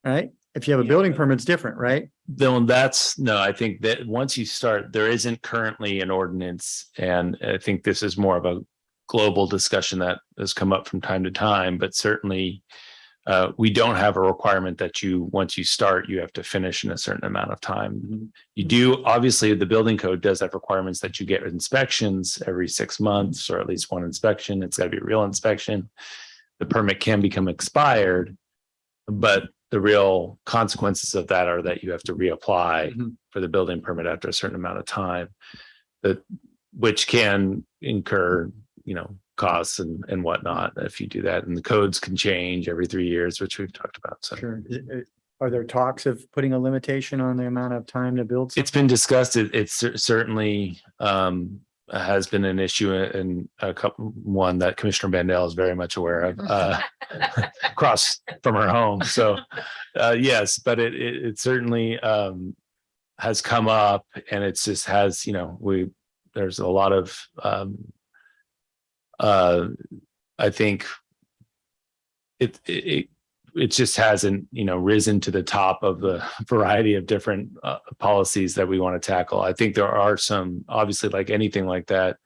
Right? If you have a building permit, it's different, right? Then I think that once you start, there isn't currently an ordinance, and I think this is more of a global discussion that has come up from time to time, but certainly we don't have a requirement that once you start, you have to finish in a certain amount of time. You do, obviously, the building code does have requirements that you get inspections every 6 months, or at least one inspection. It's got to be a real inspection. The permit can become expired, but the real consequences of that are that you have to reapply for the building permit after a certain amount of time, which can incur, costs and whatnot if you do that. And the codes can change every 3 years, which we've talked about. So Sure. Are there talks of putting a limitation on the amount of time to build? it's been discussed. It's certainly has been an issue, and one that Commissioner Bandel is very much aware of, across from her home. So yes, but it certainly has come up, and it's just has, there's a lot of, I think it just hasn't, risen to the top of the variety of different policies that we want to tackle. I think there are some, obviously, like anything like that,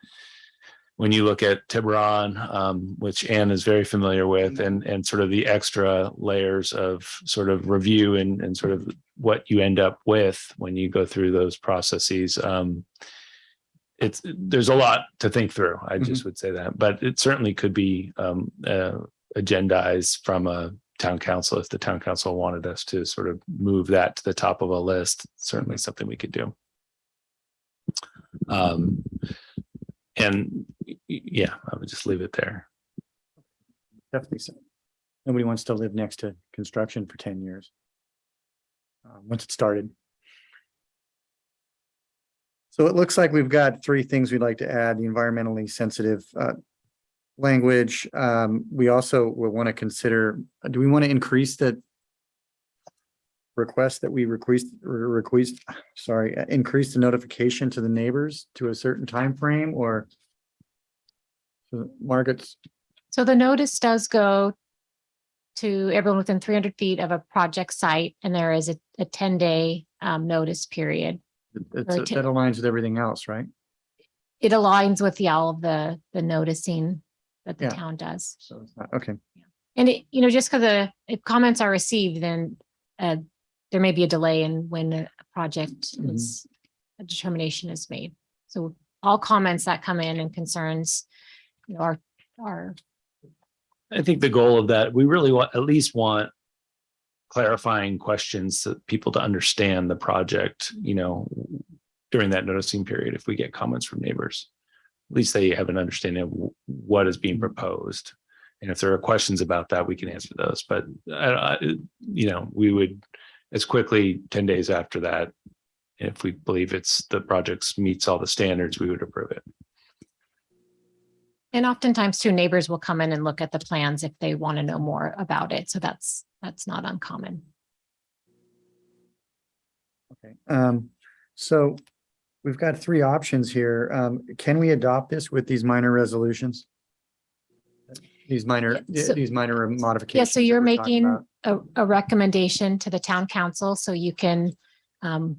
when you look at Tiburon, which Anne is very familiar with, and sort of the extra layers of sort of review and sort of what you end up with when you go through those processes. There's a lot to think through. I just would say that, but it certainly could be agendized from a town council if the town council wanted us to sort of move that to the top of a list. Certainly something we could do. And yeah, I would just leave it there. Definitely so. Nobody wants to live next to construction for 10 years. Once it started. So it looks like we've got three things we'd like to add: the environmentally sensitive language. We also will want to consider, do we want to increase the request that we increase the notification to the neighbors to a certain time frame, or Margaret's? So the notice does go to everyone within 300 feet of a project site, and there is a 10-day notice period. That aligns with everything else, right? It aligns with all of the noticing that the Yeah. town does. So it's not, okay. And just because if comments are received, then there may be a delay in when a project is, a determination is made. So all comments that come in and concerns, are. I think the goal of that, we really at least want clarifying questions so people to understand the project, during that noticing period. If we get comments from neighbors, at least they have an understanding of what is being proposed. And if there are questions about that, we can answer those. But, we would, as quickly 10 days after that, if we believe the project meets all the standards, we would approve it. And oftentimes too, neighbors will come in and look at the plans if they want to know more about it. So that's not uncommon. Okay. So we've got three options here. Can we adopt this with these minor resolutions? These minor modifications? Yeah, so you're that we're talking making about? a recommendation to the town council, so you can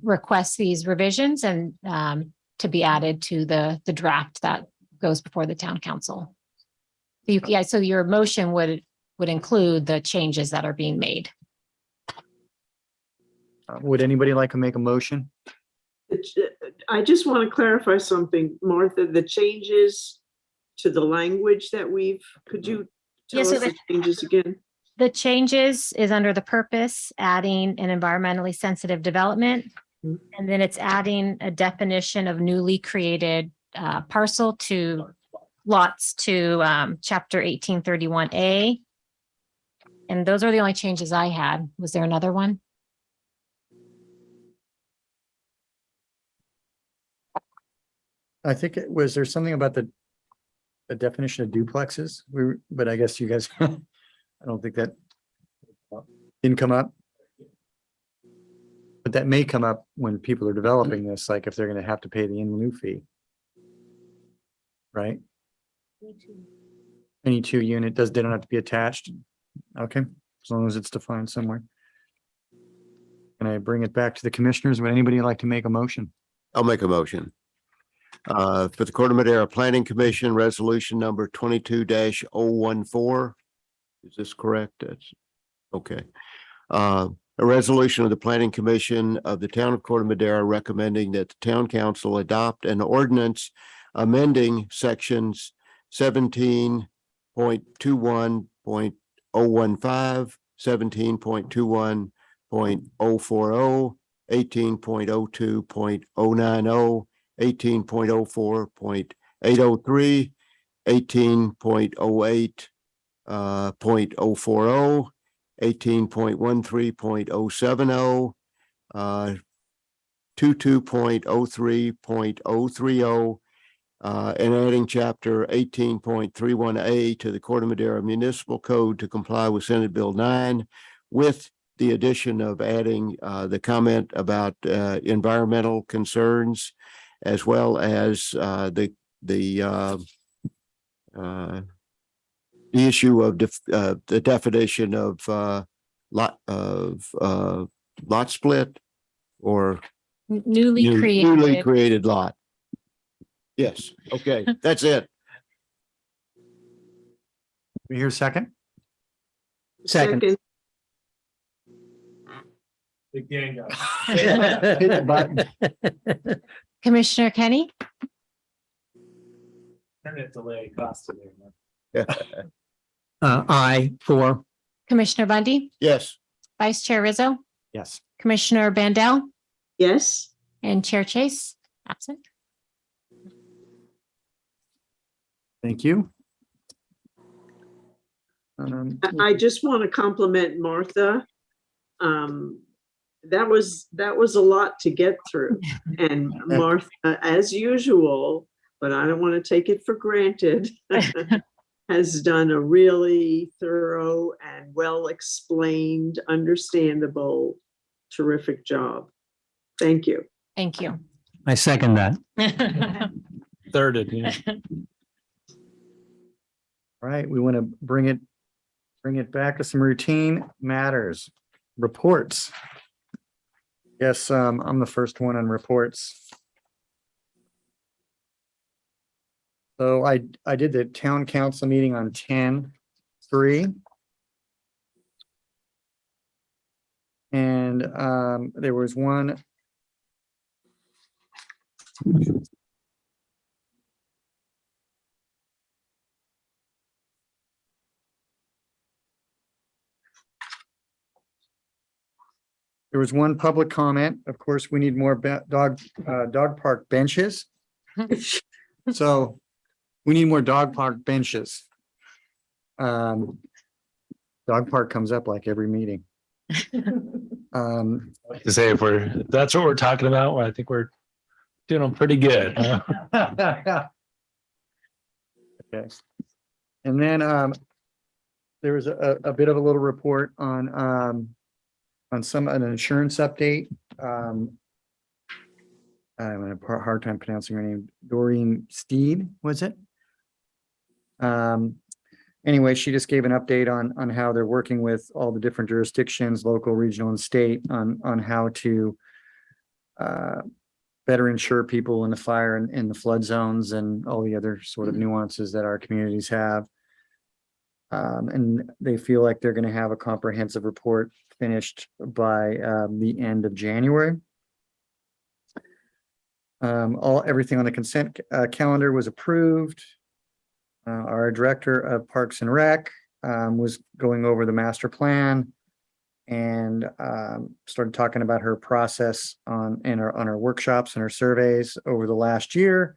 request these revisions and to be added to the draft that goes before the town council. So your motion would include the changes that are being made. Would anybody like to make a motion? I just want to clarify something, Martha, the changes to the language that could you tell Yeah, so us the changes again? The changes is under the purpose, adding an environmentally sensitive development. And then it's adding a definition of newly created parcel to lots to chapter 1831A. And those are the only changes I had. Was there another one? I think was there something about the definition of duplexes? But I guess you guys, I don't think that didn't come up. But that may come up when people are developing this, like if they're going to have to pay the in lieu fee. Right? Any two unit they don't have to be attached. Okay, as long as it's defined somewhere. Can I bring it back to the commissioners? Would anybody like to make a motion? I'll make a motion. For the Corte Madera Planning Commission, resolution number 22-014. Is this correct? That's okay. A resolution of the Planning Commission of the Town of Corte Madera recommending that the Town Council adopt an ordinance amending sections 17.21.015, 17.21.040, 18.02.090, 18.04.803, 18.08.040, 18.13.070, 22.03.030, and adding chapter 18.31A to the Corte Madera Municipal Code to comply with Senate Bill 9 with the addition of adding the comment about environmental concerns, as well as the issue of the definition of lot split or Newly newly created. created lot. Yes, okay, that's it. We hear second? Second. Big gang Hit the button. Commissioner Kenny, Internet delay cost of Aye, for. Commissioner Bundy, Yes. Vice Chair Rizzo, Yes. Commissioner Bandel, Yes, and Chair Chase, absent. Thank you. I just want to compliment Martha. That was a lot to get through. And Martha, as usual, but I don't want to take it for granted, has done a really thorough and well-explained, understandable, terrific job. Thank you. Thank you. I second that. thirded, yeah. All right, we want to bring it back to some routine matters, reports. Yes, I'm the first one on reports. So I did the town council meeting on 10/3. And there was one. There was one public comment. Of course, we need more dog park benches. So we need more dog park benches. Dog park comes up like every meeting. To say if that's what we're talking about, well, I think we're doing pretty good. Okay. And then there was a bit of a little report on an insurance update. I'm having a hard time pronouncing her name. Doreen Steed, was it? Anyway, she just gave an update on how they're working with all the different jurisdictions, local, regional, and state on how to better insure people in the fire and in the flood zones and all the other sort of nuances that our communities have. And they feel like they're going to have a comprehensive report finished by the end of January. Everything on the consent calendar was approved. Our director of Parks and Rec was going over the master plan and started talking about her process on our workshops and her surveys over the last year,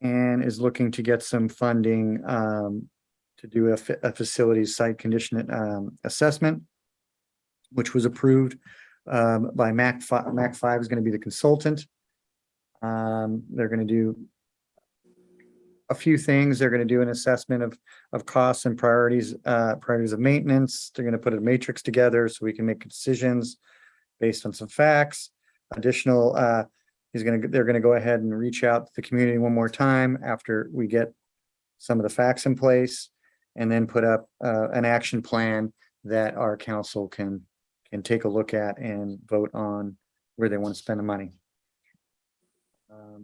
and is looking to get some funding to do a facilities site condition assessment, which was approved by MAC 5. MAC 5 is going to be the consultant. They're going to do a few things. They're going to do an assessment of costs and priorities of maintenance. They're going to put a matrix together so we can make decisions based on some facts. Additional, they're going to go ahead and reach out to the community one more time after we get some of the facts in place, and then put up an action plan that our council can take a look at and vote on where they want to spend the money. A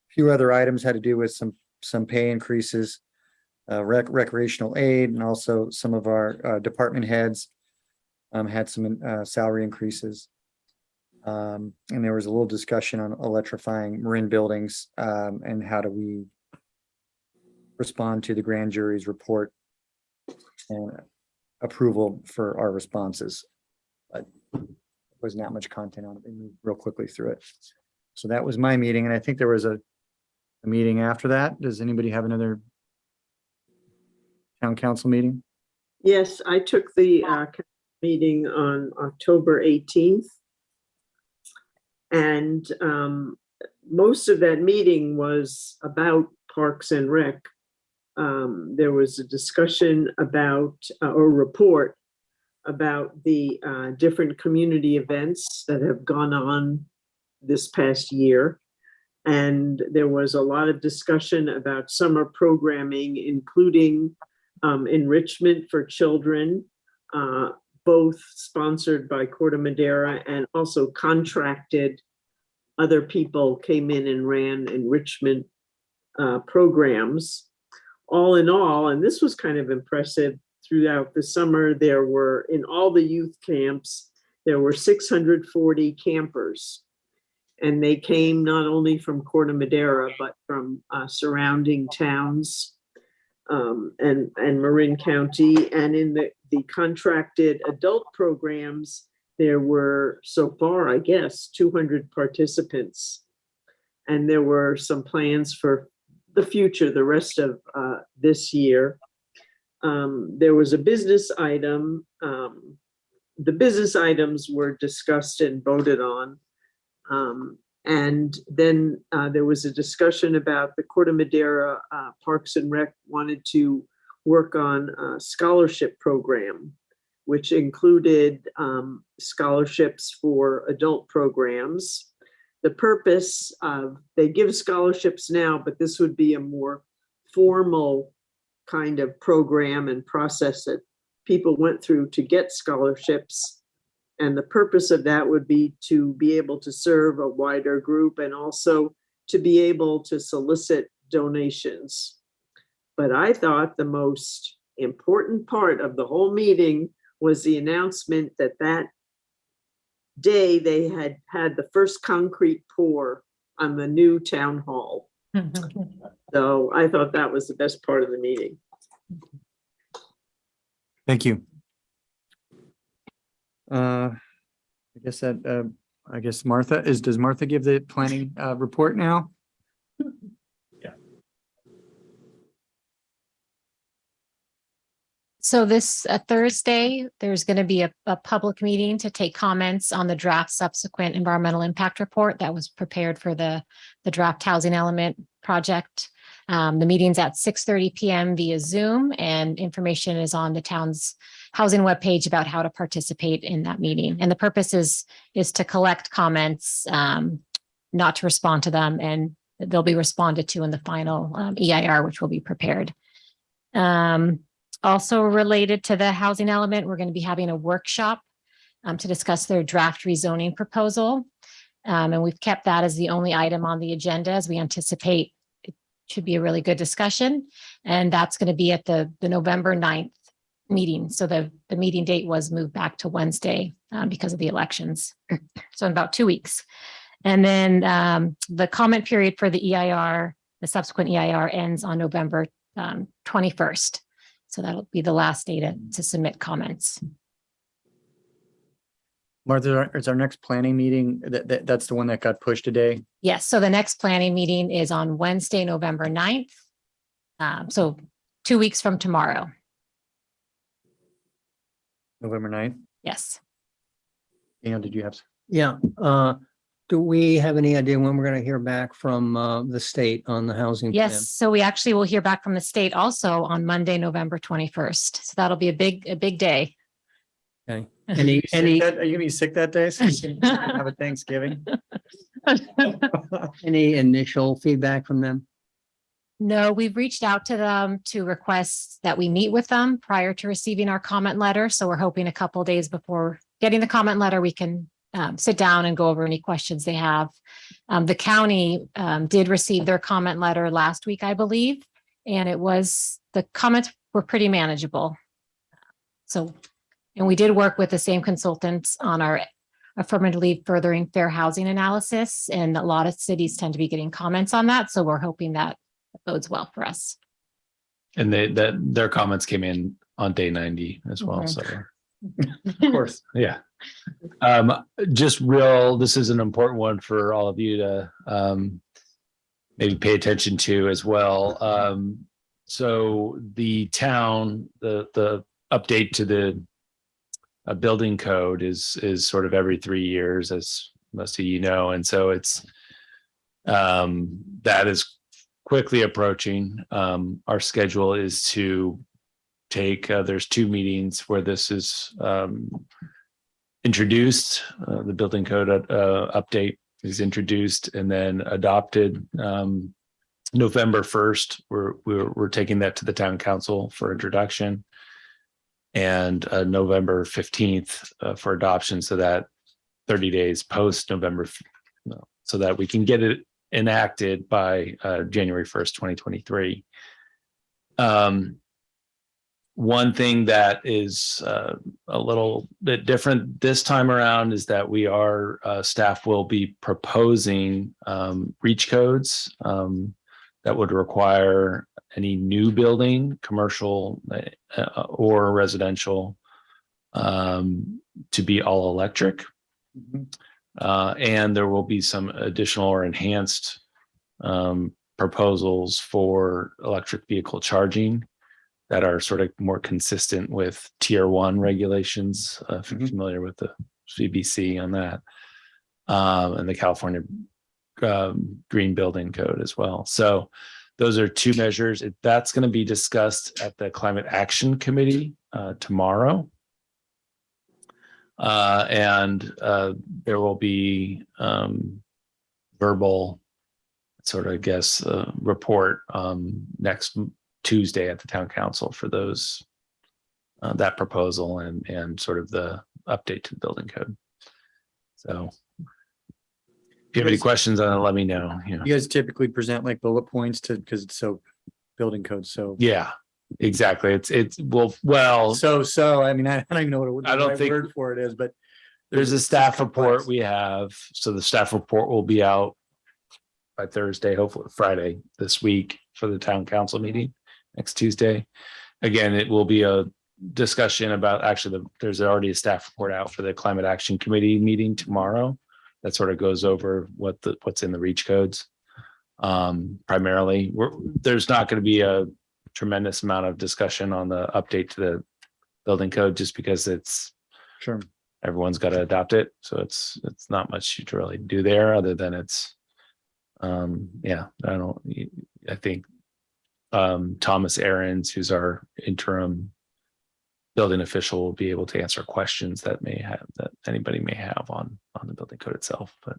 few other items had to do with some pay increases, recreational aid, and also some of our department heads had some salary increases. And there was a little discussion on electrifying Marin buildings and how do we respond to the grand jury's report and approval for our responses. But there wasn't that much content on it. We moved real quickly through it. So that was my meeting, and I think there was a meeting after that. Does anybody have another town council meeting? Yes, I took the meeting on October 18th. And most of that meeting was about Parks and Rec. There was a discussion about, or report about the different community events that have gone on this past year. And there was a lot of discussion about summer programming, including enrichment for children, both sponsored by Corte Madera and also contracted. Other people came in and ran enrichment programs. All in all, and this was kind of impressive, throughout the summer, there were, in all the youth camps, there were 640 campers. And they came not only from Corte Madera, but from surrounding towns and Marin County. And in the contracted adult programs, there were, so far, I guess, 200 participants. And there were some plans for the future, the rest of this year. There was a business item. The business items were discussed and voted on. And then there was a discussion about the Corte Madera Parks and Rec wanted to work on a scholarship program, which included scholarships for adult programs. The purpose of, they give scholarships now, but this would be a more formal kind of program and process that people went through to get scholarships. And the purpose of that would be to be able to serve a wider group and also to be able to solicit donations. But I thought the most important part of the whole meeting was the announcement that that day they had had the first concrete pour on the new town hall. So I thought that was the best part of the meeting. Thank you. I guess Martha does Martha give the planning report now? So this Thursday, there's going to be a public meeting to take comments on the draft subsequent environmental impact report that was prepared for the draft housing element project. The meeting's at 6:30 p.m. via Zoom, and information is on the town's housing webpage about how to participate in that meeting. And the purpose is to collect comments, not to respond to them, and they'll be responded to in the final EIR, which will be prepared. Also related to the housing element, we're going to be having a workshop to discuss their draft rezoning proposal. And we've kept that as the only item on the agenda, as we anticipate it should be a really good discussion. And that's going to be at the November 9th meeting. So the meeting date was moved back to Wednesday because of the elections. So in about 2 weeks. And then the comment period for the EIR, the subsequent EIR, ends on November 21st. So that'll be the last day to submit comments. Martha, is our next planning meeting, that's the one that got pushed today? Yes, so the next planning meeting is on Wednesday, November 9th. So 2 weeks from tomorrow. November 9th? Yes. Daniel, did you have? Yeah, do we have any idea when we're going to hear back from the state on the housing plan? Yes, so we actually will hear back from the state also on Monday, November 21st. So that'll be a big day. Okay. Are you gonna be sick that day? So you can have a Thanksgiving? Any initial feedback from them? No, we've reached out to them to request that we meet with them prior to receiving our comment letter. So we're hoping a couple of days before getting the comment letter, we can sit down and go over any questions they have. The county did receive their comment letter last week, I believe, and the comments were pretty manageable. So, and we did work with the same consultants on our affirmatively furthering fair housing analysis, and a lot of cities tend to be getting comments on that. So we're hoping that bodes well for us. And their comments came in on day 90 as well. So Of course. yeah. This is an important one for all of you to maybe pay attention to as well. So the town, the update to the building code is sort of every 3 years, as most of you know. And so it's that is quickly approaching. Our schedule is to take, there's 2 meetings where this is introduced, the building code update is introduced and then adopted. November 1st, we're taking that to the town council for introduction, and November 15th for adoption, so that 30 days post November, so that we can get it enacted by January 1st, 2023. One thing that is a little bit different this time around is that staff will be proposing reach codes that would require any new building, commercial or residential, to be all electric. And there will be some additional or enhanced proposals for electric vehicle charging that are sort of more consistent with tier 1 regulations, if you're familiar with the CBC on that, and the California Green Building Code as well. So those are 2 measures. That's going to be discussed at the Climate Action Committee tomorrow. And there will be verbal sort of, I guess, report next Tuesday at the town council for those, that proposal and sort of the update to the building code. So if you have any questions on it, let me know. You guys typically present like bullet points because it's so building code. So Yeah, exactly. Well, so I mean, I don't even know what I don't the think- word for it is, but there's a it's staff report complex. we have. So the staff report will be out by Thursday, hopefully Friday this week for the town council meeting next Tuesday. Again, it will be a discussion about there's already a staff report out for the Climate Action Committee meeting tomorrow. That sort of goes over what's in the reach codes. Primarily, there's not going to be a tremendous amount of discussion on the update to the building code just because Sure. everyone's got to adopt it. So it's not much to really do there other than I think Thomas Ahrens, who's our interim building official, will be able to answer questions that anybody may have on the building code itself, but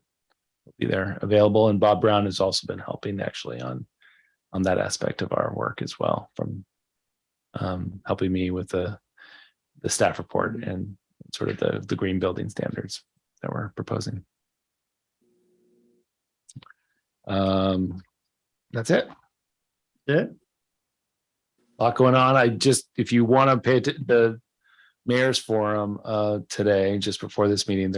will be there available. And Bob Brown has also been helping actually on that aspect of our work as well, from helping me with the staff report and sort of the green building standards that we're proposing. That's it. Yeah. A lot going on. If you want to pay the mayor's forum today, just before this meeting,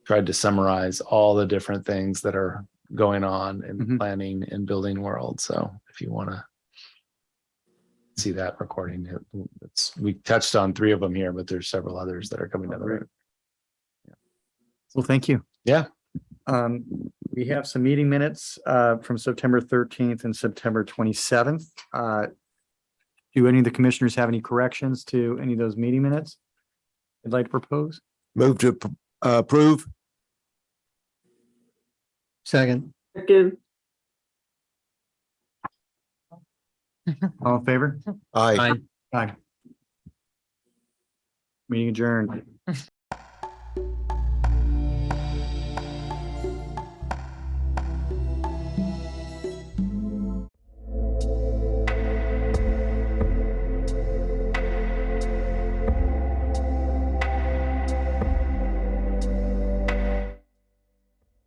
tried to summarize all the different things that are going on in the planning and building world. So if you want to see that recording, we touched on 3 of them here, but there's several others that are coming down the road. Well, thank you. Yeah. We have some meeting minutes from September 13th and September 27th. Do any of the commissioners have any corrections to any of those meeting minutes they'd like to propose? Move to approve. Second. Second, All in favor? Aye. Aye. Meeting adjourned.